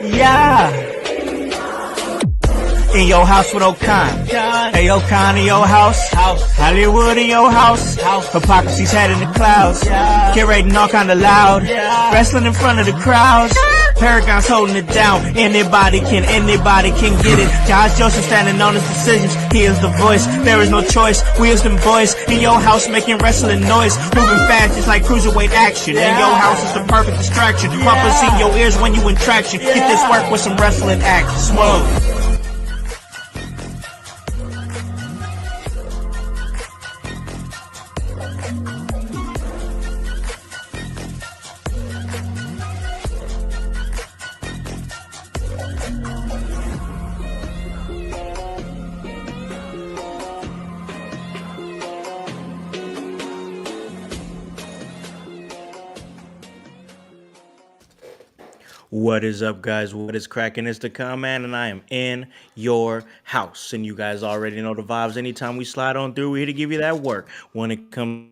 Yeah. In your house with O'Con. Hey, O'Con in your house. Hollywood in your house. Hypocrisy's head in the clouds. Curating all kind of loud. Wrestling in front of the crowds. Paragon's holding it down. Anybody can get it. Josh Joseph standing on his decisions. He is the voice. There is no choice. We is them boys in your house making wrestling noise. Moving fast just like cruiserweight action. In your house is the perfect distraction. Pumpers in your ears when you in traction. Get this work with some wrestling action. Smoke. What is up, guys? What is cracking? It's the Command, and I am in your house. And you guys already know the vibes. Anytime we slide on through, we're here to give you that work when it comes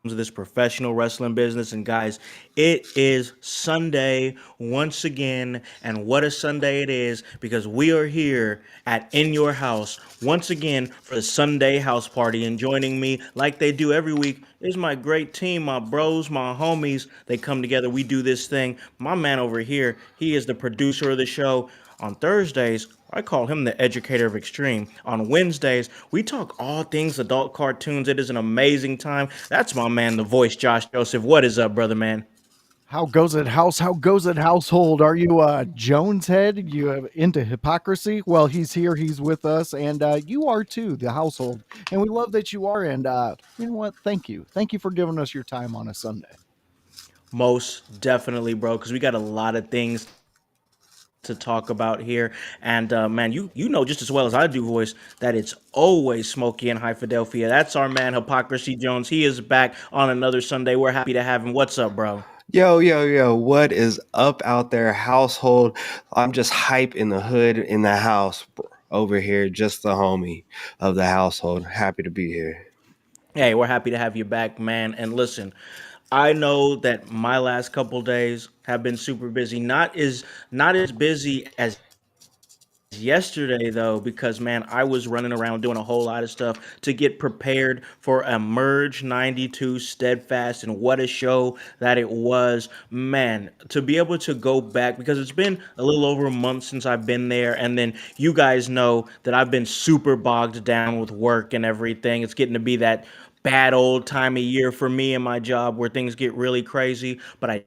to this professional wrestling business. And guys, it is Sunday once again, and what a Sunday it is, because we are here at In Your House once again for the Sunday house party. And joining me like they do every week is my great team, my bros, my homies. They come together, we do this thing. My man over here, he is the producer of the show. On Thursdays, I call him the educator of extreme. On Wednesdays, we talk all things adult cartoons. It is an amazing time. That's my man, the voice, Josh Joseph. What is up, brother man? How goes it, house? How goes it, household? Are you Jones head? You into hypocrisy? Well, he's here. He's with us, and you are too, the household. And we love that you are. And you know what? Thank you. Thank you for giving us your time on a Sunday. Most definitely, bro, because we got a lot of things to talk about here. And man, you know just as well as I do, voice, that it's always smoky in High Philadelphia. That's our man, Hypocrisy Jones. He is back on another Sunday. We're happy to have him. What's up, bro? Yo, what is up out there, household? I'm just hype in the hood, in the house over here, just the homie of the household. Happy to be here. Hey, we're happy to have you back, man. And listen, I know that my last couple days have been super busy. Not as busy as yesterday though, because man, I was running around doing a whole lot of stuff to get prepared for a Merge 92 Steadfast, and what a show that it was. Man, to be able to go back, because it's been a little over a month since I've been there, and then you guys know that I've been super bogged down with work and everything. It's getting to be that bad old time of year for me and my job where things get really crazy, but I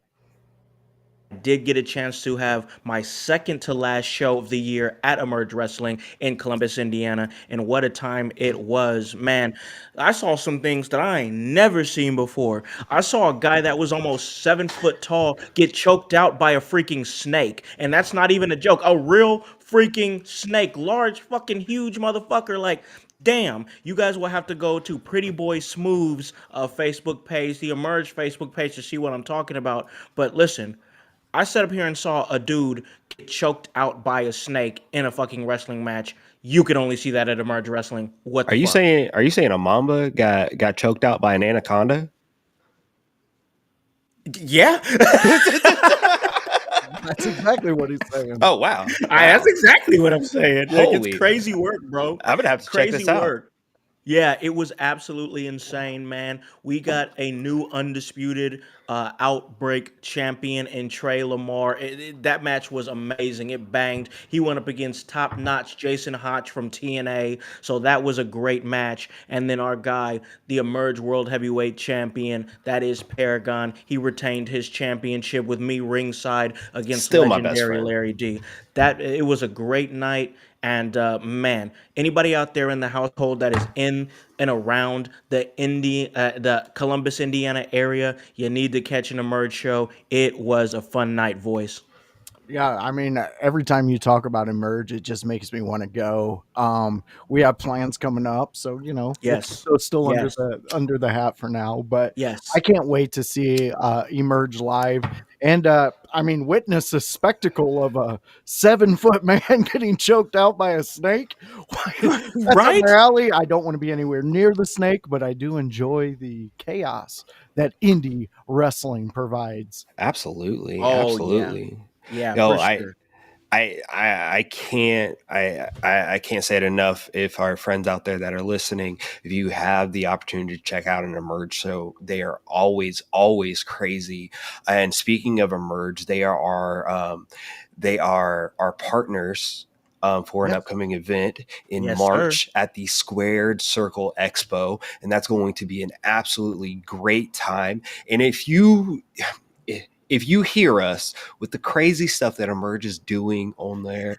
did get a chance to have my second to last show of the year at Emerge Wrestling in Columbus, Indiana, and what a time it was. Man, I saw some things that I ain't never seen before. I saw a guy that was almost 7 foot tall get choked out by a freaking snake, and that's not even a joke. A real freaking snake, large fucking huge motherfucker. Like, damn, you guys will have to go to Pretty Boy Smooth's Facebook page, the Emerge Facebook page, to see what I'm talking about. But listen, I sat up here and saw a dude get choked out by a snake in a fucking wrestling match. You could only see that at Emerge Wrestling. What the Are you fuck? saying a mamba got choked out by an anaconda? Yeah. That's exactly what he's saying. Oh wow. That's exactly what I'm saying. Like, Holy. it's crazy work, bro. I'm gonna have to check Crazy this out. work. Yeah, it was absolutely insane, man. We got a new undisputed Outbreak champion in Trey Lamar. That match was amazing. It banged. He went up against top-notch Jason Hotch from TNA, so that was a great match. And then our guy, the Emerge World Heavyweight Champion, that is Paragon. He retained his championship with me ringside against Still my best legendary friend. Larry D. It was a great night. And man, anybody out there in the household that is in and around the Columbus, Indiana area, you need to catch an Emerge show. It was a fun night, voice. Yeah, I mean, every time you talk about Emerge, it just makes me want to go. We have plans coming up, so it's Yes. still Yes. under the hat for now. But I Yes. can't wait to see Emerge live, and I mean, witness the spectacle of a 7-foot man getting choked out by a snake. That's up my Right? alley. I don't want to be anywhere near the snake, but I do enjoy the chaos that indie wrestling provides. Absolutely, Oh yeah. absolutely. Yeah, Yo, for sure. I can't say it enough. If our friends out there that are listening, if you have the opportunity to check out an Emerge show, they are always crazy. And speaking of Emerge, they are our partners. For an Yes. upcoming event in Yes, sir. March at the Squared Circle Expo, and that's going to be an absolutely great time. And if you hear us with the crazy stuff that Emerge is doing on their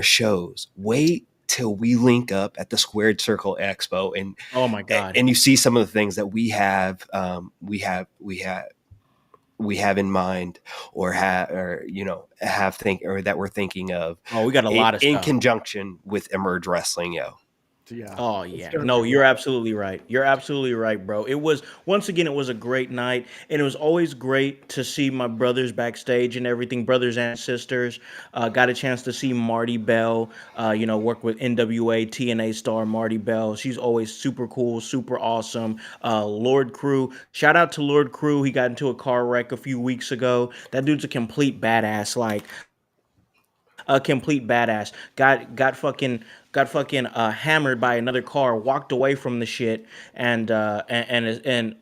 shows, wait till we link up at the Squared Circle Expo Oh my God. and you see some of the things that we have in mind or have think or that we're thinking of Oh, we got a lot of in stuff. conjunction with Emerge Wrestling, yo. Yeah, Oh it's yeah. gonna be No, you're wild. absolutely right. You're absolutely right, bro. It was once again it was a great night and it was always great to see my brothers backstage and everything, brothers and sisters. Got a chance to see Marty Bell, work with NWA TNA star Marty Bell. She's always super cool, super awesome. Lord Crew. Shout out to Lord Crew. He got into a car wreck a few weeks ago. That dude's a complete badass. Like a complete badass. Got fucking hammered by another car. Walked away from the shit and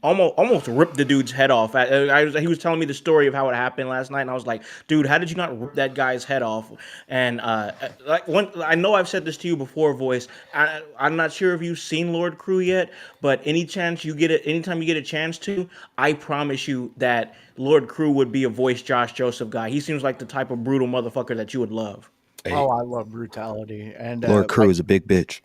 almost ripped the dude's head off. He was telling me the story of how it happened last night, and I was like, dude, how did you not rip that guy's head off? And I know I've said this to you before, voice. I'm not sure if you've seen Lord Crew yet, but anytime you get a chance to, I promise you that Lord Crew would be a voice Josh Joseph guy. He seems like the type of brutal motherfucker that you would love. Hey, Oh, I love brutality, and Lord Crew like is a big bitch.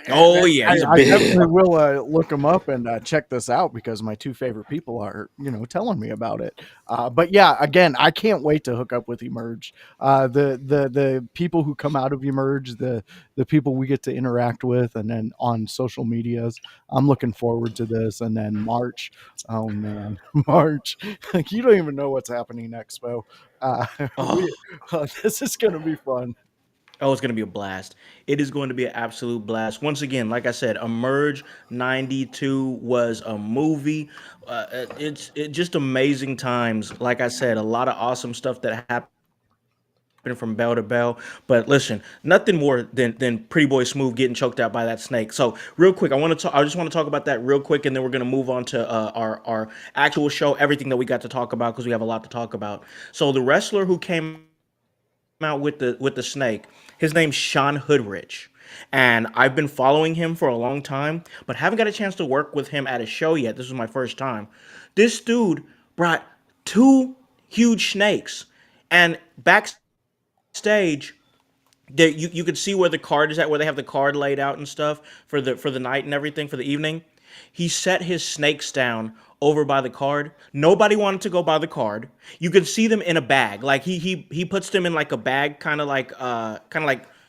Oh yeah, he's a I big definitely boy. will look them up and check this out because my two favorite people are telling me about it. But yeah, again, I can't wait to hook up with Emerge. The people who come out of Emerge, the people we get to interact with, and then on social medias. I'm looking forward to this. And then March, oh man, March, you don't even know what's happening, Expo. We Oh, this is gonna be fun. oh, it's gonna be a blast. It is going to be an absolute blast. Once again, like I said, Emerge '92 was a movie. It's just amazing times. Like I said, a lot of awesome stuff that happened from bell to bell. But listen, nothing more than Pretty Boy Smooth getting choked out by that snake. So real quick, I just want to talk about that real quick, and then we're gonna move on to our actual show, everything that we got to talk about because we have a lot to talk about. So the wrestler who came out with the snake, his name's Sean Hoodrich. And I've been following him for a long time, but haven't got a chance to work with him at a show yet. This was my first time. This dude brought two huge snakes, and backstage, you could see where the card is at, where they have the card laid out and stuff for the night and everything for the evening. He set his snakes down over by the card. Nobody wanted to go by the card. You could see them in a bag. Like he puts them in like a bag, kind of like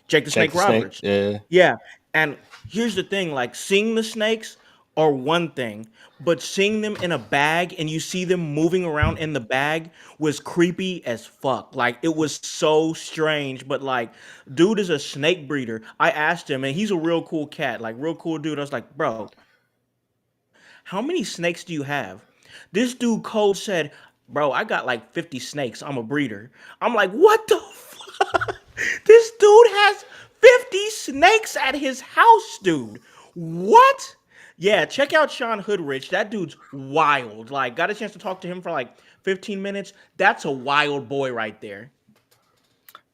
Jake the Jake Snake the Snake. Roberts. Yeah. Yeah. And here's the thing, like seeing the snakes are one thing, but seeing them in a bag and you see them moving around in the bag was creepy as fuck. Like it was so strange, but like dude is a snake breeder. I asked him and he's a real cool cat, like real cool dude. I was like, "Bro, how many snakes do you have?" This dude Cole said, "Bro, I got like 50 snakes. I'm a breeder." I'm like, "What the fuck?" This dude has 50 snakes at his house, dude. What? Yeah, check out Sean Hoodrich. That dude's wild. Like, got a chance to talk to him for like 15 minutes. That's a wild boy right there.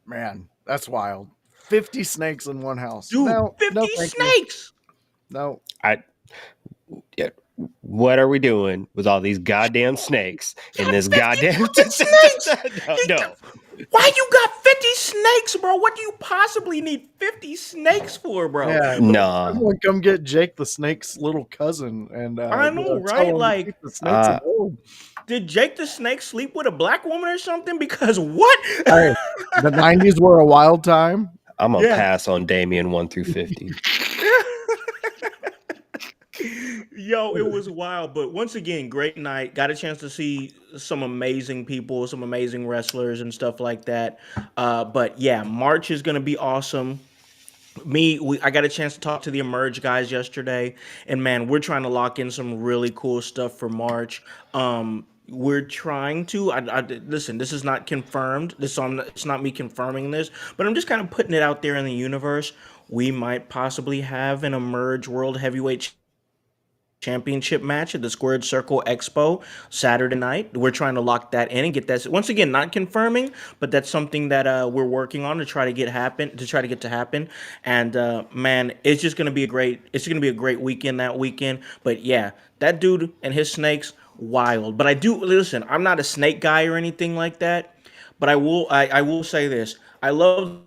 Man, that's wild. 50 snakes in one house. Dude, No, no, 50 thank you. snakes. No. I yeah. What are we doing with all these goddamn snakes in God, this 50 goddamn? fucking snakes. No, He, no. Why you got 50 snakes, bro? What do you possibly need 50 snakes for, bro? Yeah, But Nah. everyone come get Jake the Snake's little cousin and I know, tell right? him to keep Like, the snakes at Uh, home. did Jake the Snake sleep with a black woman or something? Because what? Hey, the '90s were a wild time. I'm gonna Yeah. pass on Damien 1 through 50. Yo, it was wild. But once again, great night. Got a chance to see some amazing people, some amazing wrestlers and stuff like that. But yeah, March is gonna be awesome. I got a chance to talk to the Emerge guys yesterday, and man, we're trying to lock in some really cool stuff for March. We're trying to. Listen. This is not confirmed. It's not me confirming this, but I'm just kind of putting it out there in the universe. We might possibly have an Emerge World Heavyweight Championship match at the Squared Circle Expo Saturday night. We're trying to lock that in and get that. Once again, not confirming, but that's something that we're working on to try to get to happen. And man, it's just gonna be a great. It's gonna be a great weekend that weekend. But yeah, that dude and his snakes, wild. But I do listen. I'm not a snake guy or anything like that. But I will say this. I love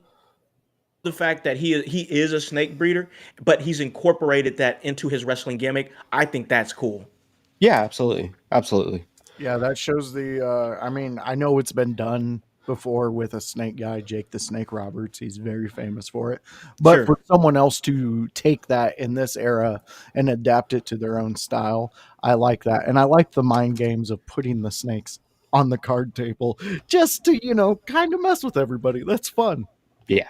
the fact that he is a snake breeder, but he's incorporated that into his wrestling gimmick. I think that's cool. Yeah, absolutely, absolutely. Yeah, that shows the. I mean, I know it's been done before with a snake guy, Jake the Snake Roberts. He's very famous for it. But Sure. for someone else to take that in this era and adapt it to their own style, I like that. And I like the mind games of putting the snakes on the card table just to, kind of mess with everybody. That's fun. Yeah,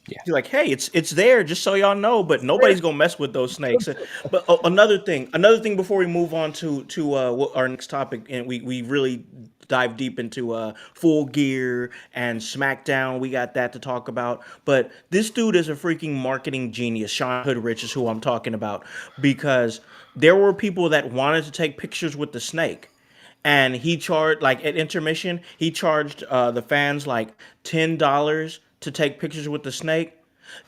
yeah. You're like, hey, it's there, just so y'all know, but nobody's gonna mess with those snakes. But another thing before we move on to our next topic, and we really dive deep into Full Gear and Smackdown. We got that to talk about. But this dude is a freaking marketing genius. Sean Hoodrich is who I'm talking about, because there were people that wanted to take pictures with the snake, and he charged, like, at intermission, he charged the fans like $10 to take pictures with the snake.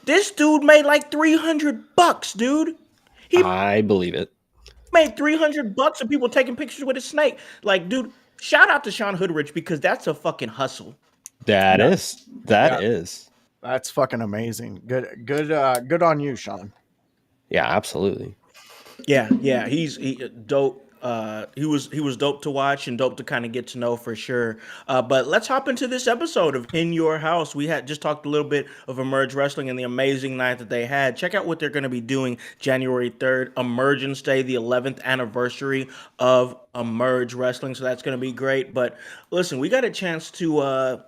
This dude made like $300, dude. He I believe it. made $300 of people taking pictures with a snake. Like, dude, shout out to Sean Hoodrich, because that's a fucking hustle. That Yeah. is. That Yeah. is. That's fucking amazing. Good on you, Sean. Yeah, absolutely. Yeah, he dope. He was dope to watch and dope to kind of get to know for sure. But let's hop into this episode of In Your House. We had just talked a little bit of Emerge Wrestling and the amazing night that they had. Check out what they're going to be doing January 3rd, Emergence Day, the 11th anniversary of Emerge Wrestling. So that's going to be great. But listen, we got a chance to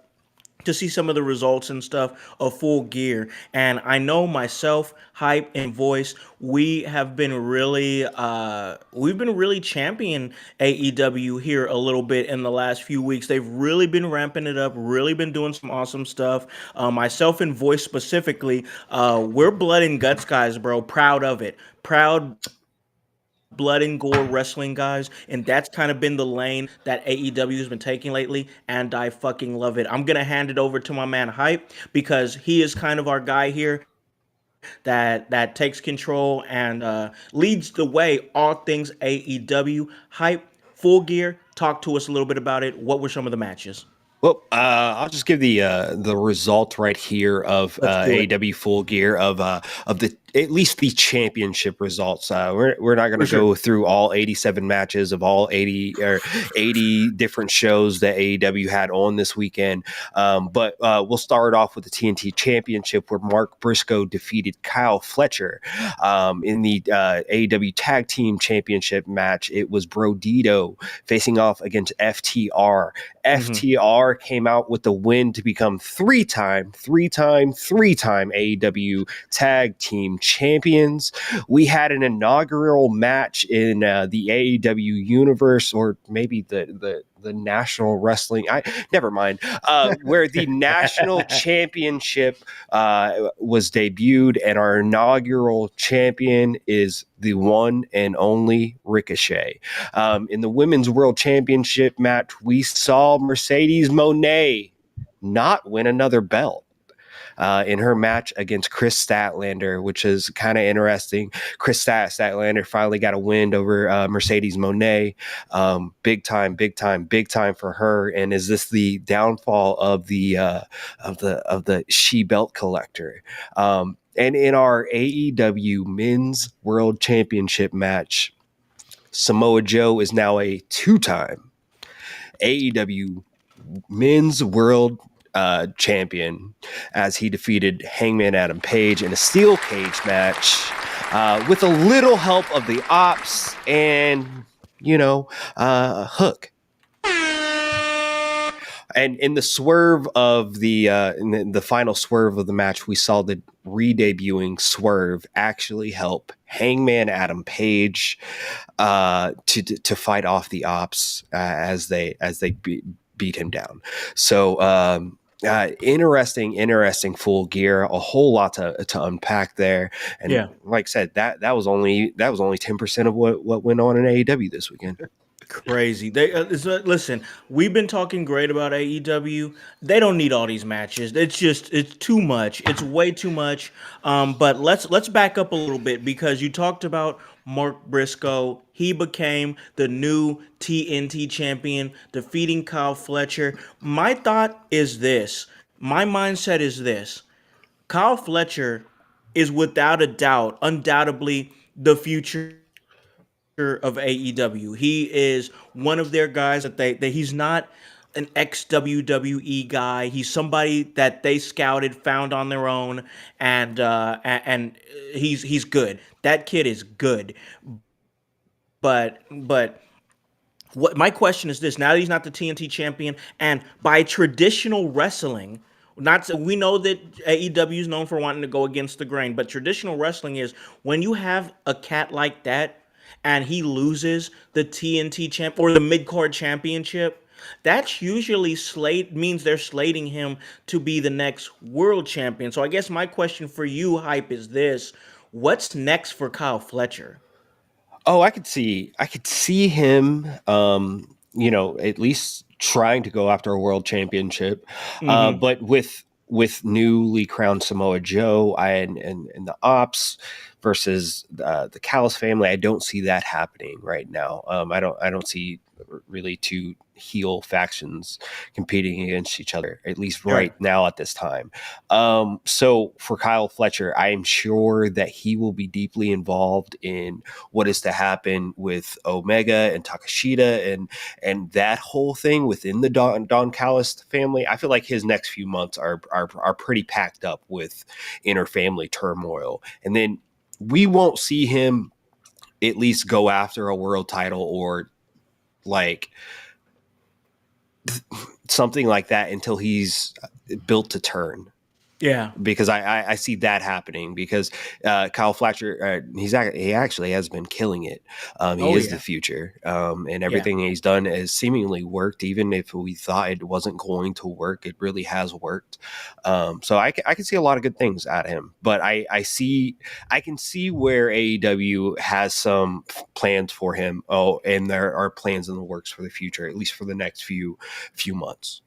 see some of the results and stuff of Full Gear. And I know myself, Hype, and Voice, we've been really championing AEW here a little bit in the last few weeks. They've really been ramping it up, really been doing some awesome stuff. Myself and Voice specifically, we're blood and guts guys, bro. Proud of it. Proud blood and gore wrestling guys, and that's kind of been the lane that AEW has been taking lately, and I fucking love it. I'm gonna hand it over to my man Hype, because he is kind of our guy here that takes control and leads the way all things AEW. Hype, Full Gear, talk to us a little bit about it. What were some of the matches? Well, I'll just give the result right here of Let's do it. AEW Full Gear of the at least the championship results. We're not going to For sure. go through all 87 matches of all 80 different shows that AEW had on this weekend. But we'll start off with the TNT Championship, where Mark Briscoe defeated Kyle Fletcher. In the AEW Tag Team Championship match, it was Brodito facing off against FTR. FTR came out with the win to become three-time AEW Tag Team Champions. We had an inaugural match in the AEW universe, or maybe the National Wrestling. Never mind. Where the National Championship was debuted, and our inaugural champion is the one and only Ricochet. In the Women's World Championship match, we saw Mercedes Moné not win another belt. in her match against Chris Statlander, which is kind of interesting. Chris Statlander finally got a win over Mercedes Monet. Big time, big time, big time for her. And is this the downfall of the she belt collector? And in our AEW Men's World Championship match, Samoa Joe is now a two-time AEW Men's World Champion as he defeated Hangman Adam Page in a steel cage match with a little help of the Ops and, Hook. And in the swerve of in the final swerve of the match, we saw the re-debuting Swerve actually help Hangman Adam Page to fight off the Ops as they beat him down. So interesting full gear, a whole lot to unpack there. And like I said, that was only 10% of what went on in AEW this weekend. Crazy. Listen, we've been talking great about AEW. They don't need all these matches. It's too much. It's way too much. But let's back up a little bit because you talked about Mark Briscoe. He became the new TNT champion, defeating Kyle Fletcher. My thought is this. My mindset is this. Kyle Fletcher is without a doubt, undoubtedly the future of AEW. He is one of their guys that he's not an ex WWE guy. He's somebody that they scouted, found on their own, and he's good. That kid is good. But what my question is this: now that he's not the TNT champion, and by traditional wrestling, not so we know that AEW is known for wanting to go against the grain, but traditional wrestling is when you have a cat like that and he loses the TNT champ or the mid card championship, that's usually means they're slating him to be the next world champion. So I guess my question for you, Hype, is this: what's next for Kyle Fletcher? Oh, I could see him, at least trying to go after a world championship, but with newly crowned Samoa Joe and the Ops versus the Callis family, I don't see that happening right now. I don't see really two heel factions competing against each other, at least right now at this time. So for Kyle Fletcher, I am sure that he will be deeply involved in what is to happen with Omega and Takashita and that whole thing within the Don Callis family. I feel like his next few months are pretty packed up with inter-family turmoil. And then we won't see him at least go after a world title or like something like that until he's built to turn. Yeah, because I see that happening because Kyle Fletcher, he actually has been killing it. He is the future, and everything he's done has seemingly worked. Even if we thought it wasn't going to work, it really has worked. So I can see a lot of good things at him, but I can see where AEW has some plans for him. Oh, and there are plans in the works for the future, at least for the next few months.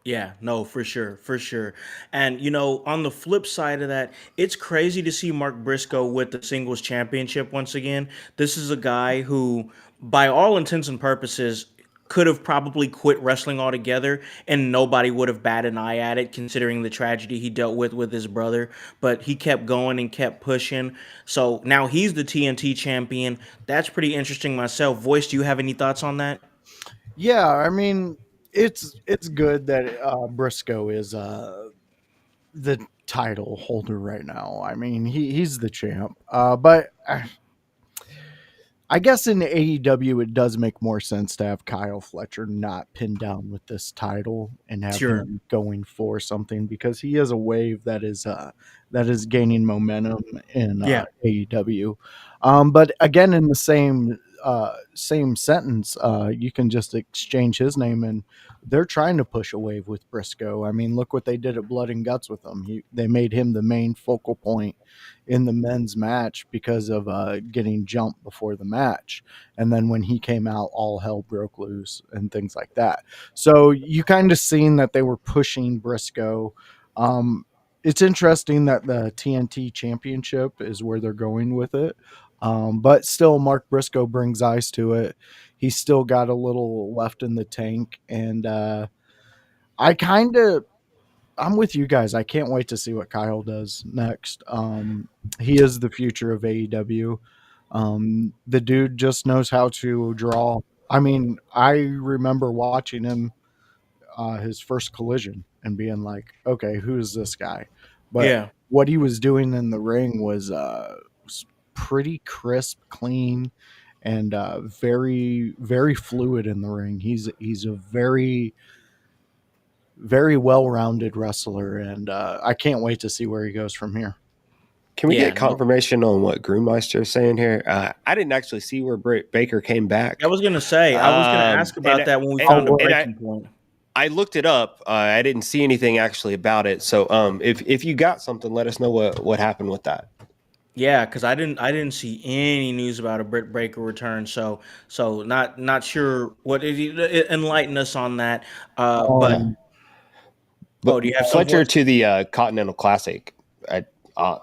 Yeah, no, for sure, for sure. And on the flip side of that, it's crazy to see Mark Briscoe with the singles championship once again. This is a guy who, by all intents and purposes, could have probably quit wrestling altogether and nobody would have batted an eye at it considering the tragedy he dealt with his brother, but he kept going and kept pushing. So now he's the TNT champion. That's pretty interesting myself. Voice, do you have any thoughts on that? Yeah, I mean, it's good that Briscoe is the title holder right now. I mean, he's the champ. But I guess in AEW it does make more sense to have Kyle Fletcher not pinned down with this title and have Sure. him going for something because he is a wave that is gaining momentum in Yeah. AEW. But again, in the same sentence, you can just exchange his name and they're trying to push a wave with Briscoe. I mean, look what they did at Blood and Guts with him. They made him the main focal point in the men's match because of getting jumped before the match. And then when he came out, all hell broke loose and things like that. So you kind of seen that they were pushing Briscoe. it's interesting that the TNT Championship is where they're going with it. But still, Mark Briscoe brings ice to it. He's still got a little left in the tank, and I kind of I'm with you guys. I can't wait to see what Kyle does next. He is the future of AEW. The dude just knows how to draw. I mean, I remember watching him his first collision and being like, okay, who is this guy? But Yeah. what he was doing in the ring was pretty crisp, clean, and very, very fluid in the ring. He's a very, very well-rounded wrestler, and I can't wait to see where he goes from here. Can we Yeah. get No, confirmation on what Groommeister is saying here? I didn't actually see where Britt Baker came I back. was gonna say. I was gonna ask And about that when we and found a Oh, and I breaking point. I looked it up. I didn't see anything actually about it. So if you got something, let us know what happened with that. Yeah, because I didn't see any news about a Britt Baker return. So not sure what enlighten us on that. But um, oh, But do you have something for Fletcher us? to the Continental Classic uh,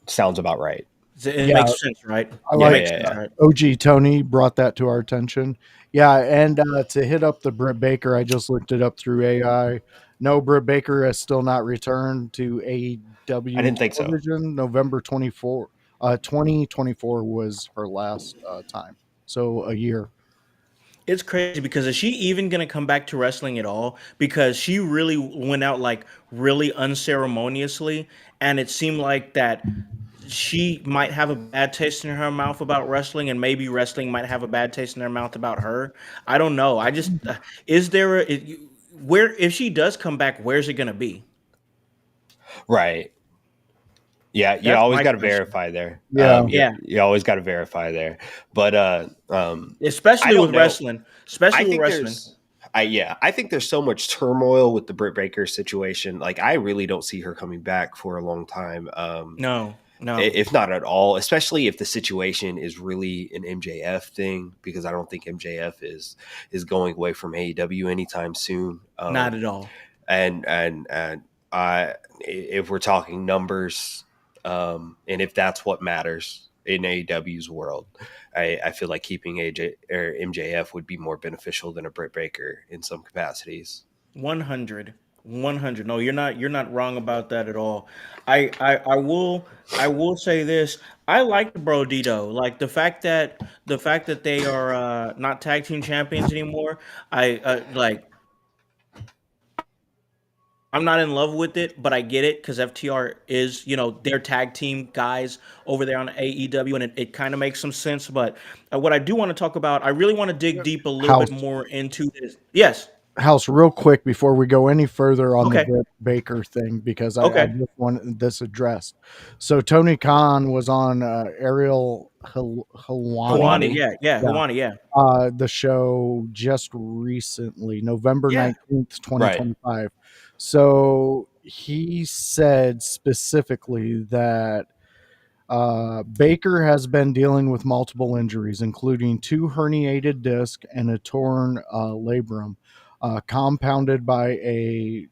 sounds about right. It yeah, makes sense, right? I It Yeah, like makes yeah, sense, yeah. right? OG Tony brought that to our attention. Yeah, and to hit up the Britt Baker, I just looked it up through AI. No, Britt Baker has still not returned to I AEW didn't think so. television. November 24, 2024 was her last time. So a year. It's crazy because is she even gonna come back to wrestling at all? Because she really went out like really unceremoniously, and it seemed like that she might have a bad taste in her mouth about wrestling, and maybe wrestling might have a bad taste in their mouth about her. I don't know. I just is there where if she does come back, where's it gonna be? Right. Yeah, you That's always my got to question. verify there. Yeah. Yeah, You always got to verify there. But I especially with don't know. wrestling. I Especially with think wrestling. I think there's so much turmoil with the Britt Baker situation. Like, I really don't see her coming back for a long time. No, no, If not at all, especially if the situation is really an MJF thing, because I don't think MJF is going away from AEW anytime soon. not at all. And I, if we're talking numbers, and if that's what matters in AEW's world, I feel like keeping AJ or MJF would be more beneficial than a Britt Baker in some capacities. 100, 100. No, you're not wrong about that at all. I will say this. I like the Bro Dito. Like the fact that they are not tag team champions anymore. I like I'm not in love with it, but I get it because FTR is, their tag team guys over there on AEW, and it kind of makes some sense. But what I do want to talk about, I really want to dig deep a little bit House. more into this. Yes. House, real quick before we go any further on the Okay. Britt Baker thing, because I Okay. just want this addressed. So Tony Khan was on Ariel Helwani, Hawani. Hawani, Yeah. Yeah. yeah, Hawani. Yeah. the show just recently, November Yeah. 19th, right? 2025. So he said specifically that Baker has been dealing with multiple injuries, including two herniated discs and a torn labrum, compounded by a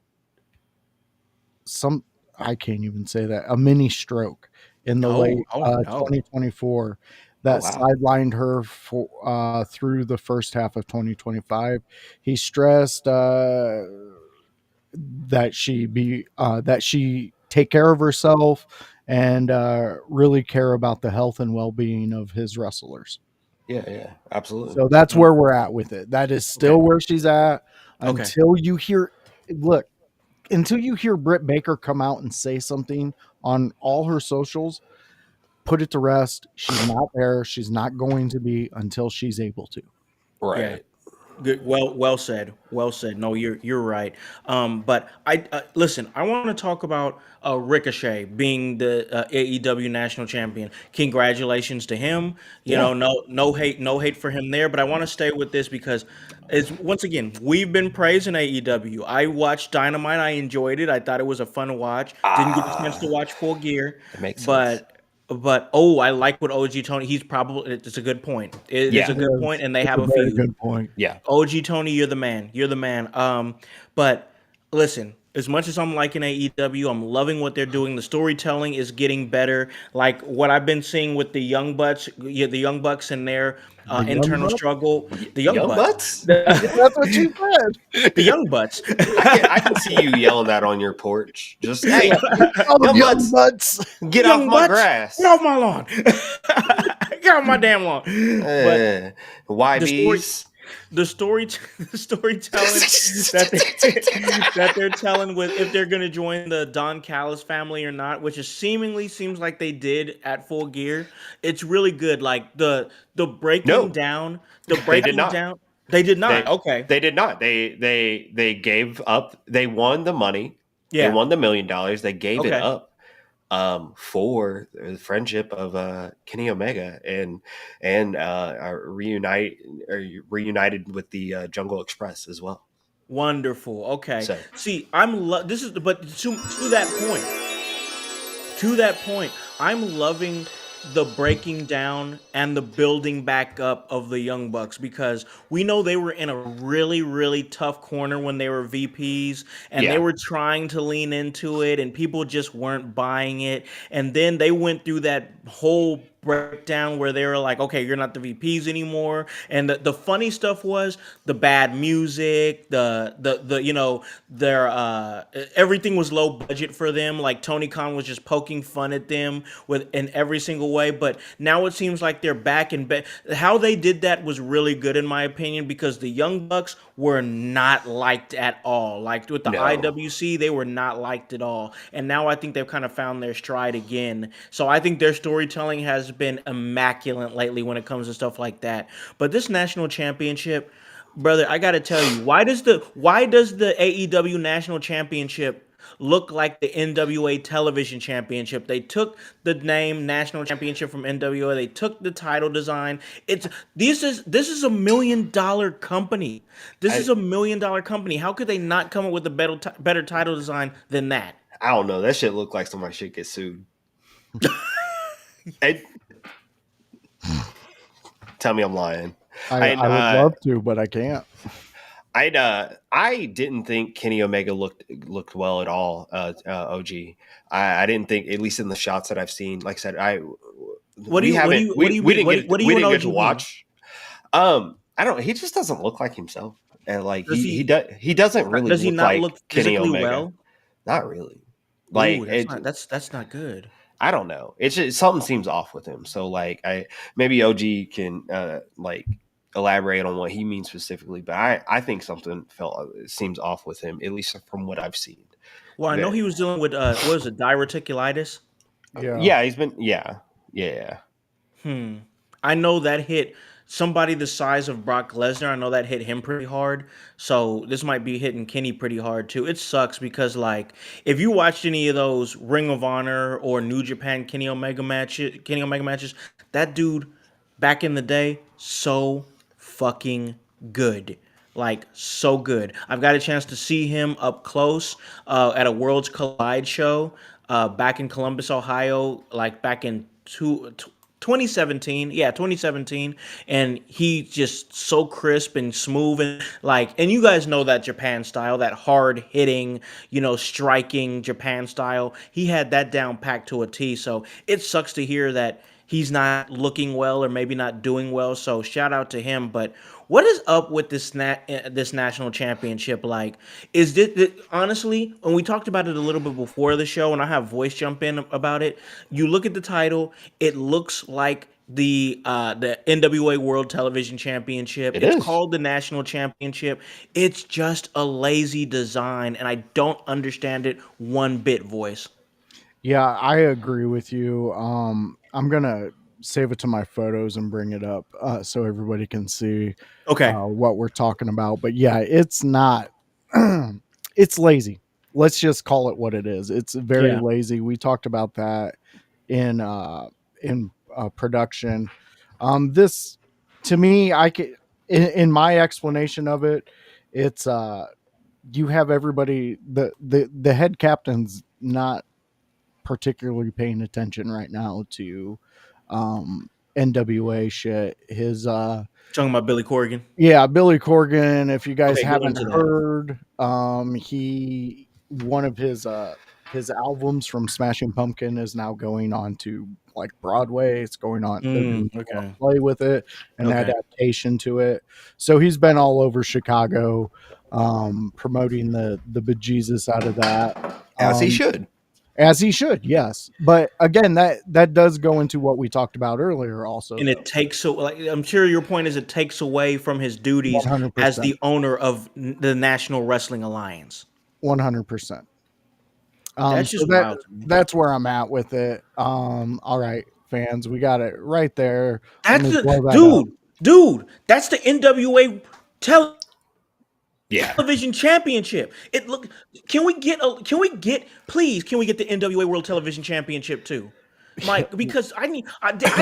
some I can't even say that a mini stroke in the Oh. late Oh no. 2024 Oh that wow, sidelined her for through the first half of 2025. He stressed that she take care of herself and really care about the health and well-being of his wrestlers. yeah, yeah, absolutely. So that's Mm, where we're at with it. That is okay. still where she's at Okay. until you hear look, until you hear Britt Baker come out and say something on all her socials, put it to rest. She's not there. She's not going to be until she's able to. Yeah. Right. Good. Well said. Well said. No, you're right. But I listen. I want to talk about Ricochet being the AEW national champion. Congratulations to him. Yeah. No hate for him there. But I want to stay with this because it's once again we've been praising AEW. I watched Dynamite. I enjoyed it. I thought it was a fun watch. Didn't get a chance to Ah, watch Full Gear, it makes sense. but oh, I like what OG Tony. He's probably it's a good point. It is a Yeah, good point, and they It's have a a very feud. good point. yeah. OG Tony, you're the man. You're the man. But listen, As much as I'm liking AEW, I'm loving what they're doing. The storytelling is getting better. Like what I've been seeing with the Young Bucks, yeah, the Young Bucks and their The young internal buck. struggle. The Young Young Bucks, Butts? That's what you said. the Young Bucks. I can see you yelling that on your porch. Just Yeah, hey, call them Young young Butts, butts. get off Young my Butts, get off grass. my lawn. Get off my damn lawn. But Uh, the story YBs. the story the storytelling that that they're telling with if they're going to join the Don Callis family or not, which is seemingly seems like they did at Full Gear. It's really good. Like the breaking No, down, they did not. they did not. They Okay. they did not. They gave up. They won the money. They Yeah. won the $1 million. They gave it Okay. up for the friendship of Kenny Omega and reunited with the Jungle Express as well. Wonderful. Okay. So See, this is but to that point. To that point, I'm loving the breaking down and the building back up of the Young Bucks because we know they were in a really, really tough corner when they were VPs and they yeah, were trying to lean into it and people just weren't buying it. And then they went through that whole breakdown where they were like, okay, you're not the VPs anymore. And the funny stuff was the bad music, the their everything was low budget for them. Like Tony Khan was just poking fun at them with in every single way. But now it seems like they're back in bed. How they did that was really good in my opinion because the Young Bucks were not liked at all. Like with the no, IWC, they were not liked at all. And now I think they've kind of found their stride again. So I think their storytelling has been immaculate lately when it comes to stuff like that. But this national championship, brother, I got to tell you, why does the AEW national championship look like the NWA television championship? They took the name national championship from NWA. They took the title design. It's this is $1 million company. This is I $1 million company. How could they not come up with a better title design than that? I don't know. That shit looked like somebody should get sued. And tell me I'm lying. And I would love to, but I can't. I didn't think Kenny Omega looked well at all. OG. I didn't think, at least in the shots that I've seen. Like I said, What do we you what do haven't you what do you mean? What do we you and didn't get OG to mean? watch. I don't. He just doesn't look like himself, and like Does he he doesn't really does he look not like look Kenny physically Omega. well? Not really. Like Ooh, it. that's not good. I don't know. It's just something seems off with him. So like maybe OG can like elaborate on what he means specifically, but I think something seems off with him, at least from what I've seen. Well, I know But he was dealing with what is it, diverticulitis? Yeah. yeah, he's been yeah. Hmm. I know that hit somebody the size of Brock Lesnar. I know that hit him pretty hard. So this might be hitting Kenny pretty hard too. It sucks because like if you watched any of those Ring of Honor or New Japan Kenny Omega matches, that dude back in the day, so fucking good. Like so good. I've got a chance to see him up close at a Worlds Collide show back in Columbus, Ohio, like back in 2017. Yeah, 2017. And he just so crisp and smooth and like, and you guys know that Japan style, that hard hitting, striking Japan style. He had that down packed to a T. So it sucks to hear that he's not looking well or maybe not doing well. So shout out to him. But what is up with this national championship? Like, is honestly? And we talked about it a little bit before the show, and I have voice jump in about it. You look at the title; it looks like the NWA World Television Championship. It It's is. called the National Championship. It's just a lazy design, and I don't understand it one bit. Voice. Yeah, I agree with you. I'm gonna save it to my photos and bring it up so everybody can see Okay. what we're talking about. But yeah, it's not. It's lazy. Let's just call it what it is. It's very Yeah. lazy. We talked about that in production. This to me, I can in my explanation of it, it's you have everybody the head captain's not particularly paying attention right now to NWA shit. His Talking about Billy Corgan. yeah, Billy Corgan, if you guys Okay, go haven't into that. heard, one of his albums from Smashing Pumpkin is now going on to like Broadway. It's going on. They're doing a lot of Okay. play with it, an Okay. adaptation to it. So he's been all over Chicago, promoting the bejesus out of that. As he Um, should. as he should, yes. But again, that does go into what we talked about earlier. Also, And though, it takes so like I'm sure your point is it takes away from his duties 100%, as the owner of the National Wrestling Alliance. 100%. That's So just wild to me. that's where I'm at with it. All right, fans, we got it right there. Let That's me the blow that up. dude. That's the NWA Yeah. television championship. It look. Can we get the NWA World Television Championship too, Mike? Because I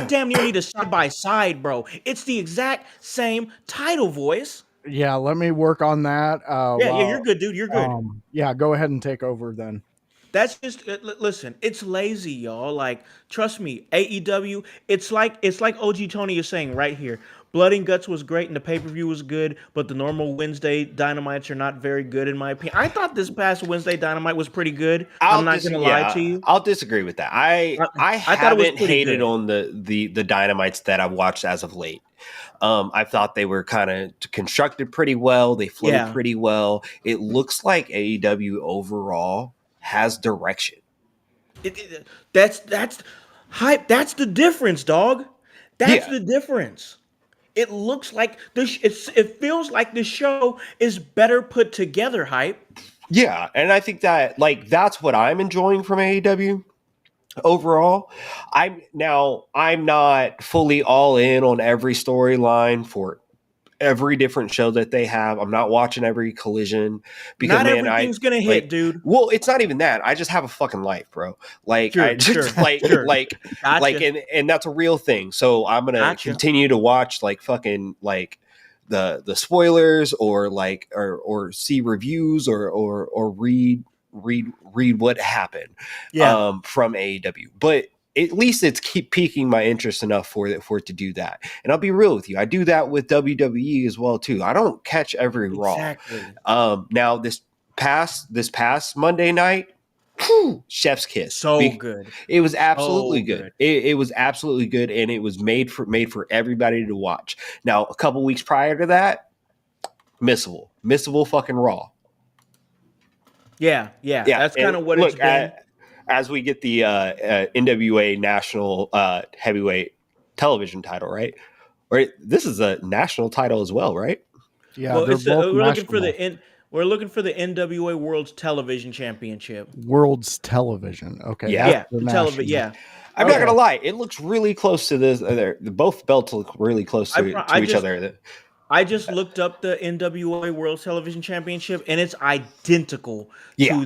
damn near need a side by side, bro. It's the exact same title voice. Yeah, let me work on that. Yeah, you're good, dude. You're good. Yeah, go ahead and take over then. That's just listen. It's lazy, y'all. Like, trust me, AEW. It's like OG Tony is saying right here. Blood and Guts was great and the pay per view was good, but the normal Wednesday Dynamites are not very good in my opinion. I thought this past Wednesday Dynamite was pretty good. I'm not gonna lie to you. I'll disagree with that. I I thought it was haven't pretty hated good. on the Dynamites that I've watched as of late. I thought they were kind of constructed pretty well. They flowed Yeah. pretty well. It looks like AEW overall has direction. That's hype. That's the difference, dog. That's Yeah. the difference. It looks like it feels like the show is better put together, hype. Yeah, and I think that that's what I'm enjoying from AEW overall. I'm not fully all in on every storyline for every different show that they have. I'm not watching every Collision because Not man, I everything's gonna hit, like dude. well, it's not even that. I just have a fucking life, bro. Like I Sure, sure, just like sure. like Gotcha. and that's a real thing. So I'm gonna Gotcha. continue to watch like fucking like the spoilers or like or see reviews or read what happened Yeah. from AEW. But at least it's keep piquing my interest enough for it to do that. And I'll be real with you, I do that with WWE as well too. I don't catch every Raw. Exactly. Now this past Monday night, whew, chef's kiss. So good. It was absolutely So good. It was absolutely good, and it was made for everybody to watch. Now a couple weeks prior to that, missable fucking Raw. Yeah. That's kind of what it's been. As we get the NWA National Heavyweight Television title, right? Right. This is a national title as well, right? Yeah, Well, they're it's both we're looking for national. we're looking for the NWA World Television Championship. World's Television. Okay, Yeah. that's the The television. national. Yeah. I'm Okay. not gonna lie, it looks really close to this. Both belts look really close to each other. I just looked up the NWA World Television Championship, and it's identical Yeah.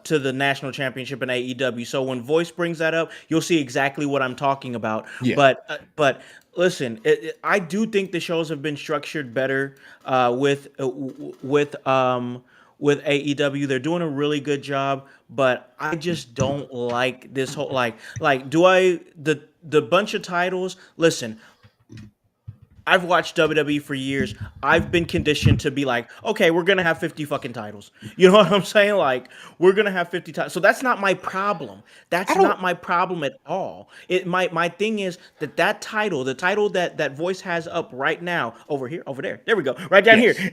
to the national championship in AEW. So when Voice brings that up, you'll see exactly what I'm talking about. Yeah. But listen, I do think the shows have been structured better with AEW. They're doing a really good job, but I just don't like this whole the bunch of titles. Listen, I've watched WWE for years. I've been conditioned to be like, okay, we're gonna have 50 fucking titles. You know what I'm saying? Like, we're gonna have 50 titles. So that's not my problem. That's I don't. not my problem at all. My thing is that title, the title that Voice has up right now, over here, over there we go, right down Yes. here,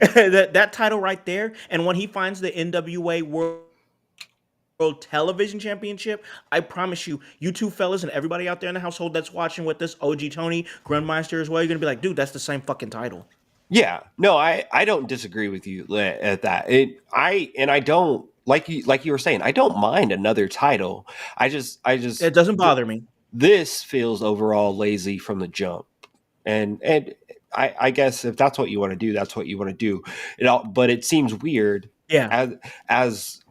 that title right there. And when he finds the NWA World Television Championship, I promise you, you two fellas and everybody out there in the household that's watching with this, OG Tony, Grundmeister as well, you're gonna be like, dude, that's the same fucking title. Yeah. No, I don't disagree with you at that. I don't like you were saying. I don't mind another title. I just It doesn't bother me. this feels overall lazy from the jump. And I guess if that's what you want to do, that's what you want to do. But it seems weird Yeah. as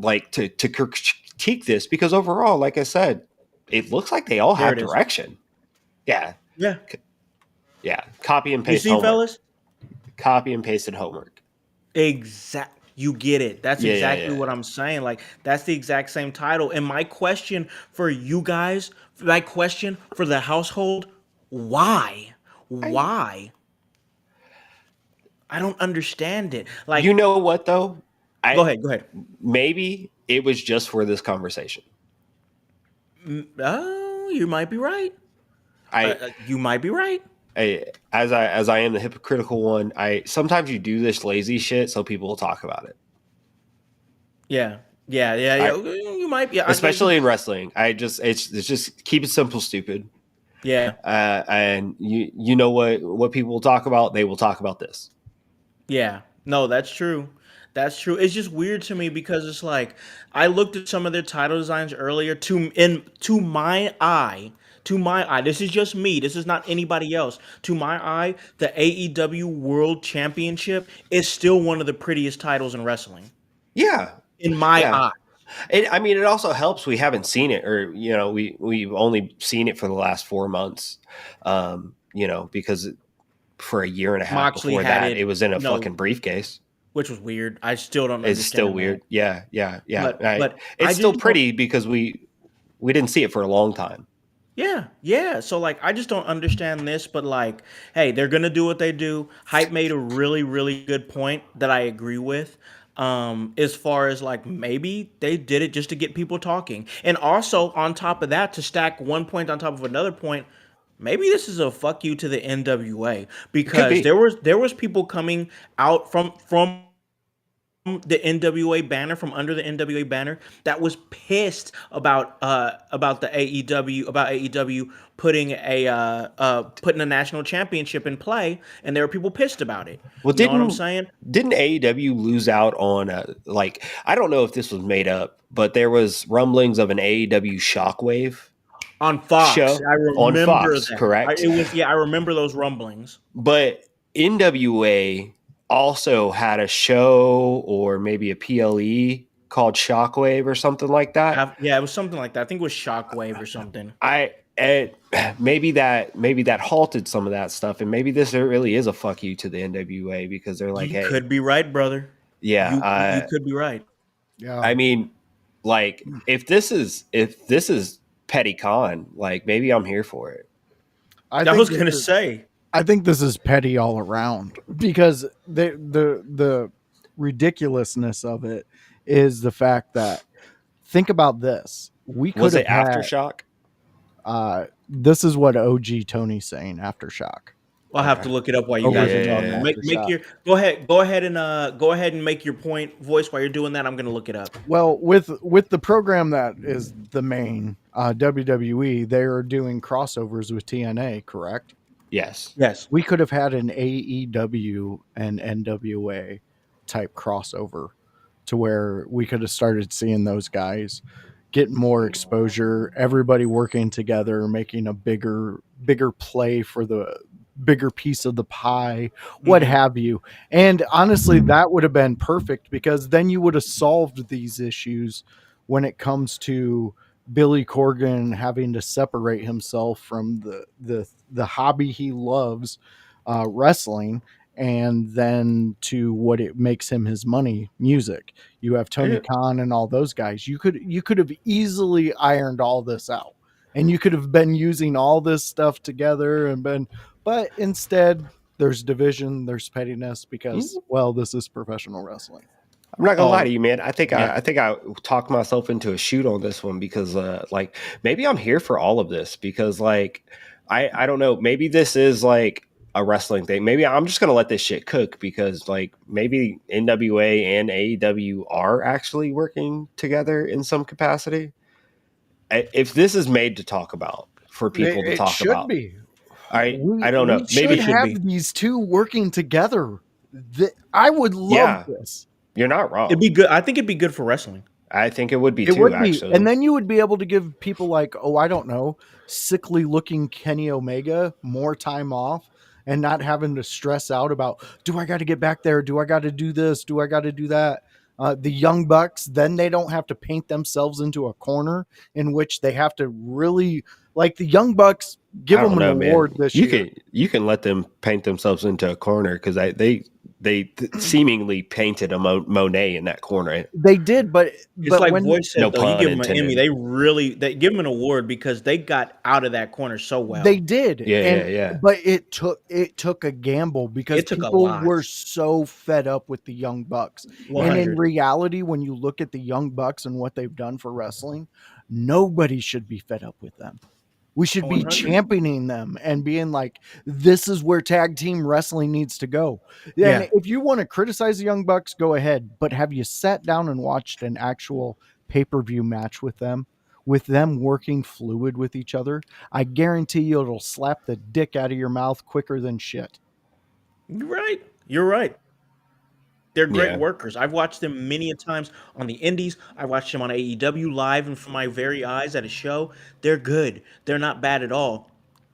like to critique this because overall, like I said, it looks like they all There have it is. direction. Yeah, Yeah. yeah. Copy and You paste see, homework. fellas? Copy and pasted homework. Exact. You get it. That's Yeah, yeah, exactly yeah. what I'm saying. Like, that's the exact same title. And my question for you guys, my question for the household, why? Why? I don't understand it. Like, You know what though? Go I ahead. Go ahead. maybe it was just for this conversation. Oh, you might be right. I, You might be right. as I am the hypocritical one, I sometimes you do this lazy shit so people will talk about it. Yeah. Yeah. Yeah. Yeah. I You might be. especially in wrestling. It's just keep it simple, stupid. Yeah. And you know what people will talk about? They will talk about this. Yeah. No, that's true. That's true. It's just weird to me because it's like I looked at some of their title designs earlier. To my eye, this is just me. This is not anybody else. To my eye, the AEW World Championship is still one of the prettiest titles in wrestling. Yeah, In my yeah. eye, I mean, it also helps we haven't seen it, or we've only seen it for the last 4 months. Because for a year and a half Moxley before had that, it, it was in a fucking briefcase. which was weird. I still don't It's still understand that. weird. Yeah, yeah, yeah. But I It's still just don't. pretty because we didn't see it for a long time. Yeah, yeah. So like I just don't understand this, but like, hey, they're gonna do what they do. Hype made a really, really good point that I agree with. As far as like maybe they did it just to get people talking. And also on top of that, to stack one point on top of another point, maybe this is a fuck you to the NWA It could because be. there was people coming out from the NWA banner, from under the NWA banner, that was pissed about the AEW putting a national championship in play, and there were people pissed about it. Well, You know what I'm didn't saying? didn't AEW lose out on like I don't know if this was made up, but there was rumblings of an AEW Shockwave On Fox, show I on remember Fox, that. correct? I remember those rumblings. But NWA also had a show or maybe a PLE called Shockwave or something like that. Yeah, it was something like that. I think it was Shockwave or something. I it, maybe that halted some of that stuff, and maybe this really is a fuck you to the NWA because they're like, You hey, could be right, brother. yeah, You could be right. Yeah. I mean, like if this is Petty Con, like maybe I'm here for it. I I was think gonna say. I think this is petty all around because the ridiculousness of it is the fact that think about this. We could Was have it had Aftershock? this is what OG Tony's saying, Aftershock. I'll have to Okay. look it up while you guys are Original talking. Yeah. Make Aftershock. your go ahead and make your point voice while you're doing that. I'm gonna look it up. Well, with the program that is the main WWE, they are doing crossovers with TNA, correct? Yes. Yes. We could have had an AEW and NWA type crossover to where we could have started seeing those guys get more exposure, everybody working together, making a bigger play for the bigger piece of the pie, what Mhm. have you. And honestly, that would have been perfect because then you would have solved these issues when it comes to Billy Corgan having to separate himself from the hobby he loves, wrestling, and then to what it makes him his money, music. You have Tony Yeah. Khan and all those guys. You could have easily ironed all this out, and you could have been using all this stuff together and been, but instead there's division, there's pettiness because well, this is professional wrestling. I'm not gonna lie Oh, to you, man. yeah. I think I talked myself into a shoot on this one because like maybe I'm here for all of this because like I don't know, maybe this is like a wrestling thing. Maybe I'm just gonna let this shit cook because like maybe NWA and AEW are actually working together in some capacity. If this is made to talk about for people to It talk should about, be. I don't know. We should It Maybe should have be. these two working together. I would love yeah, this. you're not It'd wrong. be good. I think it'd be good for wrestling. I think it would be It too, would be. And actually. then you would be able to give people like, oh, I don't know, sickly looking Kenny Omega more time off and not having to stress out about, do I got to get back there? Do I got to do this? Do I got to do that? The Young Bucks, then they don't have to paint themselves into a corner in which they have to really, like the Young Bucks, give I them don't an know, award man. this You year. can let them paint themselves into a corner because they seemingly painted a Monet in that corner. They did, It's but like when Voice No said though, you pun give them an Emmy, intended. they give them an award because they got out of that corner so they well. did, Yeah, yeah, and yeah. but it took a gamble because It took a people lot. were so fed up with the Young Bucks. And in 100. reality, when you look at the Young Bucks and what they've done for wrestling, nobody should be fed up with them. We should be 100. championing them and being like, this is where tag team wrestling needs to go. And Yeah. if you want to criticize the Young Bucks, go ahead. But have you sat down and watched an actual pay per view match with them working fluid with each other? I guarantee you it'll slap the dick out of your mouth quicker than shit. You're right. You're right. They're great Yeah. workers. I've watched them many a times on the indies. I watched them on AEW live and from my very eyes at a show. They're good. They're not bad at all.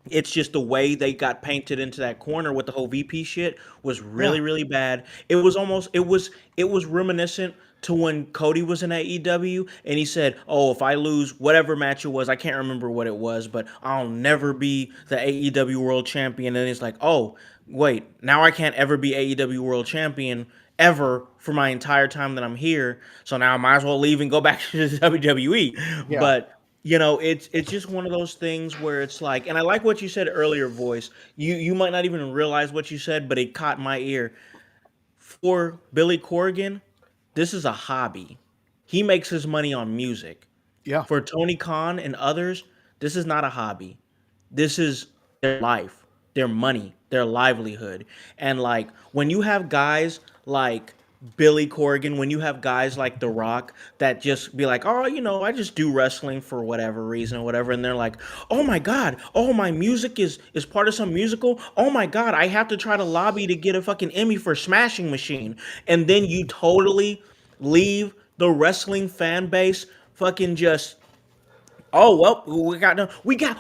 It's just the way they got painted into that corner with the whole VP shit was Yeah. really, really bad. It was reminiscent to when Cody was in AEW and he said, "Oh, if I lose whatever match it was, I can't remember what it was, but I'll never be the AEW World Champion." And it's like, "Oh, wait, now I can't ever be AEW World Champion ever for my entire time that I'm here. So now I might as well leave and go back to the WWE." Yeah. But it's just one of those things where it's like, and I like what you said earlier, Voice. You might not even realize what you said, but it caught my ear. For Billy Corgan, this is a hobby. He makes his money on music. Yeah. For Tony Khan and others, this is not a hobby. This is their life, their money, their livelihood. And like when you have guys like Billy Corgan, when you have guys like The Rock that just be like, "Oh, I just do wrestling for whatever reason or whatever," and they're like, "Oh my god, oh my music is part of some musical. Oh my god, I have to try to lobby to get a fucking Emmy for Smashing Machine," and then you totally leave the wrestling fan base fucking just, oh well,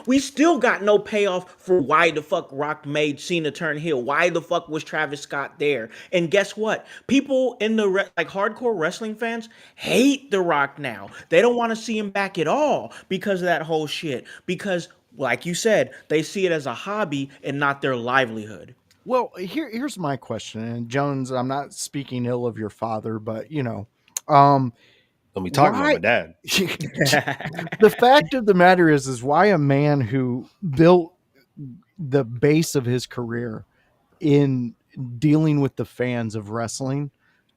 we still got no payoff for why the fuck Rock made Cena turn heel. Why the fuck was Travis Scott there? And guess what? People in the like hardcore wrestling fans hate the Rock now. They don't want to see him back at all because of that whole shit. Because like you said, they see it as a hobby and not their livelihood. Well, here's my question. And Jones, I'm not speaking ill of your father, but um, Don't be talking about why my dad. the fact of the matter is why a man who built the base of his career in dealing with the fans of wrestling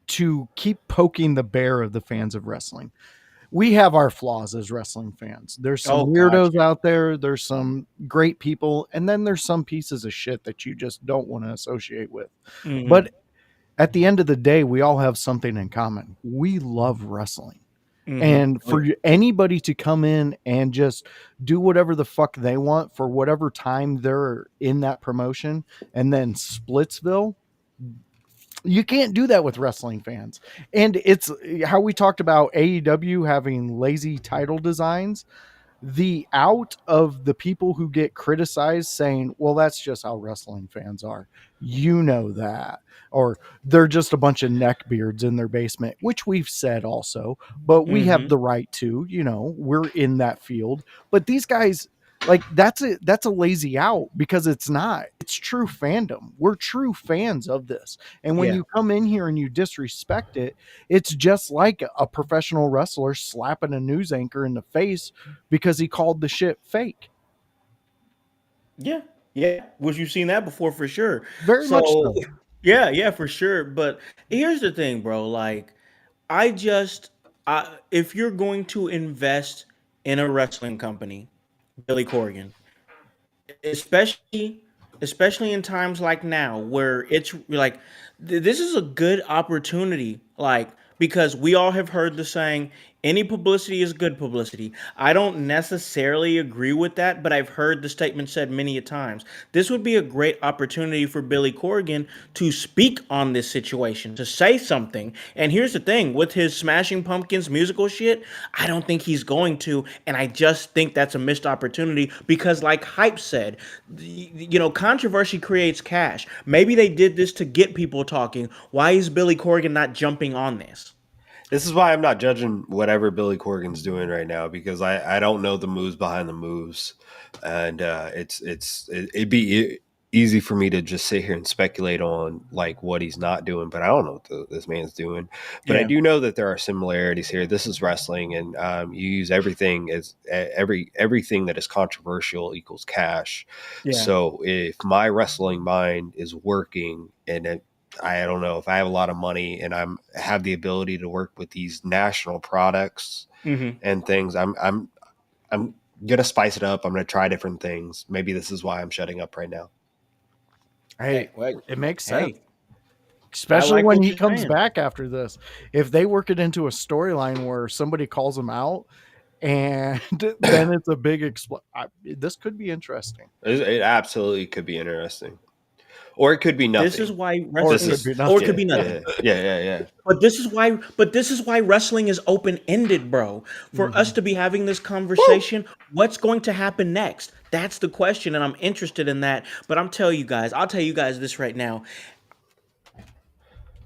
to keep poking the bear of the fans of wrestling. We have our flaws as wrestling fans. There's some Oh God, weirdos out there, there's some great people, and then there's some pieces of shit that you just don't want to associate with. yeah. Hmm. But at the end of the day, we all have something in common. We love wrestling. Hmm. And for anybody to come in and just do whatever the fuck they want for whatever time they're in that promotion and then Splitsville, you can't do that with wrestling fans. And it's how we talked about AEW having lazy title designs. The out of the people who get criticized saying, well, that's just how wrestling fans are. You know that. Or they're just a bunch of neckbeards in their basement, which we've said also, but we have Hmm. the right to, we're in that field. But these guys, like that's a lazy out because it's not. It's true fandom. We're true fans of this. And when Yeah. you come in here and you disrespect it, it's just like a professional wrestler slapping a news anchor in the face because he called the shit fake. Yeah, yeah. Was you seen that before for sure? Very much So, so. yeah, yeah, for sure. But here's the thing, bro. Like, I just, if you're going to invest in a wrestling company, Billy Corgan, especially especially in times like now where it's like this is a good opportunity, like, because we all have heard the saying, any publicity is good publicity. I don't necessarily agree with that, but I've heard the statement said many a times. This would be a great opportunity for Billy Corgan to speak on this situation, to say something. And here's the thing, with his Smashing Pumpkins musical shit, I don't think he's going to, and I just think that's a missed opportunity because, like Hype said, controversy creates cash. Maybe they did this to get people talking. Why is Billy Corgan not jumping on this? This is why I'm not judging whatever Billy Corgan's doing right now because I don't know the moves behind the moves, and it'd be easy for me to just sit here and speculate on like what he's not doing, but I don't know what this man's doing. But I Yeah. do know that there are similarities here. This is wrestling, and you use everything as everything that is controversial equals cash. Yeah. So if my wrestling mind is working, and I don't know if I have a lot of money and have the ability to work with these national products Mm-hmm. and things, I'm gonna spice it up. I'm gonna try different things. Maybe this is why I'm shutting up right now. Hey, Wait. it makes Hey, sense. I Especially like when what he you're comes saying. back after this. If they work it into a storyline where somebody calls him out and then it's a big this could be interesting. It absolutely could be interesting, or it could be This is nothing. why Or it This wrestling could is, is be or it nothing. could yeah, be nothing. yeah. But this is why wrestling is open ended, bro. For us Mhm. to be having this Woo! conversation, what's going to happen next? That's the question, and I'm interested in that. But I'll tell you guys this right now.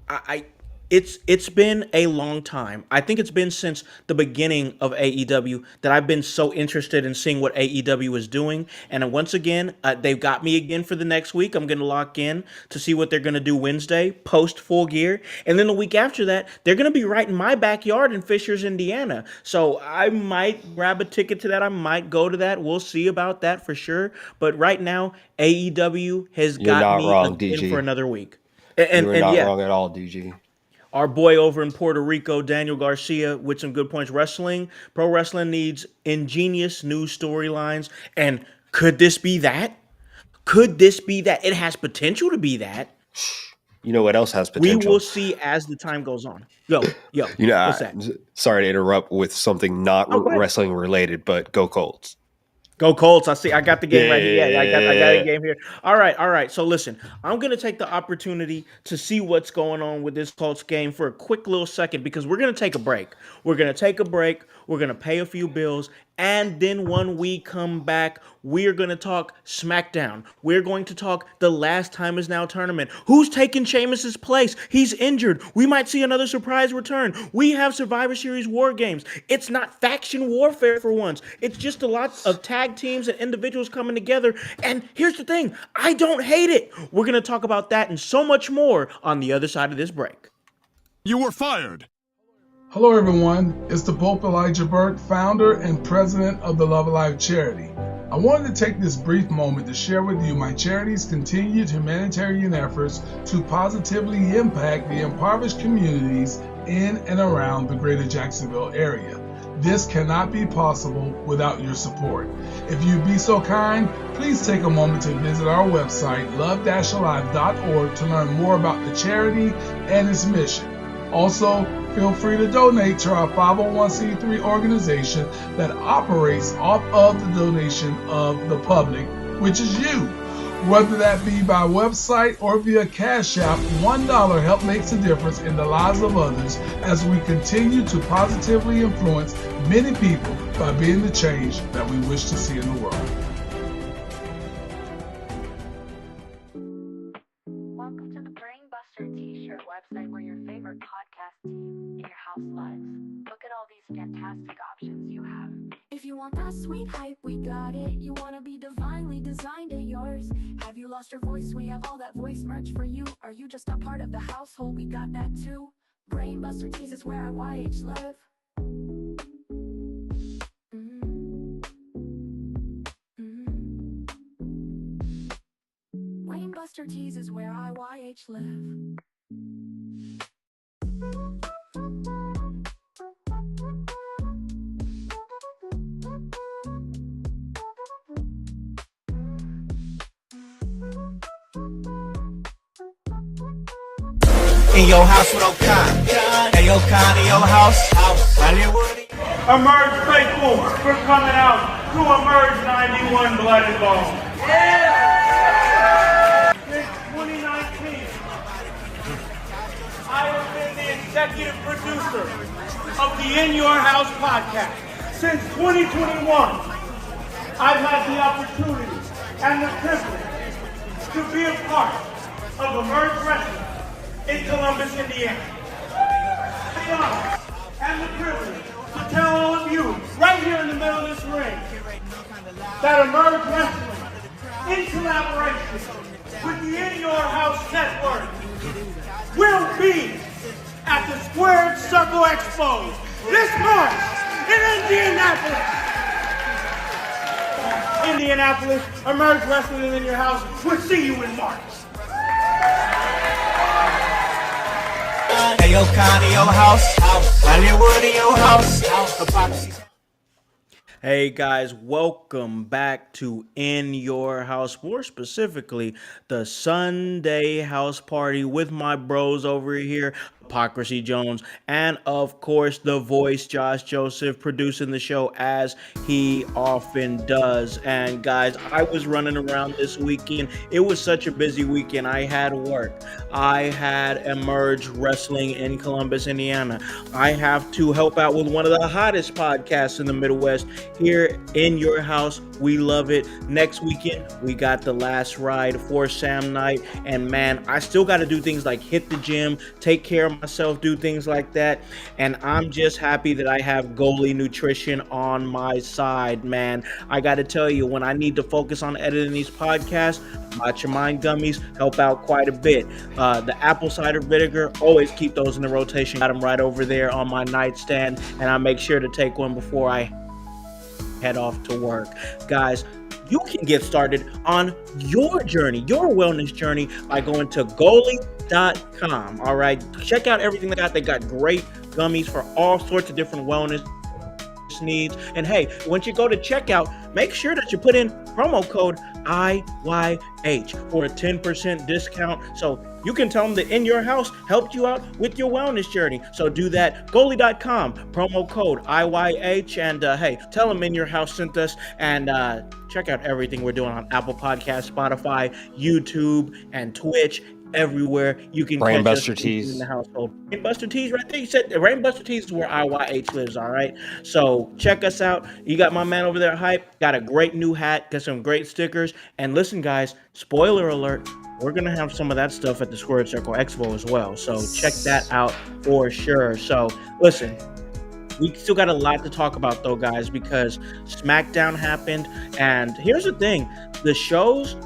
I it's been a long time. I think it's been since the beginning of AEW that I've been so interested in seeing what AEW is doing. And once again, they've got me again for the next week. I'm going to lock in to see what they're going to do Wednesday post Full Gear, and then the week after that, they're going to be right in my backyard in Fishers, Indiana. So I might grab a ticket to that. I might go to that. We'll see about that for sure. But right now, AEW has You're got not me wrong, again for DG. another week. And You and, are and not yeah, wrong at all, DG. our boy over in Puerto Rico, Daniel Garcia, with some good points. Pro wrestling needs ingenious new storylines. And could this be that? Could this be that? It has potential to be that. You know what else has We will potential? see as the time goes on. Yo, You know, what's that? sorry to interrupt with something not Oh, go ahead. wrestling related, but go Colts. Go Colts. I see. I got the game right here. Yeah, I got a Yeah. game here. All right. So listen, I'm gonna take the opportunity to see what's going on with this Colts game for a quick little second because we're gonna take a break. We're gonna take a break. We're gonna pay a few bills, and then when we come back, we're gonna talk SmackDown. We're going to talk the Last Time Is Now tournament. Who's taking Sheamus's place? He's injured. We might see another surprise return. We have Survivor Series War Games. It's not faction warfare for once. It's just a lot of tag teams and individuals coming together. And here's the thing, I don't hate it. We're going to talk about that and so much more on the other side of this break. You were fired. Hello, everyone. It's the Pope Elijah Burke, founder and president of the Love Alive charity. I wanted to take this brief moment to share with you my charity's continued humanitarian efforts to positively impact the impoverished communities in and around the greater Jacksonville area. This cannot be possible without your support. If you'd be so kind, please take a moment to visit our website, love-alive.org, to learn more about the charity and its mission. Also, feel free to donate to our 501c3 organization that operates off of the donation of the public, which is you. Whether that be by website or via Cash App, $1 help makes a difference in the lives of others as we continue to positively influence many people by being the change that we wish to see in the world. Welcome to the Brainbuster T-shirt website where your favorite podcast team in your house lives. Look at all these fantastic options you have. If you want that sweet hype, we got it. You wanna be divinely designed at yours. Have you lost your voice? We have all that voice merch for you. Are you just a part of the household? We got that too. Brainbuster Tees is where IYH live. Brainbuster Tees is where IYH live. In your house with O'Con. Hey, O'Con, in your house. Hollywood. Emerge faithful, we're coming out to Emerge 91 Blood and Bone. Since 2019, I have been the executive producer of the In Your House podcast. Since 2021, I've had the opportunity and the privilege to be a part of Emerge Wrestling in Columbus, Indiana. The honor and the privilege to tell all of you, right here in the middle of this ring, that Emerge Wrestling, in collaboration with the In Your House Network will be at the Squared Circle Expo this March in Indianapolis. Indianapolis, Emerge Wrestling in Your House. We'll see you in March. Hey, yo, Connie, your house. Hollywood in your house. Hey guys, welcome back to In Your House, more specifically the Sunday house party with my bros over here, Hypocrisy Jones, and of course the voice Josh Joseph, producing the show as he often does. And guys, I was running around this weekend. It was such a busy weekend. I had work. I had Emerge Wrestling in Columbus, Indiana. I have to help out with one of the hottest podcasts in the Midwest here in your house. We love it. Next weekend, we got the last ride for Sam Night. And man, I still got to do things like hit the gym, take care of myself, do things like that. And I'm just happy that I have goalie nutrition on my side, man. I got to tell you, when I need to focus on editing these podcasts, Matcha Mind gummies help out quite a bit. The apple cider vinegar, always keep those in the rotation. Got them right over there on my nightstand, and I make sure to take one before I head off to work. Guys, you can get started on your journey, your wellness journey, by going to goalie.com. All right, check out everything they got. They got great gummies for all sorts of different wellness needs. And hey, once you go to checkout, make sure that you put in promo code IYH for a 10% discount. So you can tell them that In Your House helped you out with your wellness journey. So do that. Goalie.com, promo code IYH. And hey, tell them In Your House sent us. And check out everything we're doing on Apple Podcasts, Spotify, YouTube, and Twitch. Everywhere you can Rainbuster Tees in the household. Rainbuster Tees right there. You said Rainbuster Tees is where IYH lives, all right? So check us out. You got my man over there, Hype. Got a great new hat. Got some great stickers. And listen, guys, spoiler alert, we're going to have some of that stuff at the Squared Circle Expo as well. So check that out for sure. So listen, we still got a lot to talk about though, guys, because Smackdown happened. And here's the thing. The shows,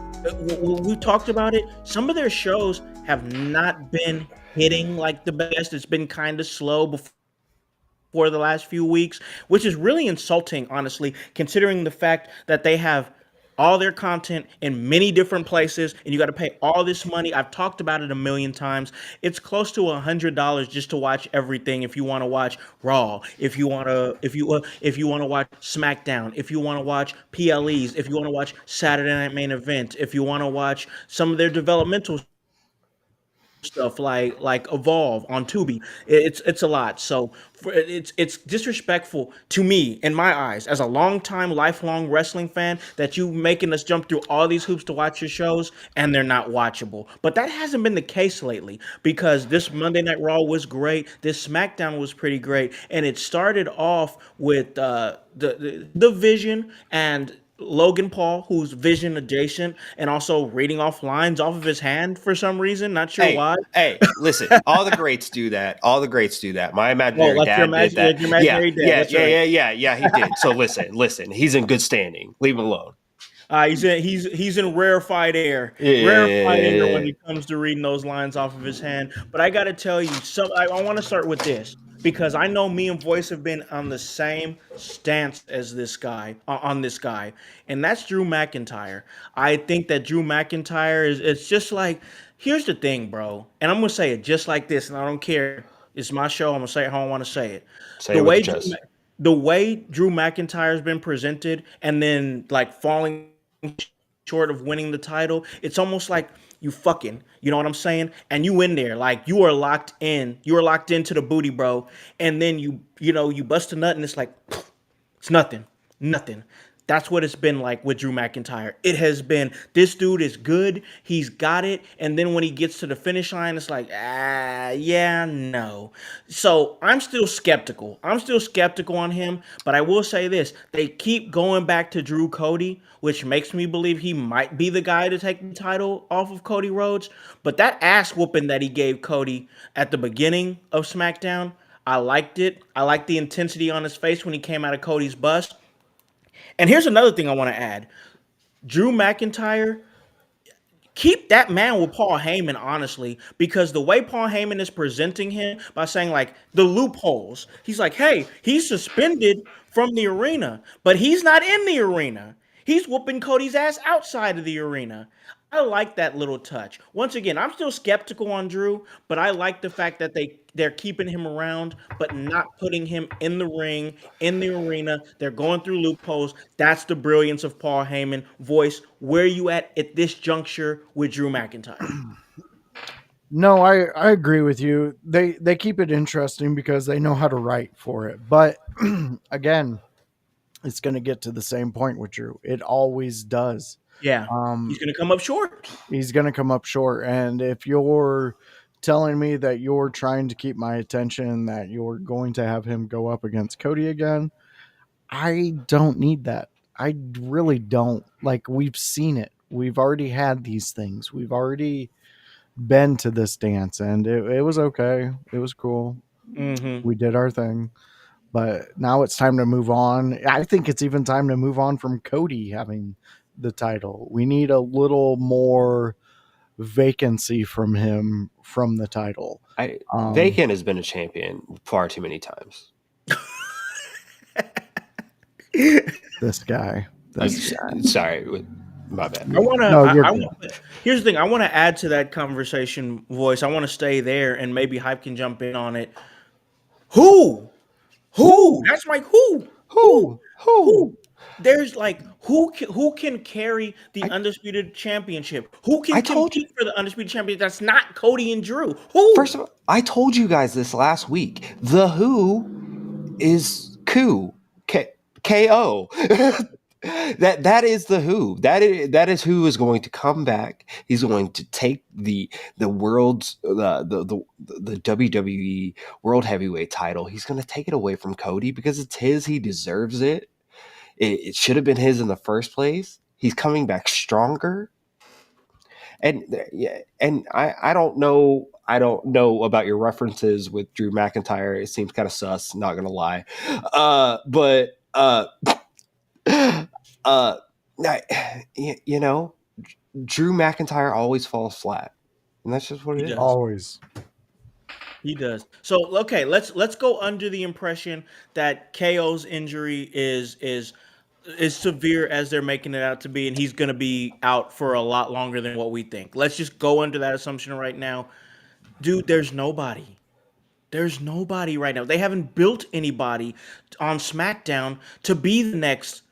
we talked about it. Some of their shows have not been hitting like the best. It's been kind of slow before the last few weeks, which is really insulting, honestly, considering the fact that they have all their content in many different places and you got to pay all this money. I've talked about it a million times. It's close to $100 just to watch everything. If you want to watch Raw, if you want to watch Smackdown, if you want to watch PLEs, if you want to watch Saturday Night Main Event, if you want to watch some of their developmental stuff like Evolve on Tubi. It's a lot. So it's disrespectful to me, in my eyes, as a lifelong wrestling fan, that you making us jump through all these hoops to watch your shows and they're not watchable. But that hasn't been the case lately, because this Monday Night Raw was great. This SmackDown was pretty great, and it started off with the Vision and Logan Paul, who's Vision adjacent, and also reading off lines off of his hand for some reason. Not sure why. Hey, listen, all the greats do that. All the greats do that. My imaginary dad did that. Your imaginary dad. Yeah, he did. So listen, he's in good standing. Leave him alone. He's in rarefied air. Rarefied air when it comes to reading those lines off of his hand. But I got to tell you, I want to start with this, because I know me and Voice have been on the same stance as this guy, and that's Drew McIntyre. I think that Drew McIntyre it's just like, here's the thing, bro, and I'm gonna say it just like this, and I don't care. It's my show. I'm gonna say it how I want to say it. The way Drew McIntyre's been presented, and then like falling short of winning the title, it's almost like you know what I'm saying? And you in there, like you are locked into the booty, bro. And then you bust a nut and it's like, it's nothing. That's what it's been like with Drew McIntyre. It has been, this dude is good. He's got it. And then when he gets to the finish line, it's like, no. So I'm still skeptical. On him. But I will say this. They keep going back to Drew Cody, which makes me believe he might be the guy to take the title off of Cody Rhodes. But that ass whooping that he gave Cody at the beginning of SmackDown, I liked it. I liked the intensity on his face when he came out of Cody's bust. And here's another thing I want to add. Drew McIntyre, Keep that man with Paul Heyman, honestly, because the way Paul Heyman is presenting him by saying like the loopholes, he's like, hey, he's suspended from the arena, but he's not in the arena. He's whooping Cody's ass outside of the arena. I like that little touch. Once again, I'm still skeptical on Drew, but I like the fact that they're keeping him around, but not putting him in the ring, in the arena. They're going through loopholes. That's the brilliance of Paul Heyman. Voice, where are you at this juncture with Drew McIntyre? No, I agree with you. They keep it interesting because they know how to write for it. But again, it's going to get to the same point with Drew. It always does. Yeah, he's going to come up short. He's going to come up short. And if you're telling me that you're trying to keep my attention, that you're going to have him go up against Cody again, I don't need that. I really don't. Like, we've seen it. We've already had these things. We've already been to this dance, and it was okay. It was cool. Mm-hmm. We did our thing. But now it's time to move on. I think it's even time to move on from Cody having the title. We need a little more vacancy from him from the title. Vacant has been a champion far too many times. This guy. Sorry, my bad. Here's the thing. I want to add to that conversation, Voice. I want to stay there, and maybe Hype can jump in on it. Who? That's like who? There's like who can carry the undisputed championship? Who can compete for the undisputed championship? That's not Cody and Drew. Who? First of all, I told you guys this last week. The Who is KO. That is the Who. That is who is going to come back. He's going to take the world's the WWE World Heavyweight title. He's going to take it away from Cody because it's his. He deserves it. It should have been his in the first place. He's coming back stronger. And I don't know. I don't know about your references with Drew McIntyre. It seems kind of sus. Not gonna lie, but. You know, Drew McIntyre always falls flat, and that's just what it is. Always. He does. So okay, let's go under the impression that KO's injury is severe as they're making it out to be, and he's going to be out for a lot longer than what we think. Let's just go under that assumption right now, dude. There's nobody. There's nobody right now. They haven't built anybody on SmackDown to be the next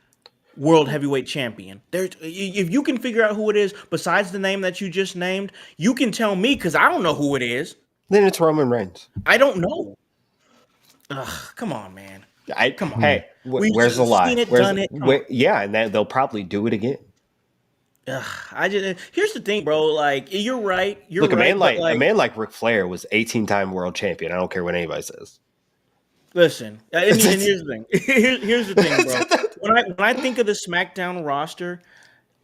World Heavyweight Champion. If you can figure out who it is besides the name that you just named, you can tell me because I don't know who it is. Then it's Roman Reigns. I don't know. Ugh, come on, man. Come on. Hey, where's the lie? Done it. Yeah, and they'll probably do it again. Here's the thing, bro. Like, you're right. You're Look, right. A man like Ric Flair was 18-time world champion. I don't care what anybody says. Listen, and here's the thing. Here's the thing, bro. When I think of the SmackDown roster,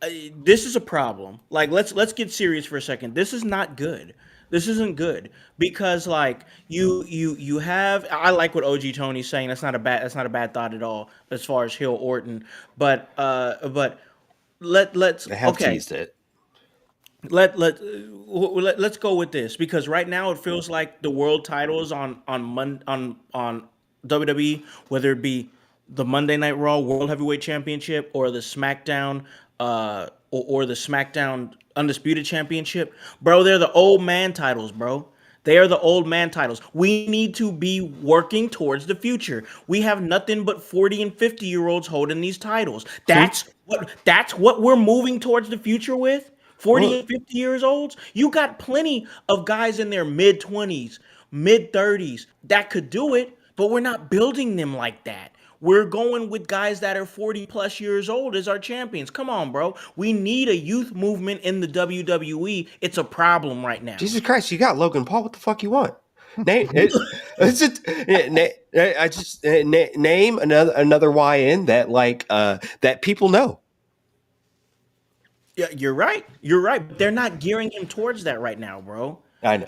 this is a problem. Like, let's get serious for a second. This is not good. This isn't good because like you have. I like what OG Tony's saying. That's not a bad thought at all as far as Hill Orton. But let's they have okay. teased it. Let's go with this because right now it feels like the world titles on WWE, whether it be the Monday Night Raw World Heavyweight Championship or the SmackDown or the SmackDown Undisputed Championship, bro, they're the old man titles, bro. They are the old man titles. We need to be working towards the future. We have nothing but 40 and 50-year-olds holding these titles. That's what we're moving towards the future with. 40 and 50 years old. You got plenty of guys in their mid-20s, mid-30s that could do it, but we're not building them like that. We're going with guys that are 40 plus years old as our champions. Come on, bro. We need a youth movement in the WWE. It's a problem right now. Jesus Christ, you got Logan Paul. What the fuck you want? Name another YN that that people know. Yeah, you're right. You're right. But they're not gearing him towards that right now, bro. I know.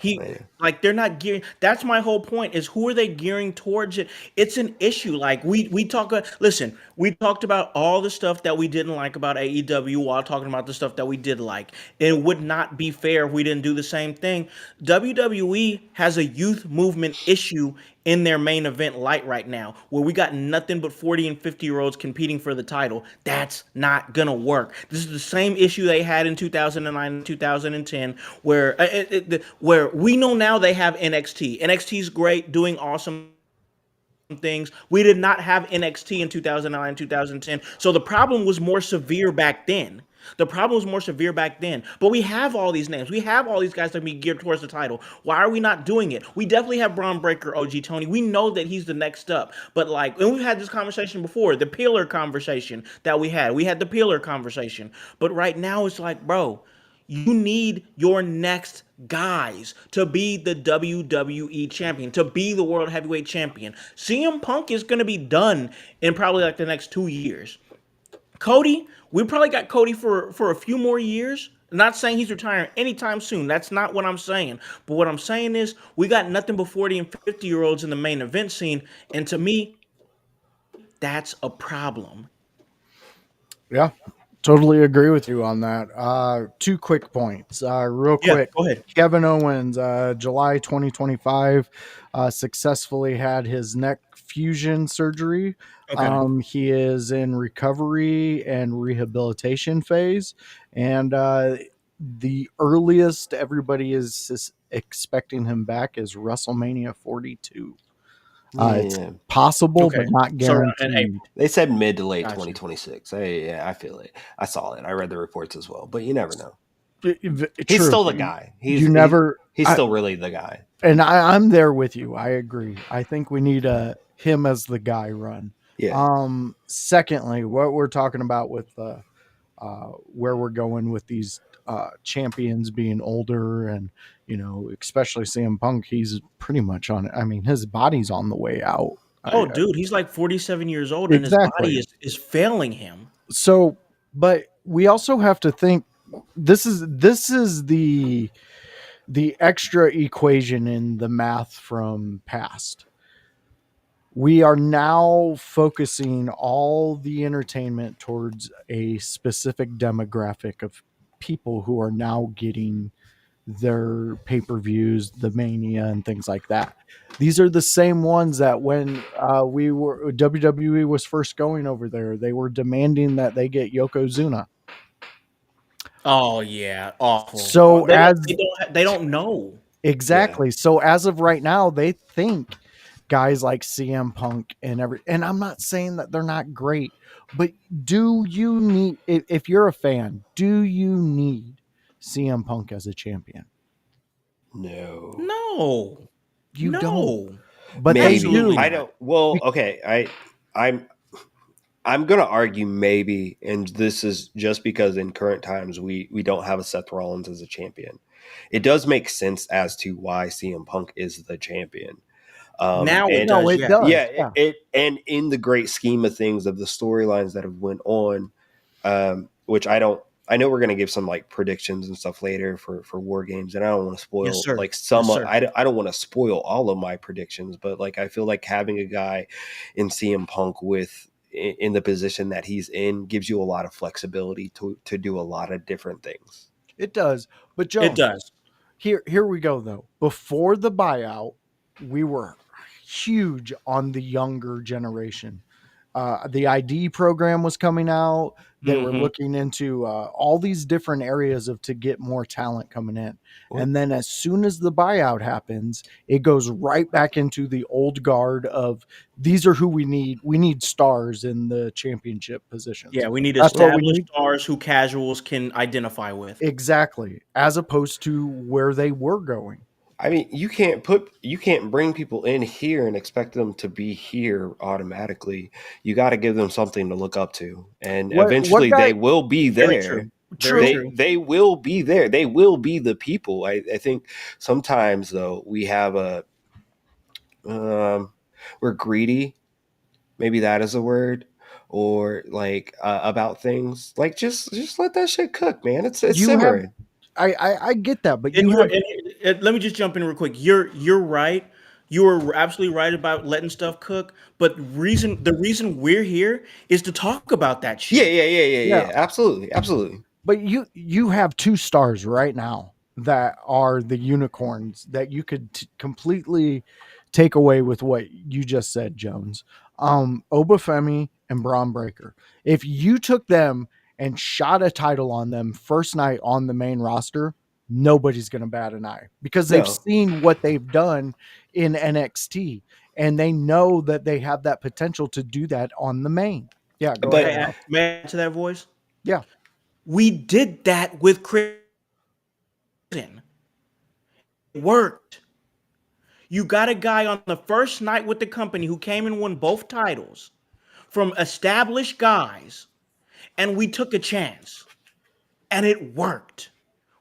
Like they're not gearing. That's my whole point. Is who are they gearing towards it? It's an issue. Like we talk. Listen, we talked about all the stuff that we didn't like about AEW while talking about the stuff that we did like. It would not be fair if we didn't do the same thing. WWE has a youth movement issue in their main event light right now, where we got nothing but 40 and 50-year-olds competing for the title. That's not gonna work. This is the same issue they had in 2009 and 2010, where we know now they have NXT. NXT's great, doing awesome things. We did not have NXT in 2009, 2010. So the problem was more severe back then. The problem was more severe back then. But we have all these names. We have all these guys that be geared towards the title. Why are we not doing it? We definitely have Braun Breaker, OG Tony. We know that he's the next up. But like, and we've had this conversation before, the pillar conversation that we had. We had the pillar conversation. But right now it's like, bro, you need your next guys to be the WWE champion, to be the world heavyweight champion. CM Punk is going to be done in probably like the next 2 years. Cody, we probably got Cody for a few more years. I'm not saying he's retiring anytime soon. That's not what I'm saying. But what I'm saying is we got nothing but 40 and 50-year-olds in the main event scene. And to me, that's a problem. Yeah, totally agree with you on that. Two quick points. Real quick. Go ahead. Kevin Owens, July 2025, successfully had his neck fusion surgery. Okay. He is in recovery and rehabilitation phase. And the earliest everybody is expecting him back is WrestleMania 42. It's possible, Okay. but not So, guaranteed. They said mid to late Gotcha. 2026. Yeah, I feel it. I saw it. I read the reports as well, but you never know. True. He's still the guy. He's still really the guy. And I'm there with you. I agree. I think we need him as the guy run. Yeah. Secondly, what we're talking about with where we're going with these champions being older, and especially CM Punk, he's pretty much on it. I mean, his body's on the way out. Oh, dude, he's like 47 years old, and his Exactly. body is failing him. So, but we also have to think this is the extra equation in the math from past. We are now focusing all the entertainment towards a specific demographic of people who are now getting their pay-per-views, the Mania and things like that. These are the same ones that when WWE was first going over there, they were demanding that they get Yokozuna. Oh yeah, awful. So they don't know. Exactly. Yeah. So as of right now, they think guys like CM Punk and I'm not saying that they're not great, but do you need, if you're a fan, do you need CM Punk as a champion? No, you don't. But maybe I don't. Well, okay, I'm gonna argue maybe, and this is just because in current times we don't have a Seth Rollins as a champion. It does make sense as to why CM Punk is the champion. Now it does. Yeah. And in the great scheme of things of the storylines that have went on, which I know we're going to give some like predictions and stuff later for War Games, and I don't want to spoil like some. I don't want to spoil all of my predictions, but like I feel like having a guy in CM Punk in the position that he's in gives you a lot of flexibility to do a lot of different things. It does, but Joe, it does. Here we go though. Before the buyout, we were huge on the younger generation. The ID program was coming out. They were looking into all these different areas to get more talent coming in. And then as soon as the buyout happens, it goes right back into the old guard of these are who we need. We need stars in the championship positions. Yeah, we need established stars who casuals can identify with. Exactly. As opposed to where they were going. I mean, you can't bring people in here and expect them to be here automatically. You got to give them something to look up to, and eventually they will be there. They will be there. They will be the people. I think sometimes though we have we're greedy. Maybe that is a word. Or like about things like just let that shit cook, man. It's simmering. I get that, but And you you're have and let me just jump in real quick. You're right. You are absolutely right about letting stuff cook. But the reason we're here is to talk about that Yeah, shit. yeah, yeah, yeah, yeah, yeah. Absolutely, absolutely. but you have two stars right now that are the unicorns that you could completely take away with what you just said, Jones. Obafemi and Braun Breaker. If you took them and shot a title on them first night on the main roster, nobody's going to bat an eye because they've No, seen what they've done in NXT and they know that they have that potential to do that on the main. Yeah, go but ahead, Al. May I add to that voice? Yeah. We did that with Chris. It worked. You got a guy on the first night with the company who came and won both titles from established guys, and we took a chance, and it worked.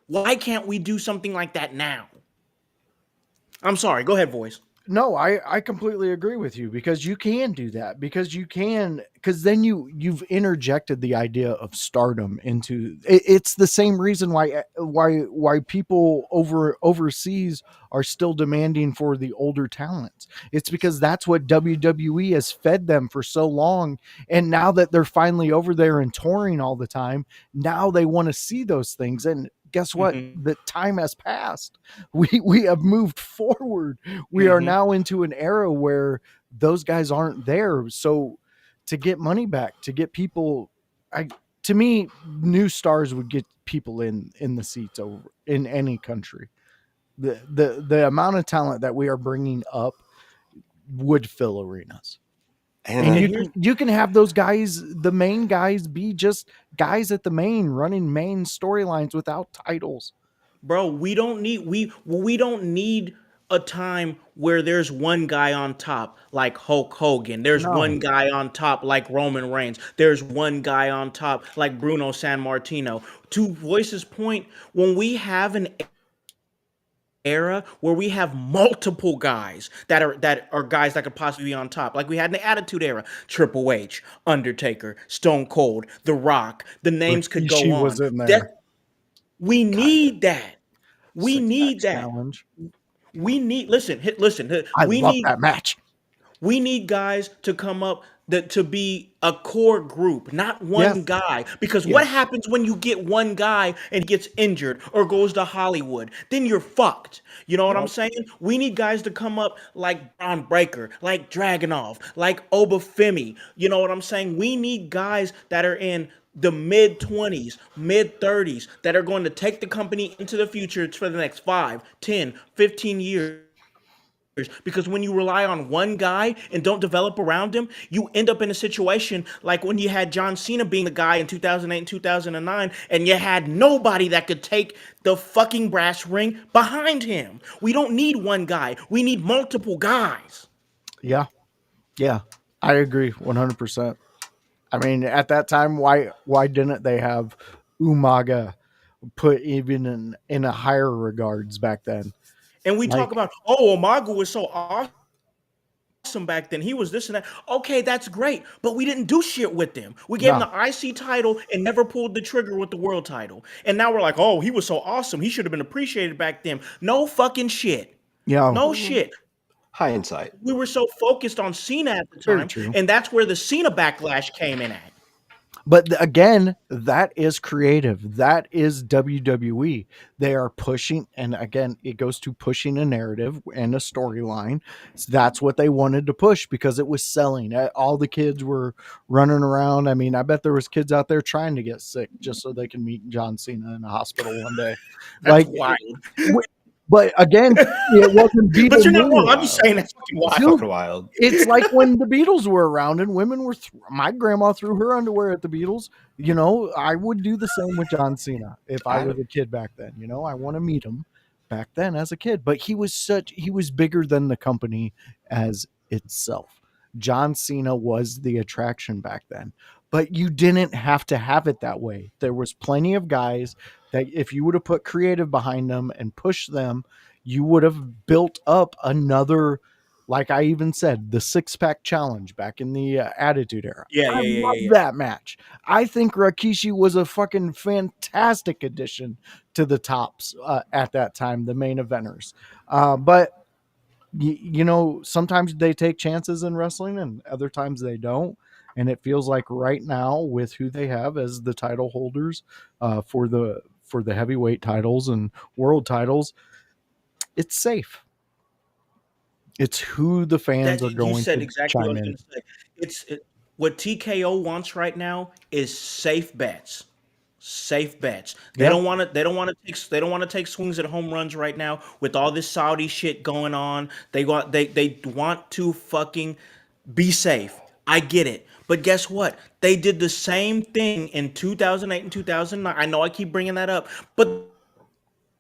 Why can't we do something like that now? I'm sorry. Go ahead, voice. No, I completely agree with you because you can do that because you can because then you've interjected the idea of stardom into it's the same reason why people overseas are still demanding for the older talents. It's because that's what WWE has fed them for so long, and now that they're finally over there and touring all the time, now they want to see those things. And guess what? Mm-hmm. The time has passed. We have moved forward. We are Mm-hmm. now into an era where those guys aren't there. So to get money back, to get people, I to me, new stars would get people in the seats over in any country. The amount of talent that we are bringing up would fill arenas. and And And here's you can have those guys, the main guys, be just guys at the main running main storylines without titles. bro, we don't need a time where there's one guy on top like Hulk Hogan. There's No, one guy on top like Roman Reigns. There's one guy on top like Bruno San Martino. To Voice's point, when we have an era where we have multiple guys that are guys that could possibly be on top, like we had in the Attitude Era, Triple H, Undertaker, Stone Cold, The Rock. The names could go Rikishi on. was in there. That we God, need that. We Six pack need that. challenge. We need listen. I We love need that match. guys to come up that to be a core group, not Yes. one guy. Because yeah. what happens when you get one guy and he gets injured or goes to Hollywood? Then you're fucked. You know what I'm Yep. saying? We need guys to come up like Braun Breaker, like Dragunov, like Obafemi. You know what I'm saying? We need guys that are in the mid 20s, mid 30s that are going to take the company into the future for the next 5, 10, 15 years. Because when you rely on one guy and don't develop around him, you end up in a situation like when you had John Cena being the guy in 2008 and 2009, and you had nobody that could take the fucking brass ring behind him. We don't need one guy. We need multiple guys. Yeah. Yeah. I agree 100%. I mean, at that time, why didn't they have Umaga put even in a higher regards back then? And we talk Like, about, oh, Umaga was so awesome back then. He was this and that. Okay, that's great, but we didn't do shit with him. We gave him no. the IC title and never pulled the trigger with the world title. And now we're like, oh, he was so awesome. He should have been appreciated back then. No fucking shit. Yeah. No shit. Hindsight. We were so focused on Cena at the Very time, true. and that's where the Cena backlash came in at. But again, that is creative. That is WWE. They are pushing, and again, it goes to pushing a narrative and a storyline. So that's what they wanted to push because it was selling. All the kids were running around. I mean, I bet there was kids out there trying to get sick just so they can meet John Cena in a hospital one day. That's Like, wild. but again, it wasn't Beatles. But you're not wrong. I'm just saying that's fucking wild. Dude, Fucking wild. it's like when the Beatles were around and women were. My grandma threw her underwear at the Beatles. You know, I would do the same with John Cena if I was a kid back then. You know, I want to meet him back then as a kid. But he was bigger than the company as itself. John Cena was the attraction back then. But you didn't have to have it that way. There was plenty of guys that if you would have put creative behind them and pushed them, you would have built up another Like I even said, the 6-pack challenge back in the Attitude Era. Yeah, I yeah, yeah, love yeah, yeah. that match. I think Rikishi was a fucking fantastic addition to the tops at that time, the main eventers. But you know, sometimes they take chances in wrestling and other times they don't. And it feels like right now, with who they have as the title holders for the heavyweight titles and world titles, it's safe. It's who the fans That are you going said to exactly what I chime was in. going to say. What TKO wants right now is safe bets. Safe bets. They Yeah. don't want to. They don't want to take. They don't want to take swings at home runs right now with all this Saudi shit going on. They want to fucking be safe. I get it. But guess what? They did the same thing in 2008 and 2009. I know I keep bringing that up, but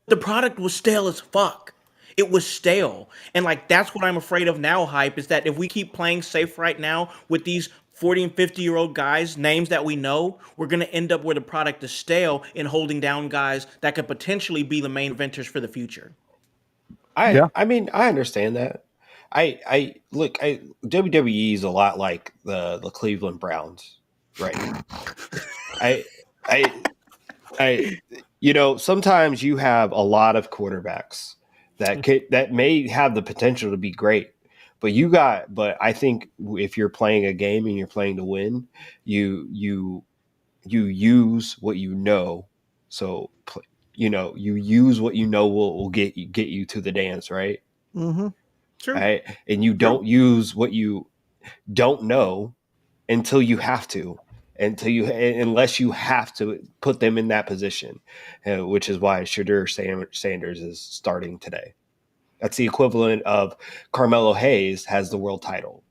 the product was stale as fuck. It was stale. And like that's what I'm afraid of now, hype, is that if we keep playing safe right now with these 40 and 50-year-old guys, names that we know, we're gonna end up where the product is stale and holding down guys that could potentially be the main eventers for the future. Yeah. I mean, I understand that. I look, WWE is a lot like the Cleveland Browns right now. I I I you know, sometimes you have a lot of quarterbacks that may have the potential to be great. But I think if you're playing a game and you're playing to win, you you use what you know. So you use what you know will get you to the dance, right? Mm-hmm. True. Right? And you True. don't use what you don't know until you have to, unless you have to put them in that position, which is why Sanders is starting today. That's the equivalent of Carmelo Hayes has the world title.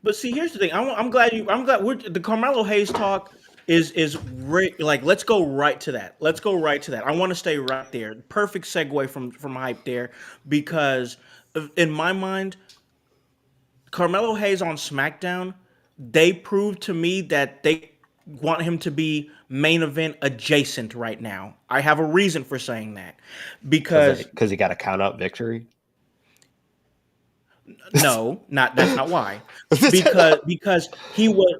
But see, here's the thing. I'm glad you. I'm glad the Carmelo Hayes talk like. Let's go right to that. Let's go right to that. I want to stay right there. Perfect segue from hype there, because in my mind, Carmelo Hayes on SmackDown, they proved to me that they want him to be main event adjacent right now. I have a reason for saying that because Because he got a count out victory. no, not that's not why. Because he was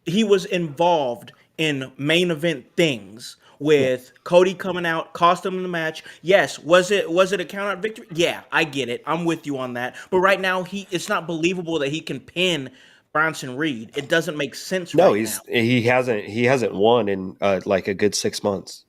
he was involved in main event things Yeah. with Cody coming out, cost him the match. Yes, was it a count out victory? Yeah, I get it. I'm with you on that. But right now it's not believable that he can pin Bronson Reed. It doesn't make sense No, right now. he hasn't won in like a good 6 months.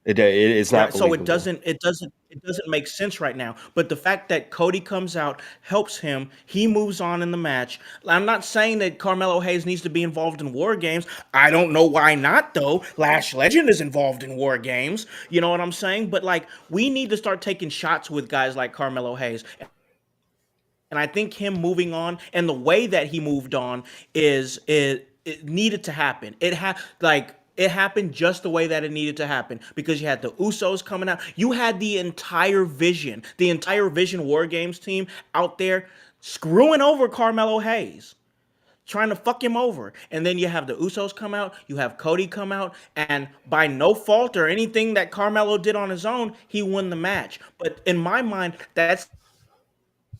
It's not Right, so believable. it doesn't make sense right now. But the fact that Cody comes out helps him, he moves on in the match. I'm not saying that Carmelo Hayes needs to be involved in war games. I don't know why not though. Lash Legend is involved in war games. You know what I'm saying? But like we need to start taking shots with guys like Carmelo Hayes. And I think him moving on and the way that he moved on it needed to happen. It happened just the way that it needed to happen because you had the Usos coming out. You had the entire Vision War Games team out there screwing over Carmelo Hayes, trying to fuck him over. And then you have the Usos come out, you have Cody come out, and by no fault or anything that Carmelo did on his own, he won the match. But in my mind, that's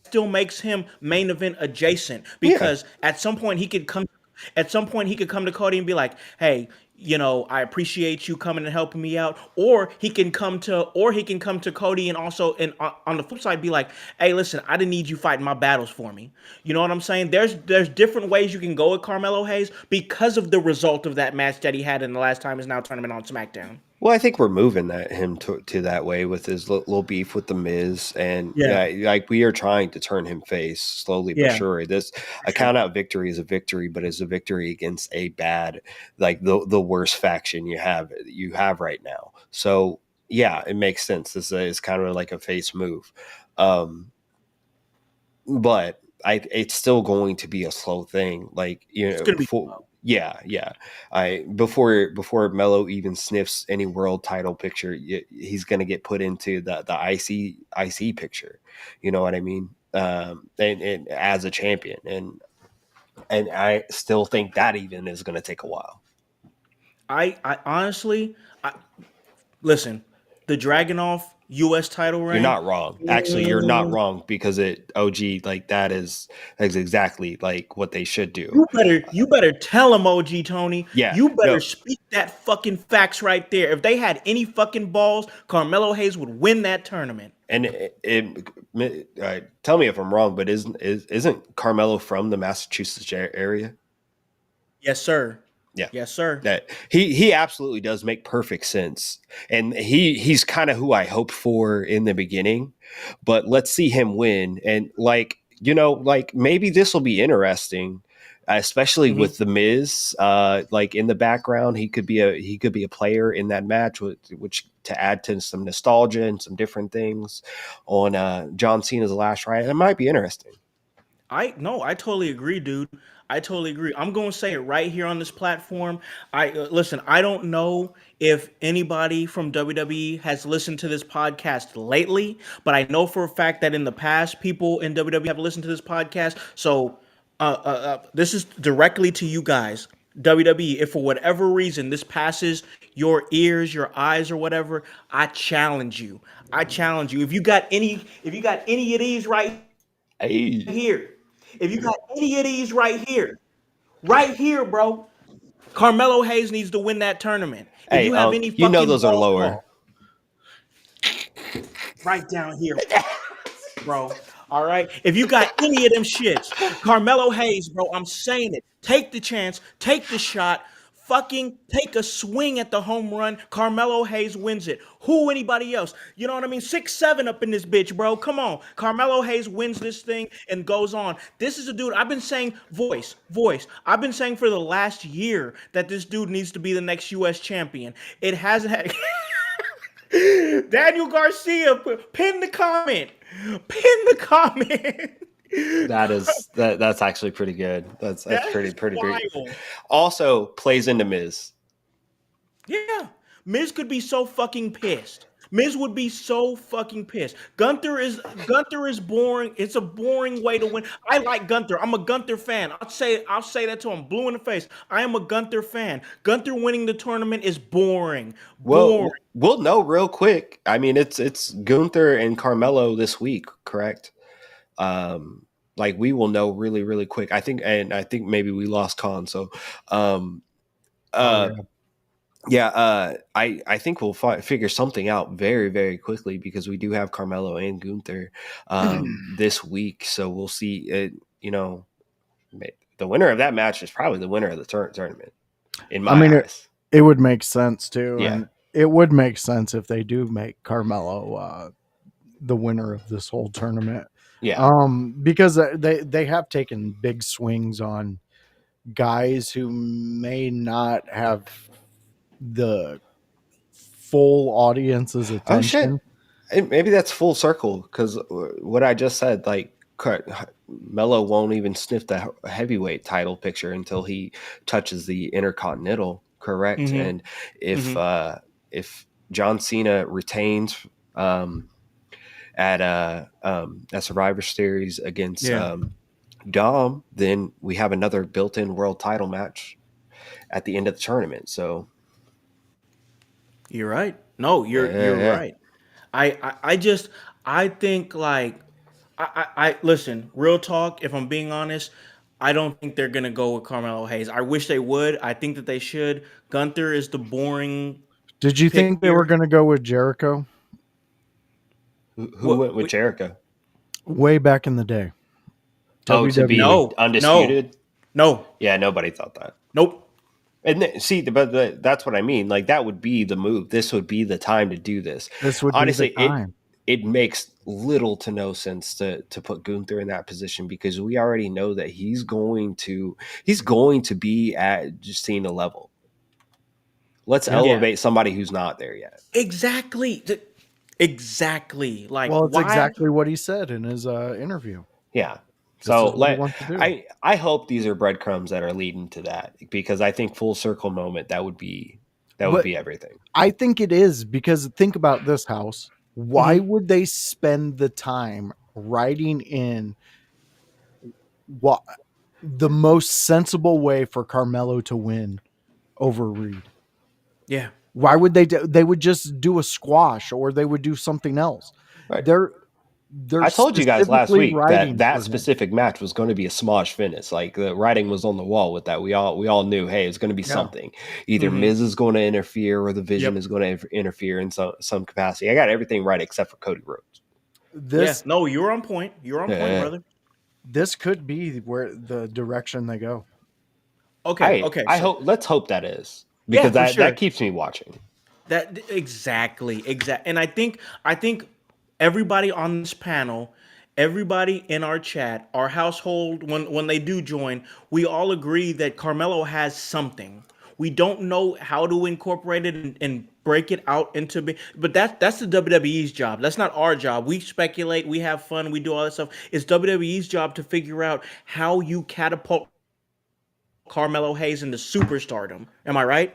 still makes him main event adjacent Yeah. because at some point he could come to Cody and be like, "Hey, I appreciate you coming and helping me out." Or he can come to Cody and also and on the flip side be like, "Hey, listen, I didn't need you fighting my battles for me." You know what I'm saying? There's different ways you can go with Carmelo Hayes because of the result of that match that he had in the last time his now tournament on SmackDown. Well, I think we're moving him to that way with his little beef with the Miz, and Yeah. yeah, like we are trying to turn him face slowly but Yeah. surely. This For a sure. count out victory is a victory, but it's a victory against a bad, like the worst faction you have right now. So yeah, it makes sense. This is kind of like a face move, um, but it's still going to be a slow thing. Like It's gonna be before. Yeah, yeah. I before Melo even sniffs any world title picture, he's going to get put into the IC picture. You know what I mean? And as a champion, and I still think that even is going to take a while. I honestly, listen, the Dragunov U.S. title You're reign. not wrong. Actually, you're not wrong because OG, like that's exactly like what they should do. You better tell him, OG Tony. Yeah, You better no, speak that fucking facts right there. If they had any fucking balls, Carmelo Hayes would win that tournament. and tell me if I'm wrong, but isn't Carmelo from the Massachusetts area? Yes, sir. Yeah. Yes, sir. That he absolutely does make perfect sense. And he's kind of who I hoped for in the beginning. But let's see him win. And like maybe this will be interesting, especially with the Miz like in the background. He could be a player in that match, which to add to some nostalgia and some different things on John Cena's last ride. It might be interesting. I totally agree, dude. I totally agree. I'm going to say it right here on this platform. Listen, I don't know if anybody from WWE has listened to this podcast lately, but I know for a fact that in the past, people in WWE have listened to this podcast. So this is directly to you guys. WWE, if for whatever reason this passes your ears, your eyes, or whatever, I challenge you. I challenge you. If you got any of these right here, if you got any of these right here, bro, Carmelo Hayes needs to win that tournament. If you have any fucking those are lower. ball, right down here, bro. All right. If you got any of them shits, Carmelo Hayes, bro, I'm saying it. Take the chance, take the shot, fucking take a swing at the home run. Carmelo Hayes wins it. Who anybody else? You know what I mean? 6'7" up in this bitch, bro. Come on. Carmelo Hayes wins this thing and goes on. This is a dude. I've been saying voice. I've been saying for the last year that this dude needs to be the next US champion. It hasn't had Daniel Garcia, pin the comment. That's actually pretty good. That's pretty great. wild. Also plays into Miz. Yeah. Miz could be so fucking pissed. Miz would be so fucking pissed. Gunther is boring. It's a boring way to win. I like Gunther. I'm a Gunther fan. I'll say that to him, blue in the face. I am a Gunther fan. Gunther winning the tournament is boring. Well, we'll know real quick. I mean, it's Gunther and Carmelo this week, correct? Like we will know really, really quick. I think maybe we lost Khan. So, I think we'll figure something out very, very quickly because we do have Carmelo and Gunther this week. So we'll see. The winner of that match is probably the winner of the tournament. In my eyes, it would make sense too. Yeah. And it would make sense if they do make Carmelo the winner of this whole tournament. Yeah. Because they have taken big swings on guys who may not have the full audience's attention. Oh, shit. Maybe that's full circle because what I just said, like Melo won't even sniff the heavyweight title picture until he touches the Intercontinental, correct? Mm-hmm. And if John Cena retains at Survivor Series against Dom, then we have another built-in world title match at the end of the tournament. So you're right. No, you're right. I think like I listen, real talk, if I'm being honest, I don't think they're gonna go with Carmelo Hayes. I wish they would. I think that they should. Gunther is the boring. Did you think they were gonna go with Jericho? Who went with Jericho? Way back in the day. To be undisputed? No. Yeah, nobody thought that. Nope. And see, but that's what I mean. Like that would be the move. This would be the time to do this. This would honestly be the time. It makes little to no sense to put Gunther in that position because we already know that he's going to be at just seeing a level. Let's elevate somebody who's not there yet. Exactly. Like, it's exactly what he said in his interview. Yeah. So I hope these are breadcrumbs that are leading to that because I think full circle moment that would be everything. I think it is because think about this, House. Why would they spend the time writing in what the most sensible way for Carmelo to win over Reed? Yeah. Why would they they would just do a squash or they would do something else. Right. They're I told you guys last specifically week that writing that for him. specific match was going to be a smosh finish. Like the writing was on the wall with that. We all knew, hey, it's going to be Yeah. something. Either Mhm. Miz is going to interfere or the Vision Yep. is going to interfere in some capacity. I got everything right except for Cody Rhodes. Yeah. This No, you're on point. You're on point, Yeah. brother. this could be where the direction they go. Okay. Okay. I So hope. Let's hope that is yeah, because for that sure. keeps me watching. That exactly. And I think everybody on this panel, everybody in our chat, our household, when they do join, we all agree that Carmelo has something. We don't know how to incorporate it and break it out into but that's the WWE's job. That's not our job. We speculate, we have fun, we do all that stuff. It's WWE's job to figure out how you catapult Carmelo Hayes into superstardom. Am I right?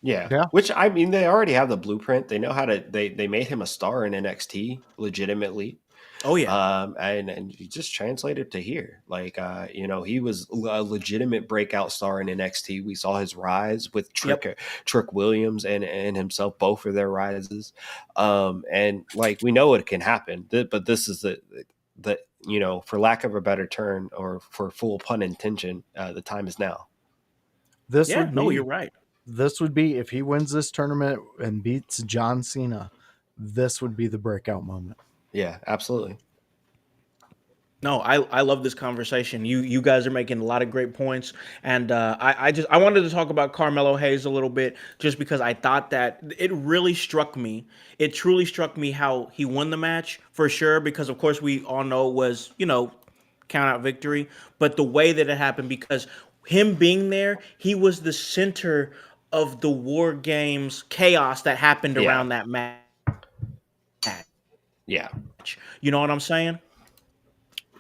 Yeah. Yeah. Which I mean, they already have the blueprint. They know how to. They made him a star in NXT legitimately. Oh yeah. And you just translate it to here. Like, he was a legitimate breakout star in NXT. We saw his rise with Yep. Trick Williams and himself, both of their rises. And like we know it can happen, but this is the for lack of a better term or for full pun intention, the time is now. This Yeah, would no, be you're right. this would be if he wins this tournament and beats John Cena, this would be the breakout moment. Yeah, absolutely. No, I love this conversation. You guys are making a lot of great points, and I wanted to talk about Carmelo Hayes a little bit just because I thought that it really struck me. It truly struck me how he won the match for sure because of course we all know it was count out victory, but the way that it happened because him being there, he was the center of the War Games chaos that happened Yeah. around that match. Yeah. You know what I'm saying?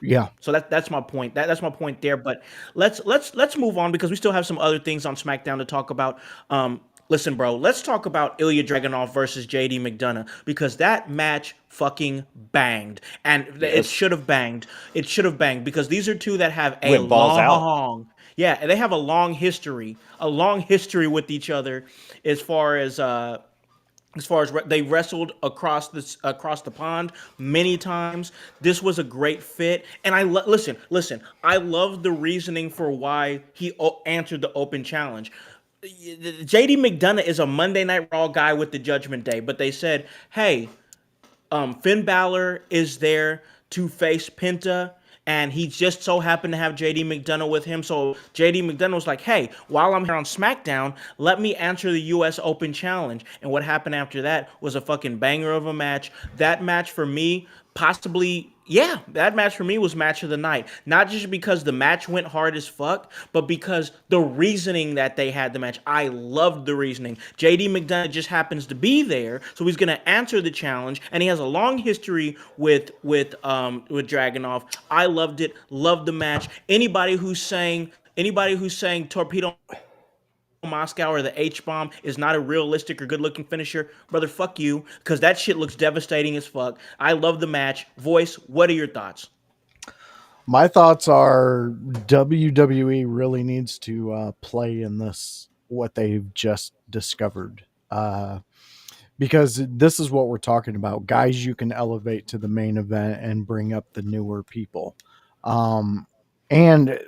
Yeah. So that's my point. That's my point there. But let's move on because we still have some other things on SmackDown to talk about. Listen, bro, let's talk about Ilya Dragunov versus JD McDonough because that match fucking banged, and it Yes. should have banged. It should have banged because these are two that have a Went balls out. yeah, and they have a long history with each other as far as they wrestled across the pond many times. This was a great fit, and listen. I love the reasoning for why he answered the open challenge. JD McDonough is a Monday Night Raw guy with the Judgment Day, but they said, "Hey, Finn Balor is there to face Penta, and he just so happened to have JD McDonough with him. So JD McDonough was like, hey, while I'm here on SmackDown, let me answer the US Open Challenge. And what happened after that was a fucking banger of a match. That match for me, that match for me was match of the night. Not just because the match went hard as fuck, but because the reasoning that they had the match. I loved the reasoning. JD McDonough just happens to be there, so he's gonna answer the challenge, and he has a long history with Dragunov. I loved it. Loved the match. Anybody who's saying Torpedo Moscow or the H-bomb is not a realistic or good-looking finisher, brother, fuck you, because that shit looks devastating as fuck. I love the match. Voice, what are your thoughts? My thoughts are WWE really needs to play in this, what they've just discovered. Because this is what we're talking about. Guys you can elevate to the main event and bring up the newer people. And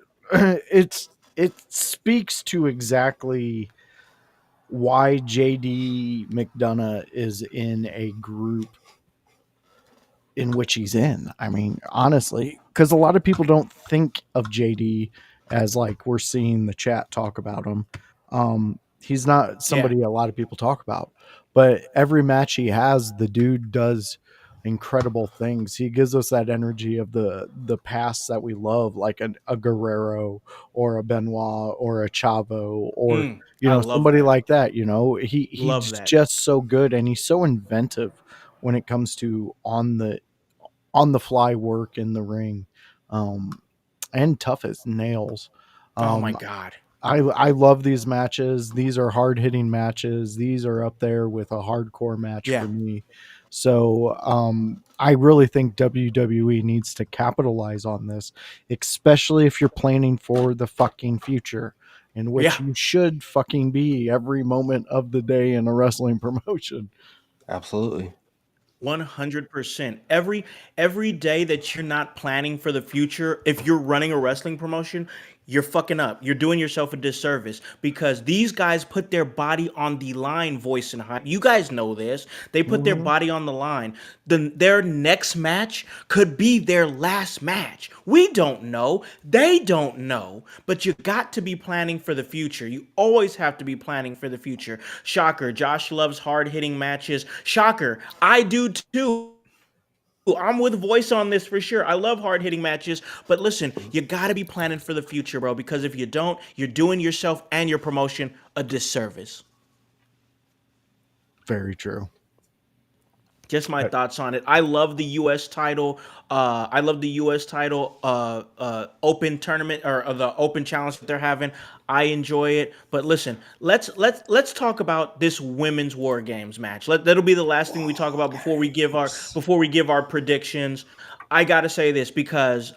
it speaks to exactly why JD McDonough is in a group in which he's in. I mean, honestly, because a lot of people don't think of JD as like we're seeing the chat talk about him. He's not somebody a lot of people talk about, but every match he has, the dude does incredible things. He gives us that energy of the past that we love, like a Guerrero or a Benoit or a Chavo or I love somebody that. like that. He's Love that. just so good, and he's so inventive when it comes to on the fly work in the ring, and tough as nails. Oh my God. I love these matches. These are hard hitting matches. These are up there with a hardcore match Yeah. for me. So I really think WWE needs to capitalize on this, especially if you're planning for the fucking future. in which Yeah. you should fucking be every moment of the day in a wrestling promotion. Absolutely. 100%. Every day that you're not planning for the future, if you're running a wrestling promotion, you're fucking up. You're doing yourself a disservice because these guys put their body on the line, voice and hype. You guys know this. They put their Mhm. body on the line. Their next match could be their last match. We don't know. They don't know. But you got to be planning for the future. You always have to be planning for the future. Shocker. Josh loves hard hitting matches. Shocker. I do too. I'm with voice on this for sure. I love hard hitting matches, but listen, you got to be planning for the future, bro, because if you don't, you're doing yourself and your promotion a disservice. Very true. Just my thoughts on it. I love the U.S. title. I love the U.S. title open tournament or the open challenge that they're having. I enjoy it. But listen, let's talk about this women's War Games match. That'll be the last thing we talk about before we give our predictions. I gotta say this because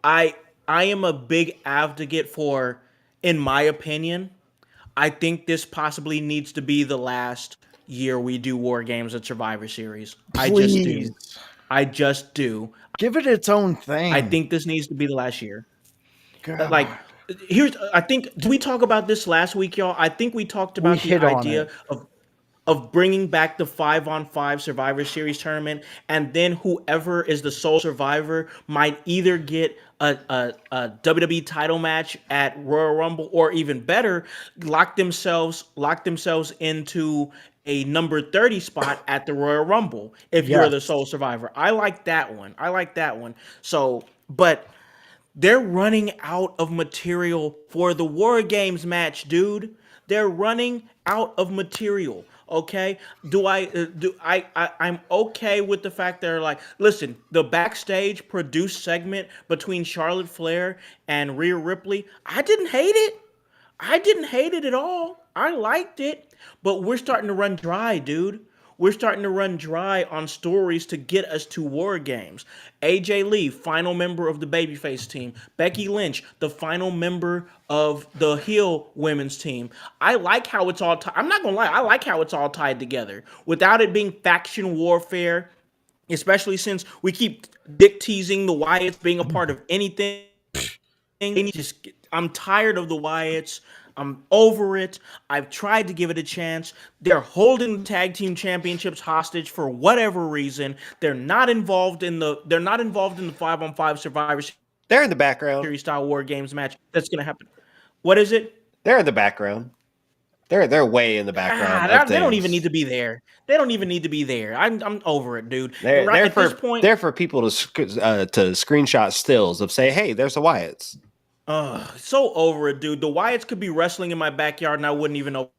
I I am a big advocate for, in my opinion, I think this possibly needs to be the last year we do War Games at Survivor Series. I just Please do. I just do. give it its own I thing. think this needs to be the last year. Like, God, here's, I think, did we talk about this last week, y'all? I think we talked we about the hit on idea it. of bringing back the 5-on-5 Survivor Series tournament, and then whoever is the sole survivor might either get a WWE title match at Royal Rumble, or even better, lock themselves into a number 30 spot at the Royal Rumble if you're the Yes. sole survivor. I like that one. I like that one. So, but they're running out of material for the War Games match, dude. They're running out of material. Okay, I'm okay with the fact they're like, listen, the backstage produced segment between Charlotte Flair and Rhea Ripley. I didn't hate it. I didn't hate it at all. I liked it, but we're starting to run dry, dude. We're starting to run dry on stories to get us to War Games. AJ Lee, final member of the Babyface team. Becky Lynch, the final member of the heel women's team. I like how it's all. I'm not gonna lie. I like how it's all tied together without it being faction warfare. Especially since we keep dick teasing the Wyatts being a part of anything. I'm tired of the Wyatts. I'm over it. I've tried to give it a chance. They're holding the tag team championships hostage for whatever reason. They're not involved in the 5-on-5 Survivor They're in the background. Series style War Games match that's going to happen. What is it? They're in the background. They're way in the background of They don't even need things. to be there. They don't even need to be there. I'm over it, dude. They're Right they're at this for point, they're for people to screenshot stills of say, hey, there's the Wyatts. so over it, dude. The Wyatts could be wrestling in my backyard and I wouldn't even know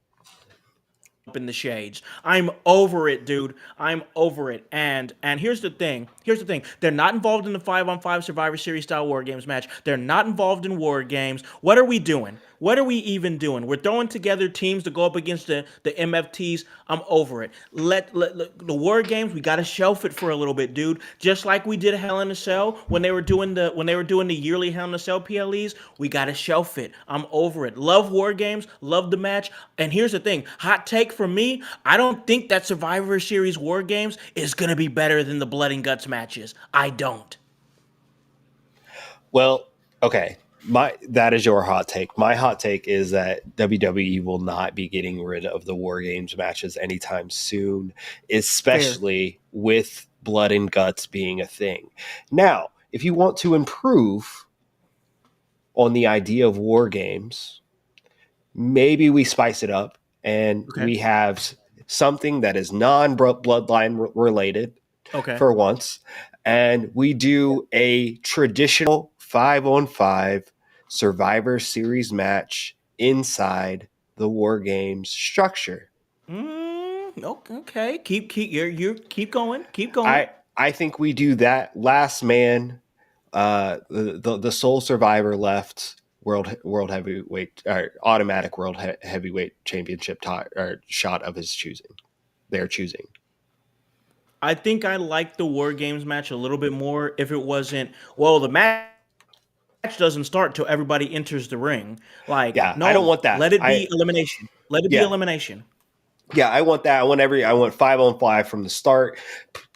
in the shades. I'm over it, dude. I'm over it. And here's the thing. Here's the thing. They're not involved in the 5-on-5 Survivor Series style War Games match. They're not involved in War Games. What are we doing? What are we even doing? We're throwing together teams to go up against the MFTs. I'm over it. Let the War Games, we got to shelf it for a little bit, dude. Just like we did Hell in a Cell when they were doing the yearly Hell in a Cell PLEs, we got to shelf it. I'm over it. Love War Games, love the match. And here's the thing. Hot take from me, I don't think that Survivor Series War Games is going to be better than the Blood and Guts matches. I don't. Well, okay. That is your hot take. My hot take is that WWE will not be getting rid of the War Games matches anytime soon, especially with Blood and Guts being a thing. Now, if you want to improve on the idea of War Games, maybe we spice it up and Okay. we have something that is non-bloodline related Okay. for once, and we do a traditional 5-on-5 Survivor Series match inside the War Games structure. Okay. You keep going. Keep going. I think we do that. Last man, the sole survivor left world heavyweight or automatic world heavyweight championship shot of his choosing. They're choosing. I think I like the War Games match a little bit more if it wasn't, well, the match doesn't start till everybody enters the ring. Like, Yeah, I don't no, want that. let it be elimination. Let it be Yeah, elimination. yeah, I want that. I want 5-on-5 from the start.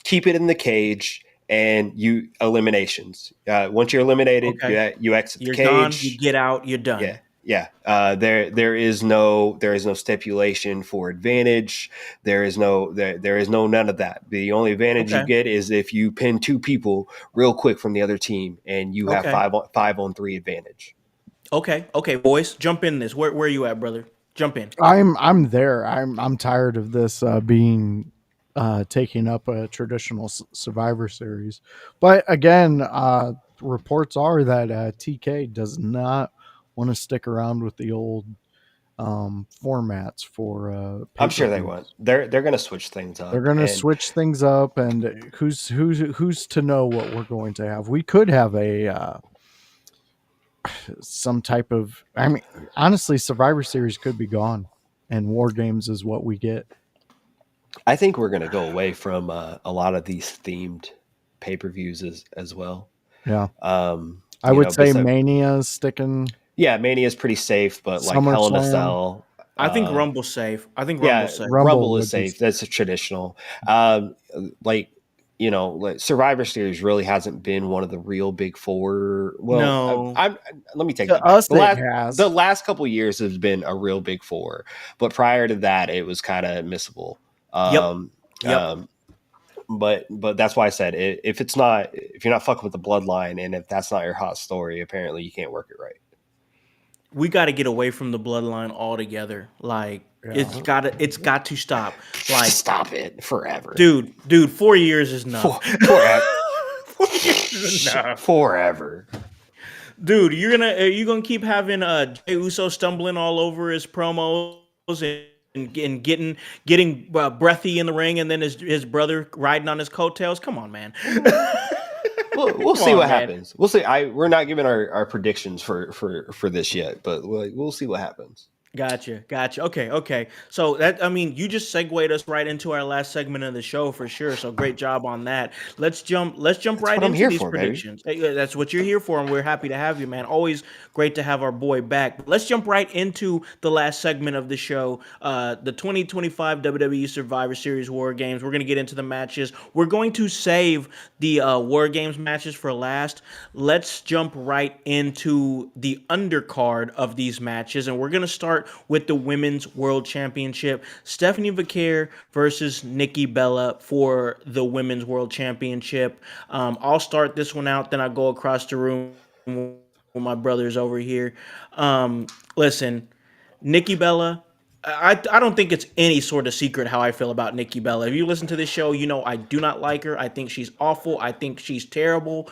Keep it in the cage, and you eliminations. Once you're eliminated, Okay. you exit the You're gone, you cage. get out, you're Yeah, done. yeah. There is no stipulation for advantage. There is no none of that. The only advantage you Okay. get is if you pin two people real quick from the other team, and you have Okay. 5-on-3 advantage. Okay. Okay, boys, jump in this. Where are you at, brother? Jump in. I'm there. I'm tired of this being taking up a traditional Survivor Series. But again, reports are that TK does not want to stick around with the old formats for I'm sure they won't. pay-per-views. They're going to switch things They're up, going to and switch things up, and who's to know what we're going to have? We could have a some type of. I mean, honestly, Survivor Series could be gone, and War Games is what we get. I think we're going to go away from a lot of these themed pay-per-views as well. Yeah, I You would know, say besides, Mania is sticking. yeah, Mania is pretty safe, but like Hell in a SummerSlam, Cell, I think Rumble's safe. I think yeah, Rumble's safe. Rumble Rumble is would be. safe. That's a traditional. Um, like like Survivor Series really hasn't been one of the real big four. Well, No. let me take To that back. us, it has. The last couple years has been a real big four, but prior to that, it was kind of missable. Yep. Um, Yep. but that's why I said if you're not fucking with the bloodline, and if that's not your hot story, apparently you can't work it right. We got to get away from the bloodline altogether. Like, it's got to stop. Like, Stop it forever, dude, 4 years is enough. forever. 4 years is enough. Forever. Dude, are you gonna keep having Jey Uso stumbling all over his promos and getting breathy in the ring, and then his brother riding on his coattails? Come on, man. We'll see on, what man. happens. We'll see. We're not giving our predictions for this yet, but we'll see what happens. Gotcha. Okay. So you just segued us right into our last segment of the show for sure. So great job on that. Let's jump That's right what I'm into here these for, baby. predictions. Hey, that's what you're here for, and we're happy to have you, man. Always great to have our boy back. But let's jump right into the last segment of the show, the 2025 WWE Survivor Series War Games. We're gonna get into the matches. We're going to save the War Games matches for last. Let's jump right into the undercard of these matches, and we're gonna start with the Women's World Championship. Stephanie Vaquer versus Nikki Bella for the Women's World Championship. I'll start this one out, then I'll go across the room with my brothers over here. Listen, Nikki Bella, I don't think it's any sort of secret how I feel about Nikki Bella. If you listen to this show, you know I do not like her. I think she's awful. I think she's terrible.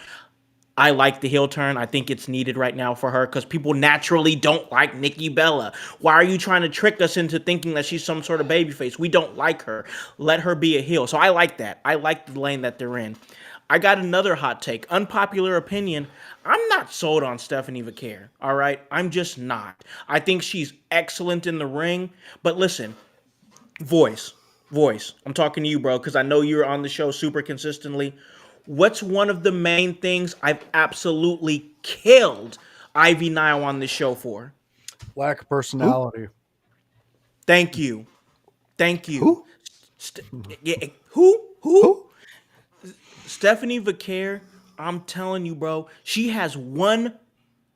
I like the heel turn. I think it's needed right now for her because people naturally don't like Nikki Bella. Why are you trying to trick us into thinking that she's some sort of babyface? We don't like her. Let her be a heel. So I like that. I like the lane that they're in. I got another hot take. Unpopular opinion. I'm not sold on Stephanie Vaquer. All right. I'm just not. I think she's excellent in the ring. But listen, voice. I'm talking to you, bro, because I know you're on the show super consistently. What's one of the main things I've absolutely killed Ivy Nile on this show for? Lack of personality. Thank you. Who? Who? Who? Stephanie Vaquer, I'm telling you, bro, she has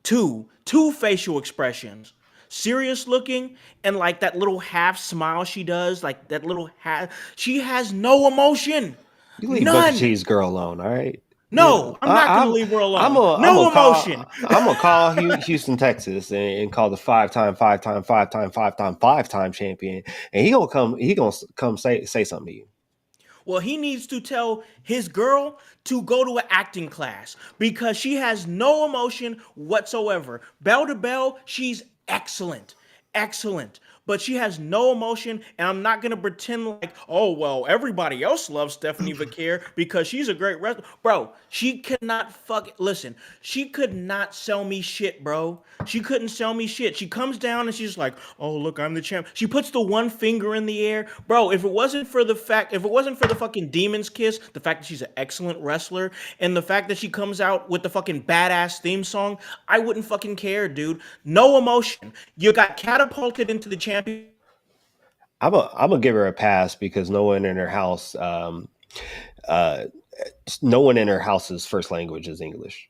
two facial expressions. Serious looking and like that little half smile she does, like that little half. She has no emotion. You leave Booker None. T's girl alone, all right? No, I'm not going to leave her alone. No emotion. I'm gonna call Houston, Texas, and call the five-time champion, and he gonna come say something to you. Well, he needs to tell his girl to go to an acting class because she has no emotion whatsoever. Bell to bell, she's excellent. but she has no emotion, and I'm not gonna pretend like, oh well, everybody else loves Stephanie Vaquer because she's a great wrestler. Bro, she could not listen, she could not sell me shit, bro. She couldn't sell me shit. She comes down and she's like, oh look, I'm the champ. She puts the one finger in the air. Bro, if it wasn't for the fucking demon's kiss, the fact that she's an excellent wrestler, and the fact that she comes out with the fucking badass theme song, I wouldn't fucking care, dude. No emotion. You got catapulted into the champion. I'm gonna give her a pass because no one in her house, uh, no one in her house's first language is English.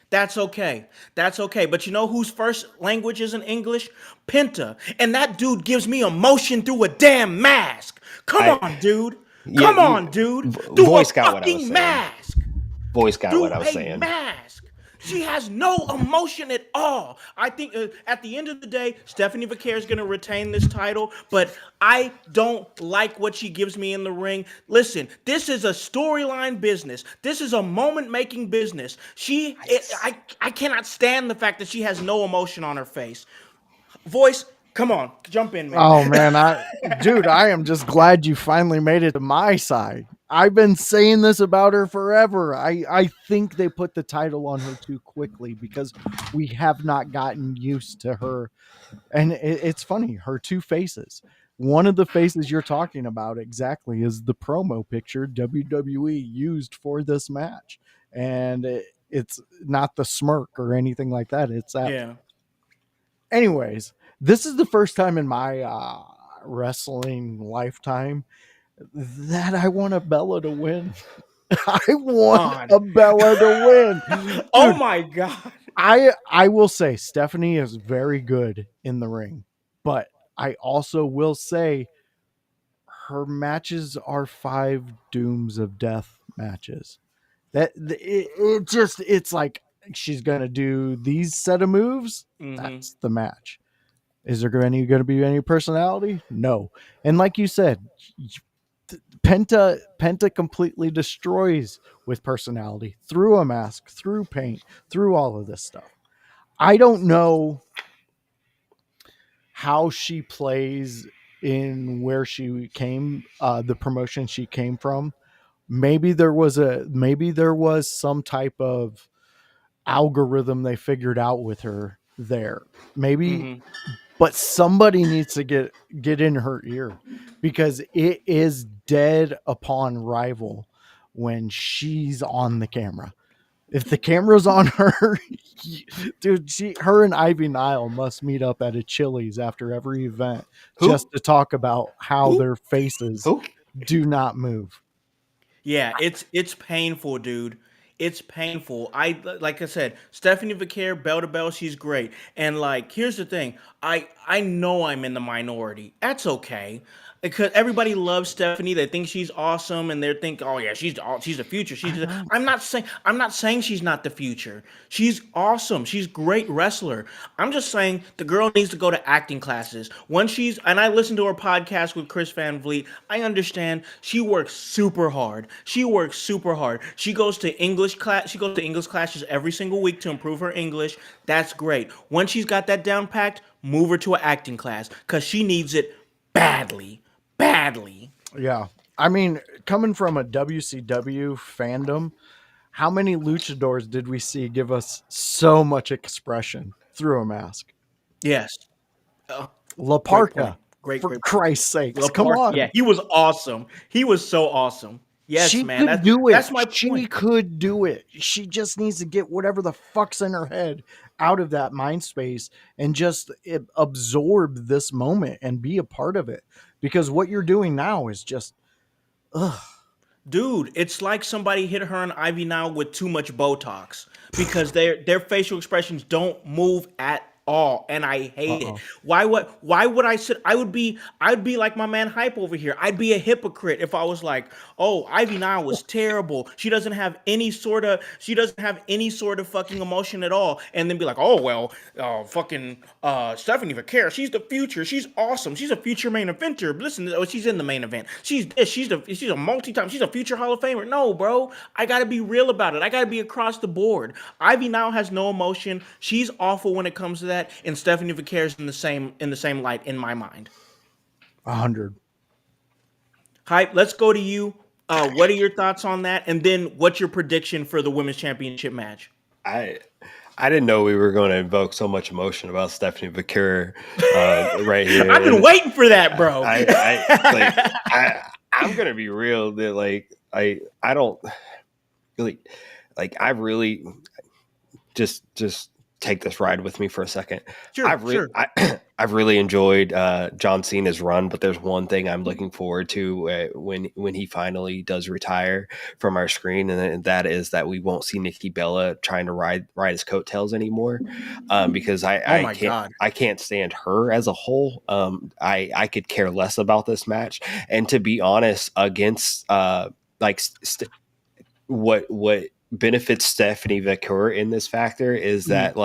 That's okay. That's okay. But you know whose first language isn't English? Penta. And that dude gives me emotion through a damn mask. Come on, dude. Come on, dude. Through a Voice got what I was fucking saying. mask. Voice got what Through I was a saying. mask. She has no emotion at all. I think at the end of the day, Stephanie Vaquer is going to retain this title, but I don't like what she gives me in the ring. Listen, this is a storyline business. This is a moment-making business. I cannot stand the fact that she has no emotion on her face. Voice, come on, jump in, man. Oh man, dude, I am just glad you finally made it to my side. I've been saying this about her forever. I think they put the title on her too quickly because we have not gotten used to her. And it's funny, her two faces. One of the faces you're talking about exactly is the promo picture WWE used for this match. And it's not the smirk or anything like that. It's that. Yeah. Anyways, this is the first time in my wrestling lifetime that I want a Bella to win. I want a Bella to win. Dude, oh my God. I will say Stephanie is very good in the ring, but I also will say her matches are 5 dooms of death matches. It's like she's gonna do these set of moves. That's the match. Is there going to be any personality? No. And like you said, Penta completely destroys with personality through a mask, through paint, through all of this stuff. I don't know how she plays in where she came, the promotion she came from. Maybe there was some type of algorithm they figured out with her there. Maybe but somebody needs to get in her ear because it is dead upon rival when she's on the camera. If the camera's on her, dude, her and Ivy Nile must meet up at a Chili's after every event just to talk about how their faces do not move. Yeah, it's painful, dude. It's painful. Like I said, Stephanie Vaquer, bell to bell, she's great. And like, here's the thing. I know I'm in the minority. That's okay. Because everybody loves Stephanie, they think she's awesome, and they think, oh yeah, she's the future. I'm not saying she's not the future. She's awesome. She's a great wrestler. I'm just saying the girl needs to go to acting classes. And I listened to her podcast with Chris Van Vliet. I understand she works super hard. She goes to English class. She goes to English classes every single week to improve her English. That's great. Once she's got that down packed, move her to an acting class because she needs it badly. Yeah. I mean, coming from a WCW fandom, how many luchadors did we see give us so much expression through a mask? Yes. La Parka. Great for Christ's sakes. Come Parka, on. Yeah, he was awesome. He was so awesome. Yes, she man. Could do it. That's my point. She could do it. She just needs to get whatever the fuck's in her head out of that mind space and just absorb this moment and be a part of it. Because what you're doing now is just, ugh. Dude, it's like somebody hit her and Ivy now with too much Botox because their facial expressions don't move at all, and I hate it. Why would I sit? I'd be like my man Hype over here. I'd be a hypocrite if I was like, oh, Ivy Nile was terrible. She doesn't have any sort of fucking emotion at all, and then be like, oh well, fucking Stephanie Vaquer, she's the future. She's awesome. She's a future main eventer. Listen, she's in the main event. She's a multi-time. She's a future Hall of Famer. No, bro, I gotta be real about it. I gotta be across the board. Ivy Nile has no emotion. She's awful when it comes to that. that, and Stephanie Vaquer's in the same light in my mind. 100. Hype. Let's go to you. What are your thoughts on that? And then what's your prediction for the women's championship match? I I didn't know we were going to invoke so much emotion about Stephanie Vaquer right here. I've been waiting for that, bro. I'm gonna be real. That I don't really I really just take this ride with me for a second. Sure. I've really enjoyed John Cena's run, but there's one thing I'm looking forward to when he finally does retire from our screen, and that is that we won't see Nikki Bella trying to ride his coattails anymore, because I can't stand her as a whole. I could care less about this match, and to be honest, against what benefits Stephanie Vaquer in this factor is that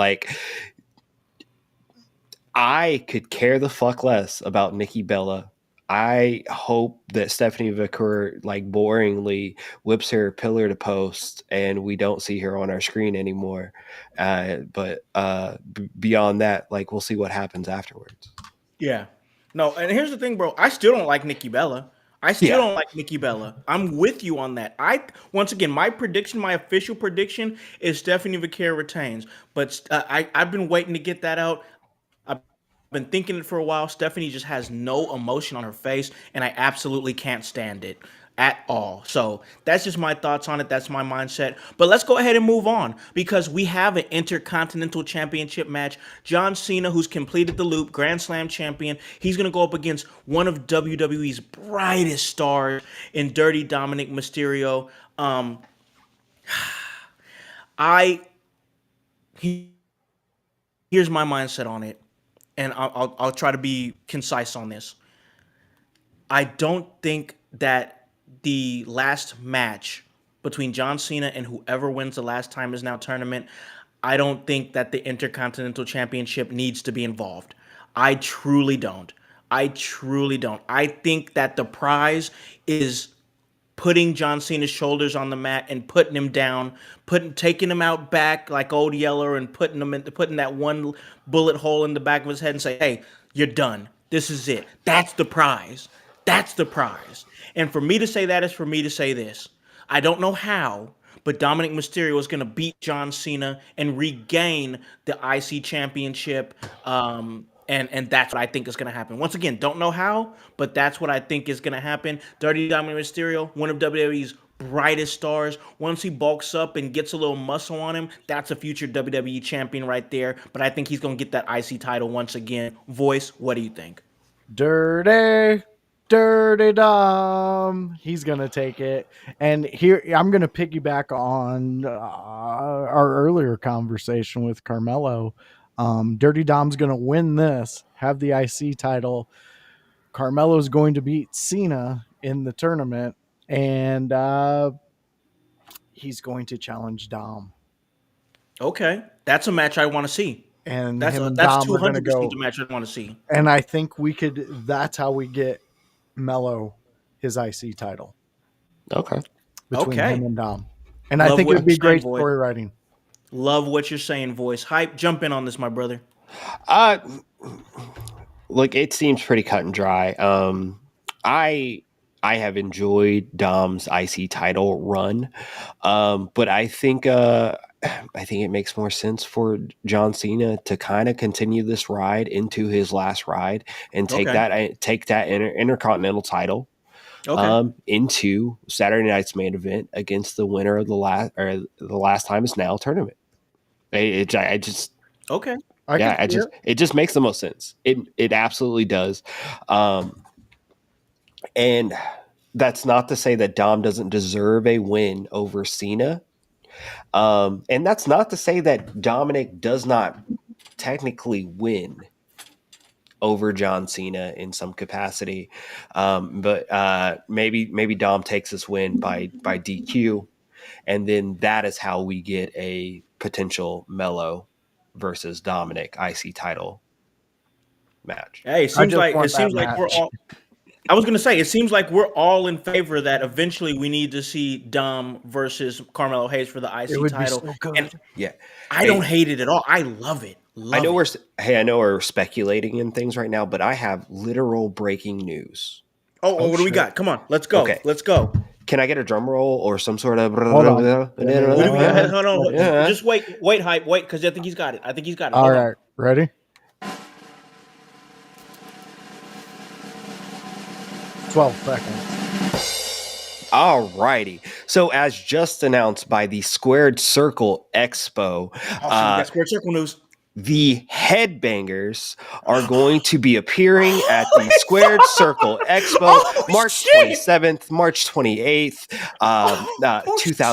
I could care the fuck less about Nikki Bella. I hope that Stephanie Vaquer boringly whips her pillar to post and we don't see her on our screen anymore. But beyond that, we'll see what happens afterwards. Yeah. No, and here's the thing, bro. I still don't like Nikki Bella. Don't like Nikki Bella. I'm with you on that. Once again, my official prediction is Stephanie Vaquer retains. But I've been waiting to get that out. I've been thinking it for a while. Stephanie just has no emotion on her face, and I absolutely can't stand it at all. So that's just my thoughts on it. That's my mindset. But let's go ahead and move on because we have an Intercontinental Championship match. John Cena, who's completed the loop, Grand Slam champion, he's going to go up against one of WWE's brightest stars in Dirty Dominic Mysterio. Here's my mindset on it, and I'll try to be concise on this. I don't think that the last match between John Cena and whoever wins the last Time Is Now tournament, I don't think that the Intercontinental Championship needs to be involved. I truly don't. I think that the prize is putting John Cena's shoulders on the mat and putting him down, taking him out back like Old Yeller and putting that one bullet hole in the back of his head and say, hey, you're done. This is it. That's the prize. And for me to say that is for me to say this. I don't know how, but Dominic Mysterio is going to beat John Cena and regain the IC championship. And that's what I think is going to happen. Once again, don't know how, but that's what I think is going to happen. Dirty Dominic Mysterio, one of WWE's brightest stars. Once he bulks up and gets a little muscle on him, that's a future WWE champion right there. But I think he's going to get that IC title once again. Voice, what do you think? Dirty Dom. He's going to take it. And here, I'm going to piggyback on our earlier conversation with Carmelo. Dirty Dom's going to win this, have the IC title. Carmelo's going to beat Cena in the tournament, and he's going to challenge Dom. Okay. That's a match I want to see. And that's 200% the match I want to see. And I think that's how we get Melo his IC title. Okay. Between him and Dom. And I think it would be great story writing. Love what you're saying, Voice. Hype, jump in on this, my brother. Look, it seems pretty cut and dry. I have enjoyed Dom's IC title run, but I think it makes more sense for John Cena to kind of continue this ride into his last ride and take that Intercontinental title into Saturday night's main event against the winner of the last Time Is Now tournament. It just makes the most sense. It absolutely does. And that's not to say that Dom doesn't deserve a win over Cena. And that's not to say that Dominic does not technically win over John Cena in some capacity. But maybe Dom takes this win by DQ. And then that is how we get a potential Melo versus Dominic IC title match. Hey, it seems like we're all. I was going to say, it seems like we're all in favor that eventually we need to see Dom versus Carmelo Hayes for the IC title. Be so good. And I don't hate it at all. I love it. I Love know it. I know we're speculating in things right now, but I have literal breaking news. Oh, Oh what do we shit. got? Come on, let's go. Okay. Let's go. Can I get a drum roll or some sort of Hold on. Give me What do we got? 1 Hold on. second. yeah. Just wait, hype, wait, because I think he's got it. I think he's got it. All Hold on. right. Ready? 12 seconds. All righty. So, as just announced by the Squared Circle Expo, Oh, shit, we got Square Circle news. the Headbangers are going to be appearing at the Squared Circle Expo Oh, March shit! 27th, March 28th, Oh,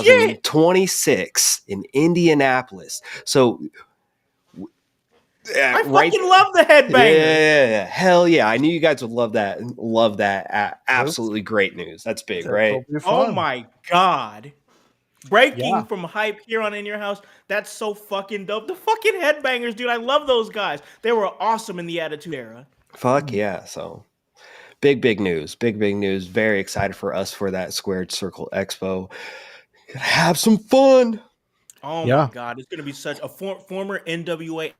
shit! 2026 in Indianapolis. So, I right. fucking love the Headbangers. Yeah, hell yeah. I knew you guys would love that. Love that. Absolutely great news. That's big, right? That'll be Oh fun. my god. Breaking Yeah. from hype here on In Your House. That's so fucking dope. The fucking Headbangers, dude. I love those guys. They were awesome in the Attitude Era. Fuck yeah. So big news. Big news. Very excited for us for that Squared Circle Expo. Gonna have some fun. Oh Yeah. my god. It's going to be such a former NWA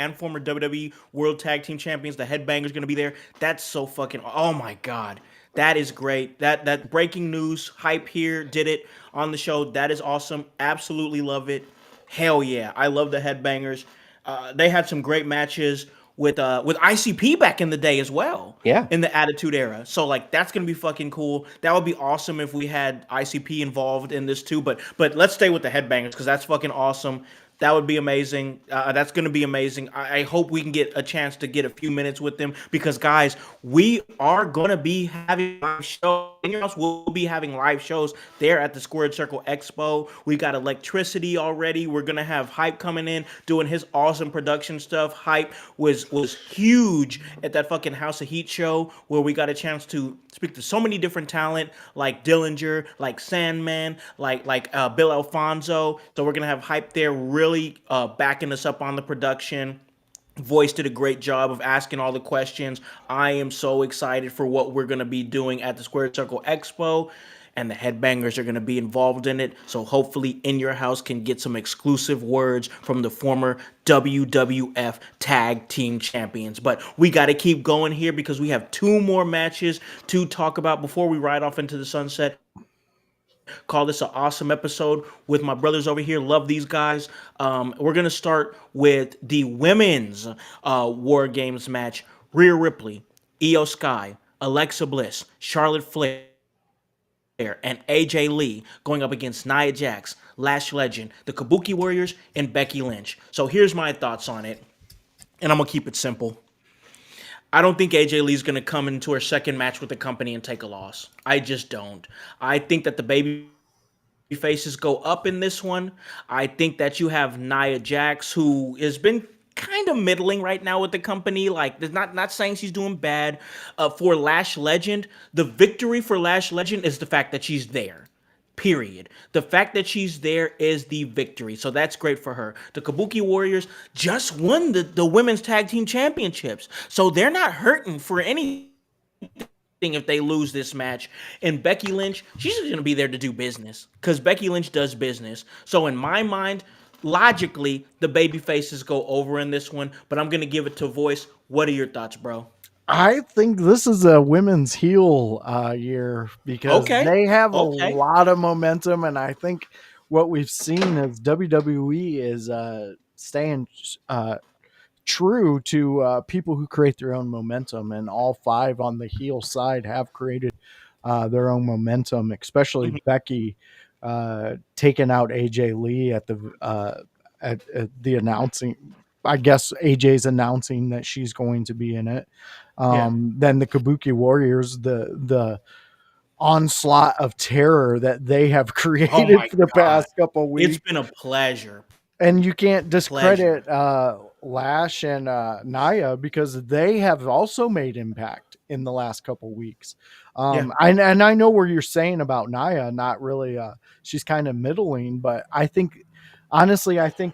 and former WWE World Tag Team Champions. The Headbangers going to be there. That's so fucking. Oh my god, that is great. That breaking news hype here did it on the show. That is awesome. Absolutely love it. Hell yeah, I love the Headbangers. They had some great matches with ICP back in the day as well. Yeah. In the Attitude Era. So like that's gonna be fucking cool. That would be awesome if we had ICP involved in this too. But let's stay with the Headbangers because that's fucking awesome. That would be amazing. That's going to be amazing. I hope we can get a chance to get a few minutes with them because, guys, we are going to be having live shows. In Your House will be having live shows there at the Squared Circle Expo. We got electricity already. We're going to have Hype coming in, doing his awesome production stuff. Hype was huge at that fucking House of Heat show where we got a chance to speak to so many different talent like Dillinger, like Sandman, like Bill Alfonso. So we're going to have Hype there really backing us up on the production. Voice did a great job of asking all the questions. I am so excited for what we're going to be doing at the Square Circle Expo, and the Headbangers are going to be involved in it. So hopefully In Your House can get some exclusive words from the former WWF Tag Team Champions. But we got to keep going here because we have 2 more matches to talk about before we ride off into the sunset. Call this an awesome episode with my brothers over here. Love these guys. We're going to start with the women's War Games match. Rhea Ripley, Io Sky, Alexa Bliss, Charlotte Flair, and AJ Lee going up against Nia Jax, Lash Legend, the Kabuki Warriors, and Becky Lynch. So here's my thoughts on it, and I'm going to keep it simple. I don't think AJ Lee's going to come into her second match with the company and take a loss. I just don't. I think that the baby faces go up in this one. I think that you have Nia Jax, who has been kind of middling right now with the company. Like, there's not saying she's doing bad. For Lash Legend, the victory for Lash Legend is the fact that she's there. Period. The fact that she's there is the victory. So that's great for her. The Kabuki Warriors just won the women's tag team championships. So they're not hurting for anything if they lose this match. And Becky Lynch, she's just going to be there to do business because Becky Lynch does business. So in my mind, logically, the baby faces go over in this one, but I'm going to give it to Voice. What are your thoughts, bro? I think this is a women's heel year because they have a lot of momentum, and I think what we've seen is WWE is staying true to people who create their own momentum, and all 5 on the heel side have created their own momentum, especially Becky taking out AJ Lee at the announcing. I guess AJ's announcing that she's going to be in it. Then the Kabuki Warriors, the onslaught of terror that they have created for the past couple of weeks. It's been a pleasure. And you can't discredit Lash and Nia because they have also made impact in the last couple weeks. And I know where you're saying about Nia, not really. She's kind of middling, but I think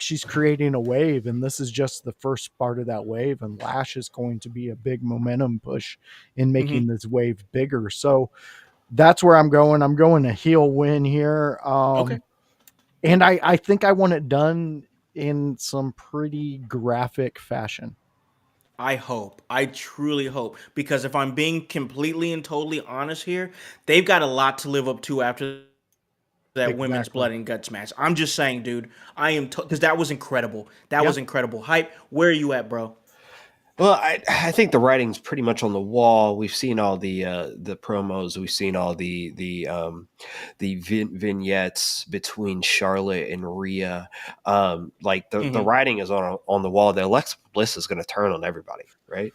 she's creating a wave, and this is just the first part of that wave. And Lash is going to be a big momentum push in making this wave bigger. So that's where I'm going. I'm going a heel win here. And I think I want it done in some pretty graphic fashion. I hope. I truly hope. Because if I'm being completely and totally honest here, they've got a lot to live up to after that women's Exactly. blood and guts match. I'm just saying, dude. I am because that was incredible. That Yeah. was incredible. Hype. Where are you at, bro? Well, I think the writing's pretty much on the wall. We've seen all the promos. We've seen all the vignettes between Charlotte and Rhea. Like the Hmm. writing is on the wall. The Alexa Bliss is going to turn on everybody, right?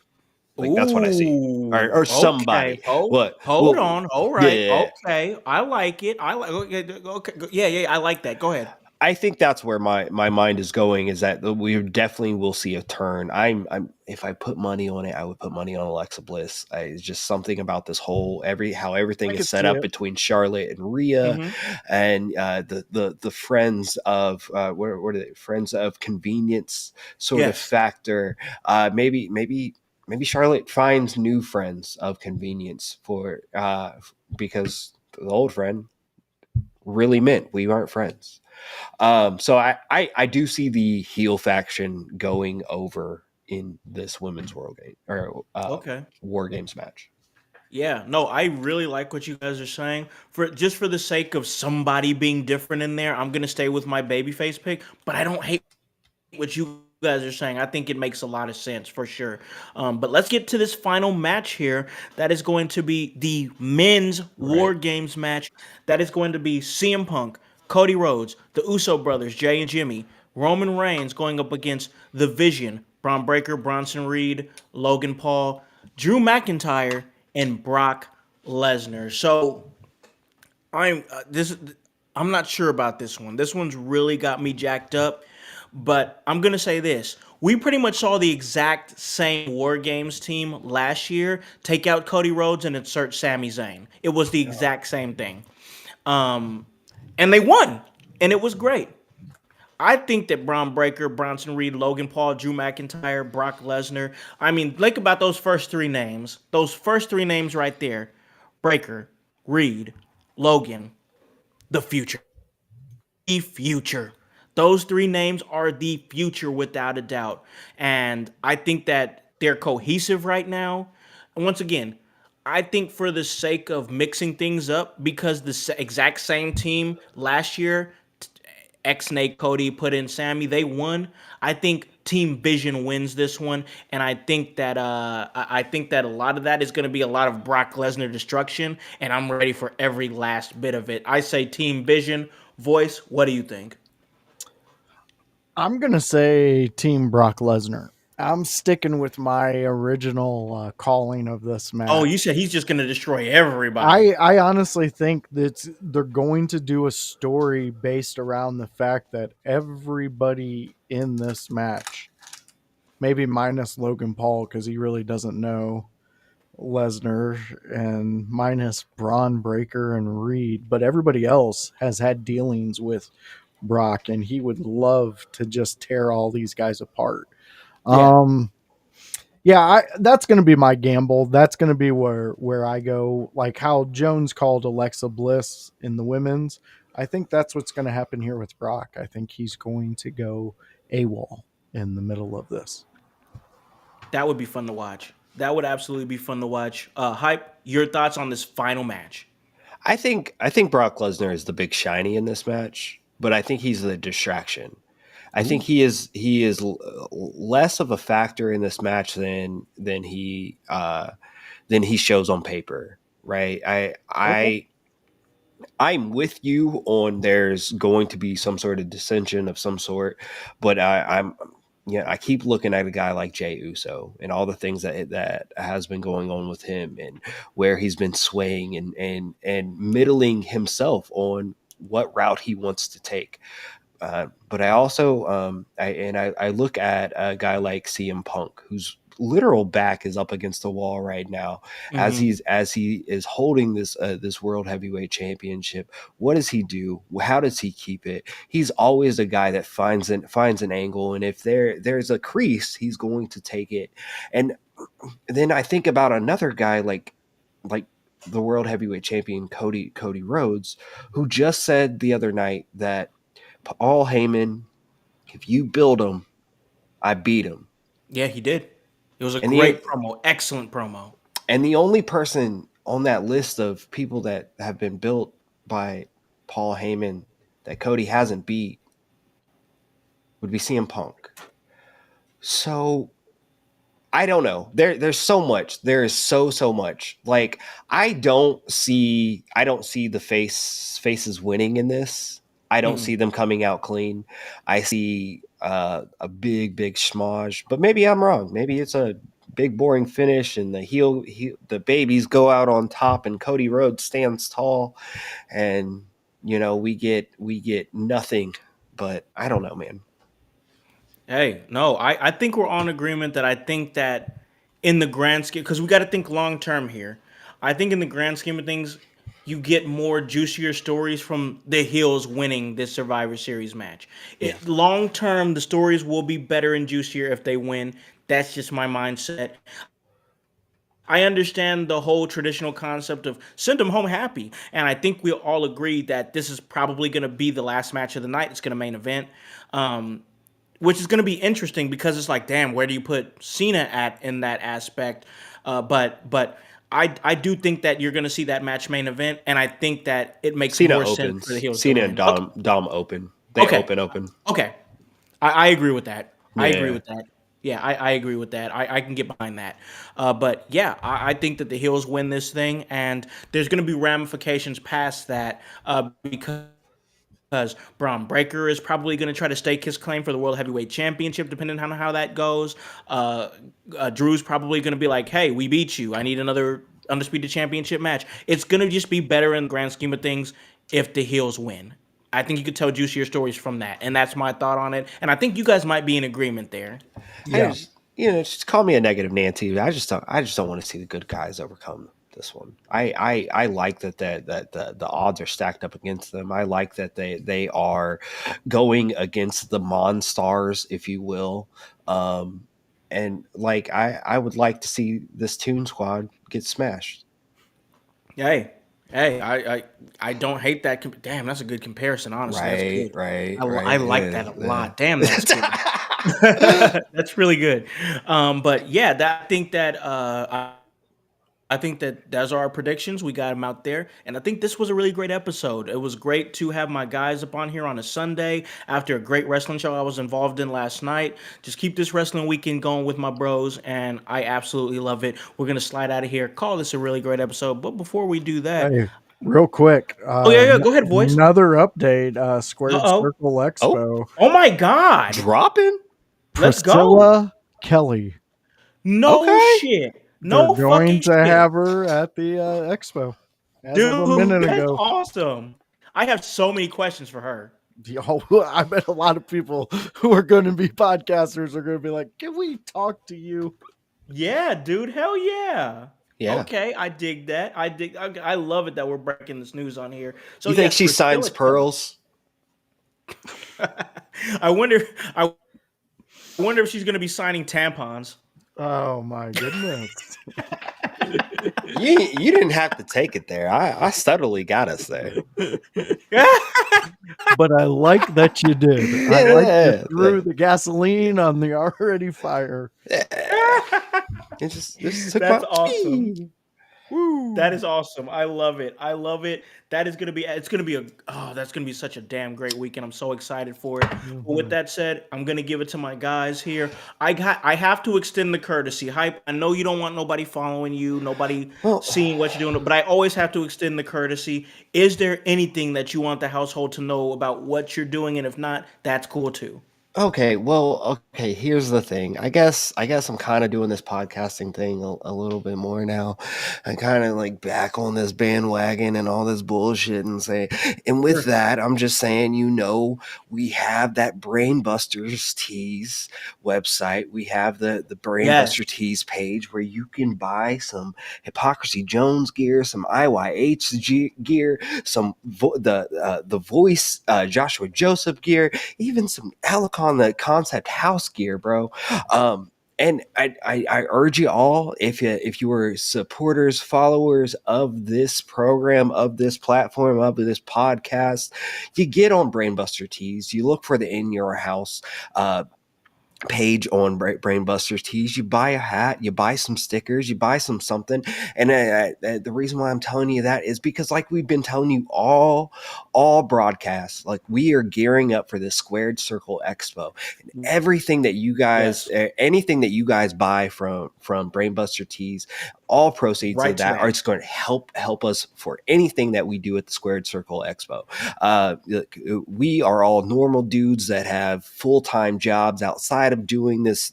Like that's what I see, Ooh. or Okay. somebody. Hold. What? Hold Well, on. All right. yeah. Okay. I like it. I like. Okay. Okay. Yeah. Yeah. I like that. Go ahead. I think that's where my mind is going, is that we definitely will see a turn. I'm if I put money on it, I would put money on Alexa Bliss. It's just something about this whole how everything I is could set see up it. between Charlotte and Rhea, Hmm. and the friends of what are they? Friends of convenience sort of Yes. factor. Maybe Charlotte finds new friends of convenience for because the old friend really meant we aren't friends. So I do see the heel faction going over in this women's world game or Okay. war games match. Yeah, no, I really like what you guys are saying. For just for the sake of somebody being different in there, I'm gonna stay with my babyface pick. But I don't hate what you guys are saying. I think it makes a lot of sense for sure. But let's get to this final match here. That is going to be the men's War Right. Games match. That is going to be CM Punk, Cody Rhodes, the Uso brothers, Jay and Jimmy, Roman Reigns going up against the Vision, Braun Breaker, Bronson Reed, Logan Paul, Drew McIntyre, and Brock Lesnar. So I'm this. I'm not sure about this one. This one's really got me jacked up. But I'm gonna say this: we pretty much saw the exact same War Games team last year take out Cody Rhodes and insert Sami Zayn. It was the exact same thing, um, and they won, and it was great. I think that Braun Breaker, Bronson Reed, Logan Paul, Drew McIntyre, Brock Lesnar. I mean, think about those first three names. Those first three names right there: Breaker, Reed, Logan, the future. The future. Those three names are the future without a doubt. And I think that they're cohesive right now. And once again, I think for the sake of mixing things up, because the exact same team last year, X Nate Cody put in Sammy, they won. I think Team Vision wins this one, and I think that I think that a lot of that is going to be a lot of Brock Lesnar destruction, and I'm ready for every last bit of it. I say Team Vision. Voice, what do you think? I'm gonna say Team Brock Lesnar. I'm sticking with my original calling of this Oh, match. you said he's just going to destroy everybody. I honestly think that they're going to do a story based around the fact that everybody in this match, maybe minus Logan Paul because he really doesn't know Lesnar, and minus Braun Breaker and Reed, but everybody else has had dealings with Brock, and he would love to just tear all these guys apart. Yeah, Um, yeah, that's going to be my gamble. That's going to be where I go. Like how Jones called Alexa Bliss in the women's. I think that's what's going to happen here with Brock. I think he's going to go AWOL in the middle of this. that would be fun to watch. That would absolutely be fun to watch. Hype, your thoughts on this final match? I think Brock Lesnar is the big shiny in this match, but I think he's the distraction. I think Ooh, he is less of a factor in this match than he shows on paper, right? Okay. I'm with you on there's going to be some sort of dissension of some sort, but I'm yeah, I keep looking at a guy like Jay Uso and all the things that has been going on with him and where he's been swaying and middling himself on what route he wants to take. But I also I look at a guy like CM Punk, whose literal back is up against the wall right now, mm-hmm. as he is holding this world heavyweight championship. What does he do? How does he keep it? He's always a guy that finds an angle, and if there's a crease, he's going to take it. And then I think about another guy like the world heavyweight champion Cody Rhodes, who just said the other night that Paul Heyman if you build them, I beat them. Yeah, he did. It was a And great the promo, excellent promo. and the only person on that list of people that have been built by Paul Heyman that Cody hasn't beat would be CM Punk. So I don't know. There's so much. There is so much. Like I don't see the faces winning in this. I don't see them coming out clean. I see a big schmoz, but maybe I'm wrong. Maybe it's a big boring finish and the babies go out on top and Cody Rhodes stands tall and we get nothing. But I don't know, man. Hey, no, I think we're on agreement that I think that in the grand scheme, because we got to think long term here. I think in the grand scheme of things, you get more juicier stories from the heels winning this Survivor Series match. Yeah. Long term, the stories will be better and juicier if they win. That's just my mindset. I understand the whole traditional concept of send them home happy. And I think we all agree that this is probably going to be the last match of the night. It's going to main event. Which is going to be interesting because it's like, damn, where do you put Cena at in that aspect? But I do think that you're going to see that match main event, and I think that it makes Cena more opens. sense for the heels Cena to and win. Dom open. They open. Okay, I agree with that. I agree Yeah. with that. Yeah, I agree with that. I can get behind that. But yeah, I think that the heels win this thing, and there's going to be ramifications past that because Braun Breaker is probably going to try to stake his claim for the World Heavyweight Championship, depending on how that goes. Drew's probably going to be like, hey, we beat you. I need another Undisputed Championship match. It's going to just be better in the grand scheme of things if the heels win. I think you could tell juicier stories from that. And that's my thought on it. And I think you guys might be in agreement there. Yeah. Just call me a negative Nancy. I just don't want to see the good guys overcome this one. I like that the odds are stacked up against them. I like that they are going against the Monstars, if you will. And like I would like to see this Toon Squad get smashed. Hey, I don't hate that. Damn, that's a good comparison. Honestly, that's good. I like that a lot. Damn, that's good. That's really good. But yeah, I think that those are our predictions. We got them out there. And I think this was a really great episode. It was great to have my guys up on here on a Sunday after a great wrestling show I was involved in last night. Just keep this wrestling weekend going with my bros, and I absolutely love it. We're going to slide out of here. Call this a really great episode. But before we do that, Hey, real quick. yeah. Go ahead, boys. Another update. Squared Uh-oh. Circle Expo. Oh my God. Dropping? Let's go. Priscilla Kelly. No shit. No They're going fucking to shit. have her at the expo. As Dude, of a minute that's ago. awesome. I have so many questions for her. I bet a lot of people who are going to be podcasters are going to be like, "Can we talk to you?" Yeah, dude. Hell yeah. Yeah. Okay, I dig that. I love it that we're breaking this news on here. So You think yes, she signs Priscilla pearls? I wonder if she's gonna be signing tampons. Oh my goodness! You didn't have to take it there. I subtly got us there. But I like that you did. I like you threw the gasoline on the already fire. It just took That's my awesome. Woo. That is awesome. I love it. That is gonna be. That's gonna be such a damn great weekend. I'm so excited for it. But with that said, I'm gonna give it to my guys here. I have to extend the courtesy. Hype. I know you don't want nobody following you, nobody seeing what you're doing, but I always have to extend the courtesy. Is there anything that you want the household to know about what you're doing? And if not, that's cool too. Okay, here's the thing. I guess I'm kind of doing this podcasting thing a little bit more now. I'm kind of like back on this bandwagon and all this bullshit and with that, I'm just saying, we have that Brainbusters Tees website. We have the Brainbuster Tees page where you can buy some Hypocrisy Jones gear, some IYH gear, some the voice Joshua Joseph gear, even some Alec on the Concept House gear, bro. And I urge you all, if you are supporters, followers of this program, of this platform, of this podcast, you get on Brainbuster Tees. You look for the In Your House page on Brainbusters Tees. You buy a hat, you buy some stickers, you buy some something. And the reason why I'm telling you that is because, like we've been telling you all broadcasts, like we are gearing up for the Squared Circle Expo. And everything that you guys, Yes. anything that you guys buy from Brainbuster Tees, all proceeds Right of to that are that. just going to help us for anything that we do at the Squared Circle Expo. Look, we are all normal dudes that have full-time jobs outside of doing this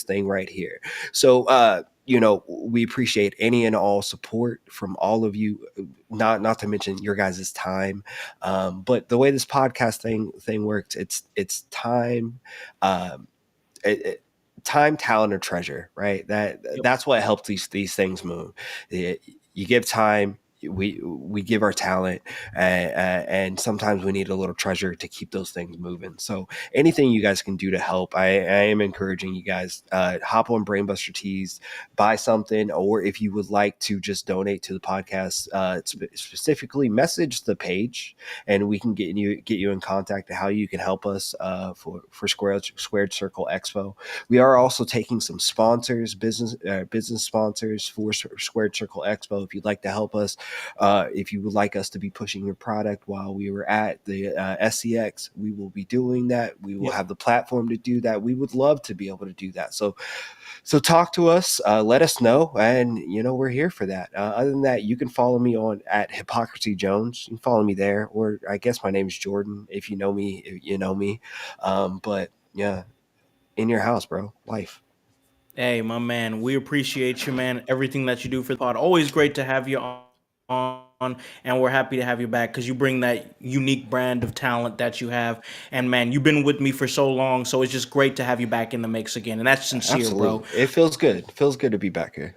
thing right here. So we appreciate any and all support from all of you, not to mention your guys' time. But the way this podcast thing works, it's time. um, it, it, Time, talent, or treasure, right? Yep. That's what helps these things move. You give time, we give our talent, and sometimes we need a little treasure to keep those things moving. So anything you guys can do to help, I am encouraging you guys, hop on Brainbuster Tees, buy something, or if you would like to just donate to the podcast, specifically message the page, and we can get you in contact to how you can help us for Squared Circle Expo. We are also taking some sponsors, business sponsors for Squared Circle Expo. If you'd like to help us, if you would like us to be pushing your product while we were at the SCX, we will be doing that. We will Yep. have the platform to do that. We would love to be able to do that. So talk to us, let us know, and we're here for that. Other than that, you can follow me on at Hypocrisy Jones. You can follow me there, or I guess my name is Jordan. If you know me, you know me. But yeah, In Your House, bro. Life. Hey, my man, we appreciate you, man. Everything that you do for the pod. Always great to have you on, and we're happy to have you back because you bring that unique brand of talent that you have. And man, you've been with me for so long, so it's just great to have you back in the mix again. And that's sincere, bro. Absolutely. It feels good. It feels good to be back here.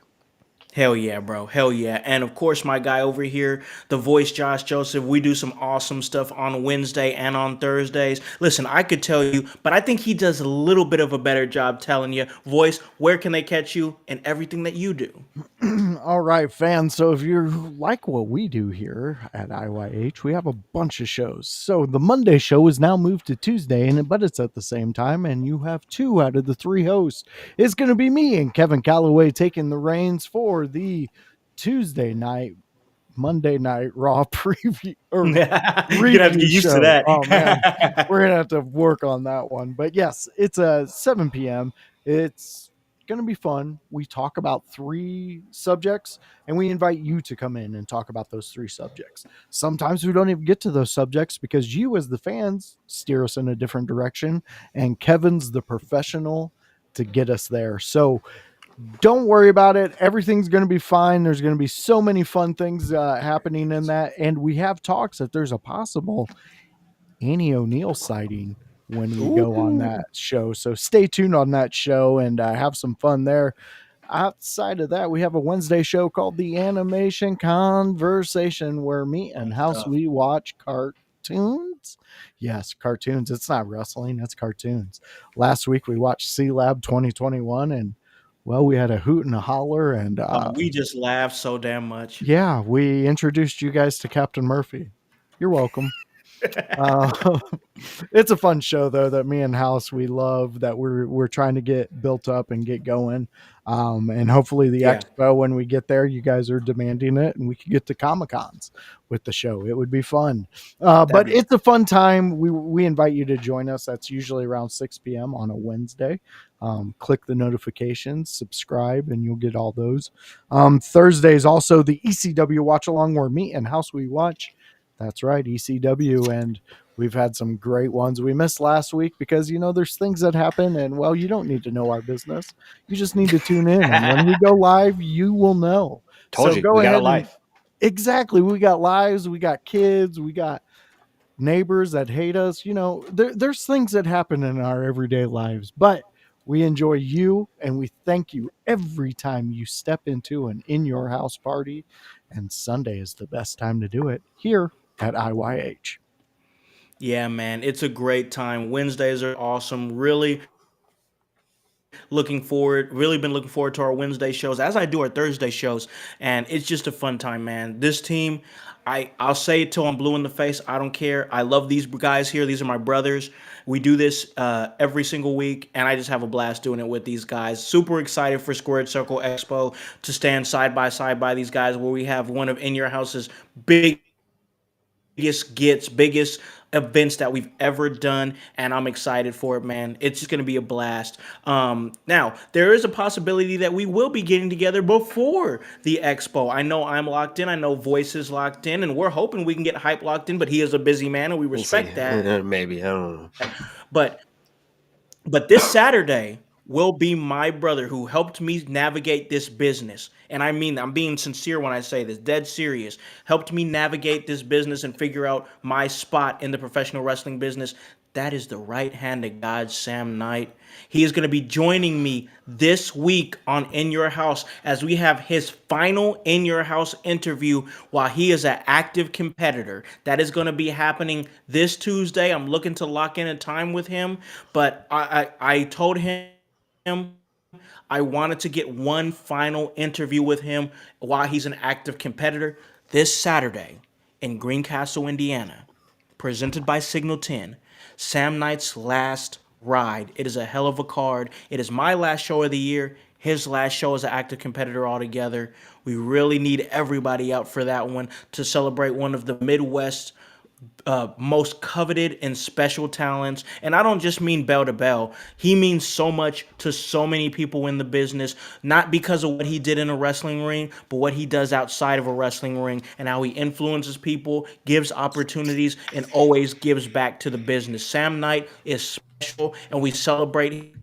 Hell yeah, bro. Hell yeah. And of course, my guy over here, the voice, Josh Joseph, we do some awesome stuff on Wednesday and on Thursdays. Listen, I could tell you, but I think he does a little bit of a better job telling you, voice, where can they catch you and everything that you do? All right, fans. So if you like what we do here at IYH, we have a bunch of shows. So the Monday show is now moved to Tuesday, but it's at the same time, and you have two out of the three hosts. It's going to be me and Kevin Calloway taking the reins for the Tuesday night, Monday night Raw preview or You're gonna have to review get used to show. Oh man, that. we're gonna have to work on that one. But yes, it's a 7 p.m. It's gonna be fun. We talk about three subjects, and we invite you to come in and talk about those three subjects. Sometimes we don't even get to those subjects because you, as the fans, steer us in a different direction, and Kevin's the professional to get us there. So don't worry about it. Everything's going to be fine. There's going to be so many fun things happening in that. And we have talks that there's a possible Annie O'Neill sighting when we go on Ooh. that show. So stay tuned on that show and have some fun there. Outside of that, we have a Wednesday show called The Animation Conversation where me and Fun House stuff. we watch cartoons. Yes, cartoons. It's not wrestling, it's cartoons. Last week we watched C Lab 2021, and well, we had a hoot and a holler, and We just laughed so damn much. yeah, we introduced you guys to Captain Murphy. You're welcome. Uh, it's a fun show though that me and House we love that we're trying to get built up and get going. And hopefully the Yeah, expo when we get there, you guys are demanding it and we can get to Comic Cons with the show. It would be fun. that'd But be it's a fun time. We invite you to join us. That's usually around 6 p.m. on a Wednesday. Click the notifications, subscribe, and you'll get all those. Thursday is also the ECW watch along where me and House we watch. That's right, ECW, and we've had some great ones. We missed last week because there's things that happen, and well, you don't need to know our business. You just need to tune in, and when we go live, you will know. Told So you, go we got a ahead and life. exactly. We got lives, we got kids, we got neighbors that hate us. There's things that happen in our everyday lives, but we enjoy you and we thank you every time you step into an in your house party. And Sunday is the best time to do it here at IYH. yeah, man. It's a great time. Wednesdays are awesome. Really, really been looking forward to our Wednesday shows as I do our Thursday shows, and it's just a fun time, man. This team, I'll say it till I'm blue in the face. I don't care. I love these guys here. These are my brothers. We do this every single week, and I just have a blast doing it with these guys. Super excited for Squared Circle Expo to stand side by side by these guys, where we have one of In Your House's biggest events that we've ever done, and I'm excited for it, man. It's just gonna be a blast. Now there is a possibility that we will be getting together before the expo. I know I'm locked in. I know Voice is locked in, and we're hoping we can get Hype locked in. But he is a busy man, and we We'll see. respect that. Maybe, I don't know. But this Saturday will be my brother who helped me navigate this business. And I mean, I'm being sincere when I say this, dead serious. Helped me navigate this business and figure out my spot in the professional wrestling business. That is the right hand of God, Sam Knight. He is going to be joining me this week on In Your House as we have his final In Your House interview while he is an active competitor. That is going to be happening this Tuesday. I'm looking to lock in a time with him, but I told him I wanted to get one final interview with him while he's an active competitor this Saturday in Greencastle, Indiana, presented by Signal 10. Sam Knight's last ride. It is a hell of a card. It is my last show of the year. His last show as an active competitor altogether. We really need everybody out for that one to celebrate one of the Midwest most coveted and special talents. And I don't just mean bell to bell. He means so much to so many people in the business, not because of what he did in a wrestling ring, but what he does outside of a wrestling ring and how he influences people, gives opportunities, and always gives back to the business. Sam Knight is special, and we celebrate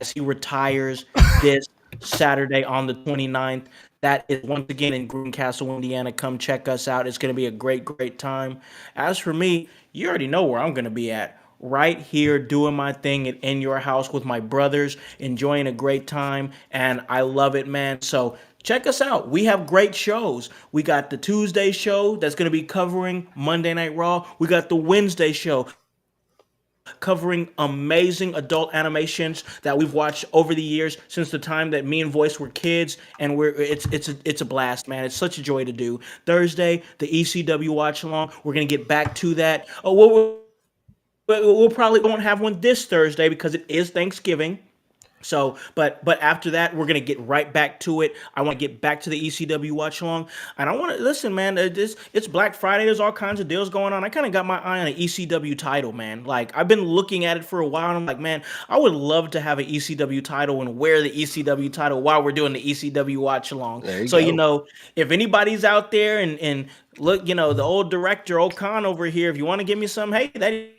as he retires this Saturday on the 29th. That is once again in Greencastle, Indiana. Come check us out. It's going to be a great, great time. As for me, you already know where I'm going to be at. Right here doing my thing In Your House with my brothers, enjoying a great time, and I love it, man. So check us out. We have great shows. We got the Tuesday show that's going to be covering Monday Night Raw. We got the Wednesday show covering amazing adult animations that we've watched over the years since the time that me and Voice were kids, and it's a blast, man. It's such a joy to do. Thursday, the ECW watch along. We're gonna get back to that. Oh, we'll probably won't have one this Thursday because it is Thanksgiving. So, but after that, we're gonna get right back to it. I want to get back to the ECW watch along, and I want to listen, man. It's Black Friday. There's all kinds of deals going on. I kind of got my eye on an ECW title, man. Like I've been looking at it for a while, and I'm like, man, I would love to have an ECW title and wear the ECW title while we're doing the ECW watch along. So you go. If anybody's out there and look, the old director, old Khan over here, if you want to give me some, hey, that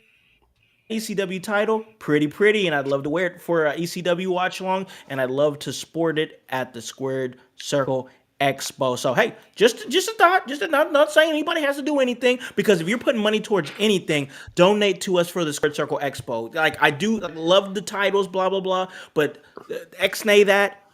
ECW title, pretty, and I'd love to wear it for an ECW watch along, and I'd love to sport it at the Squared Circle Expo. So hey, just a thought, not saying anybody has to do anything, because if you're putting money towards anything, donate to us for the Squared Circle Expo. Like I love the titles, blah blah blah, but X-nay that.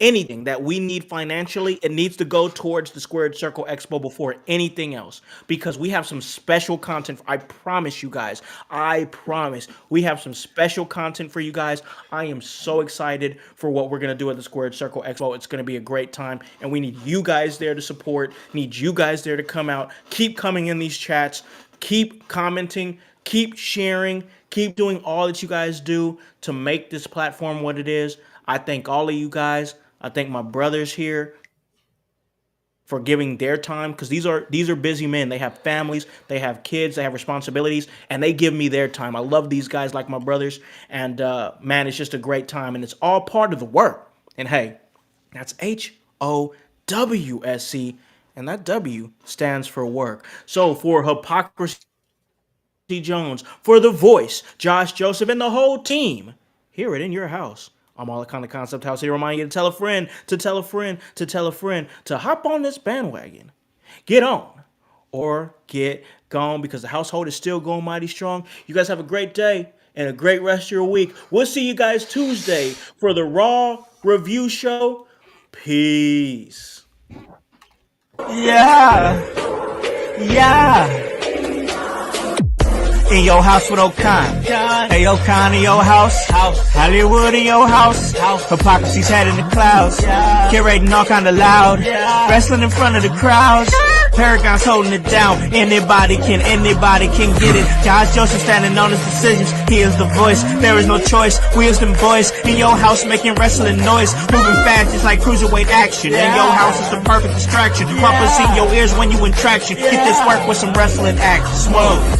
Anything that we need financially, it needs to go towards the Squared Circle Expo before anything else, because we have some special content. I promise you guys. I promise we have some special content for you guys. I am so excited for what we're gonna do at the Squared Circle Expo. It's gonna be a great time, and we need you guys there to support. Need you guys there to come out. Keep coming in these chats. Keep commenting. Keep sharing. Keep doing all that you guys do to make this platform what it is. I thank all of you guys. I thank my brothers here for giving their time, because these are busy men. They have families, they have kids, they have responsibilities, and they give me their time. I love these guys like my brothers, and man, it's just a great time, and it's all part of the work. And hey, that's HOWSC, and that W stands for work. So for Hypocrisy Jones, for the Voice, Josh Joseph, and the whole team here at In Your House, I'm all kind of Concept House here, remind you to tell a friend, to tell a friend, to tell a friend, to hop on this bandwagon. Get on or get gone, because the household is still going mighty strong. You guys have a great day and a great rest of your week. We'll see you guys Tuesday for the Raw review show. Peace. Yeah. In your house with O'Con. Hey, O'Con in your house. Hollywood in your house. Hypocrisy's head in the clouds. Curating all kind of loud. Wrestling in front of the crowds. Paragon's holding it down. Anybody can get it. Josh Joseph standing on his decisions. He is the voice. There is no choice. We is them boys in your house making wrestling noise. Moving fast just like cruiserweight action. In your house is the perfect distraction. Pumpers in your ears when you in traction. Get this work with some wrestling action. Smoke.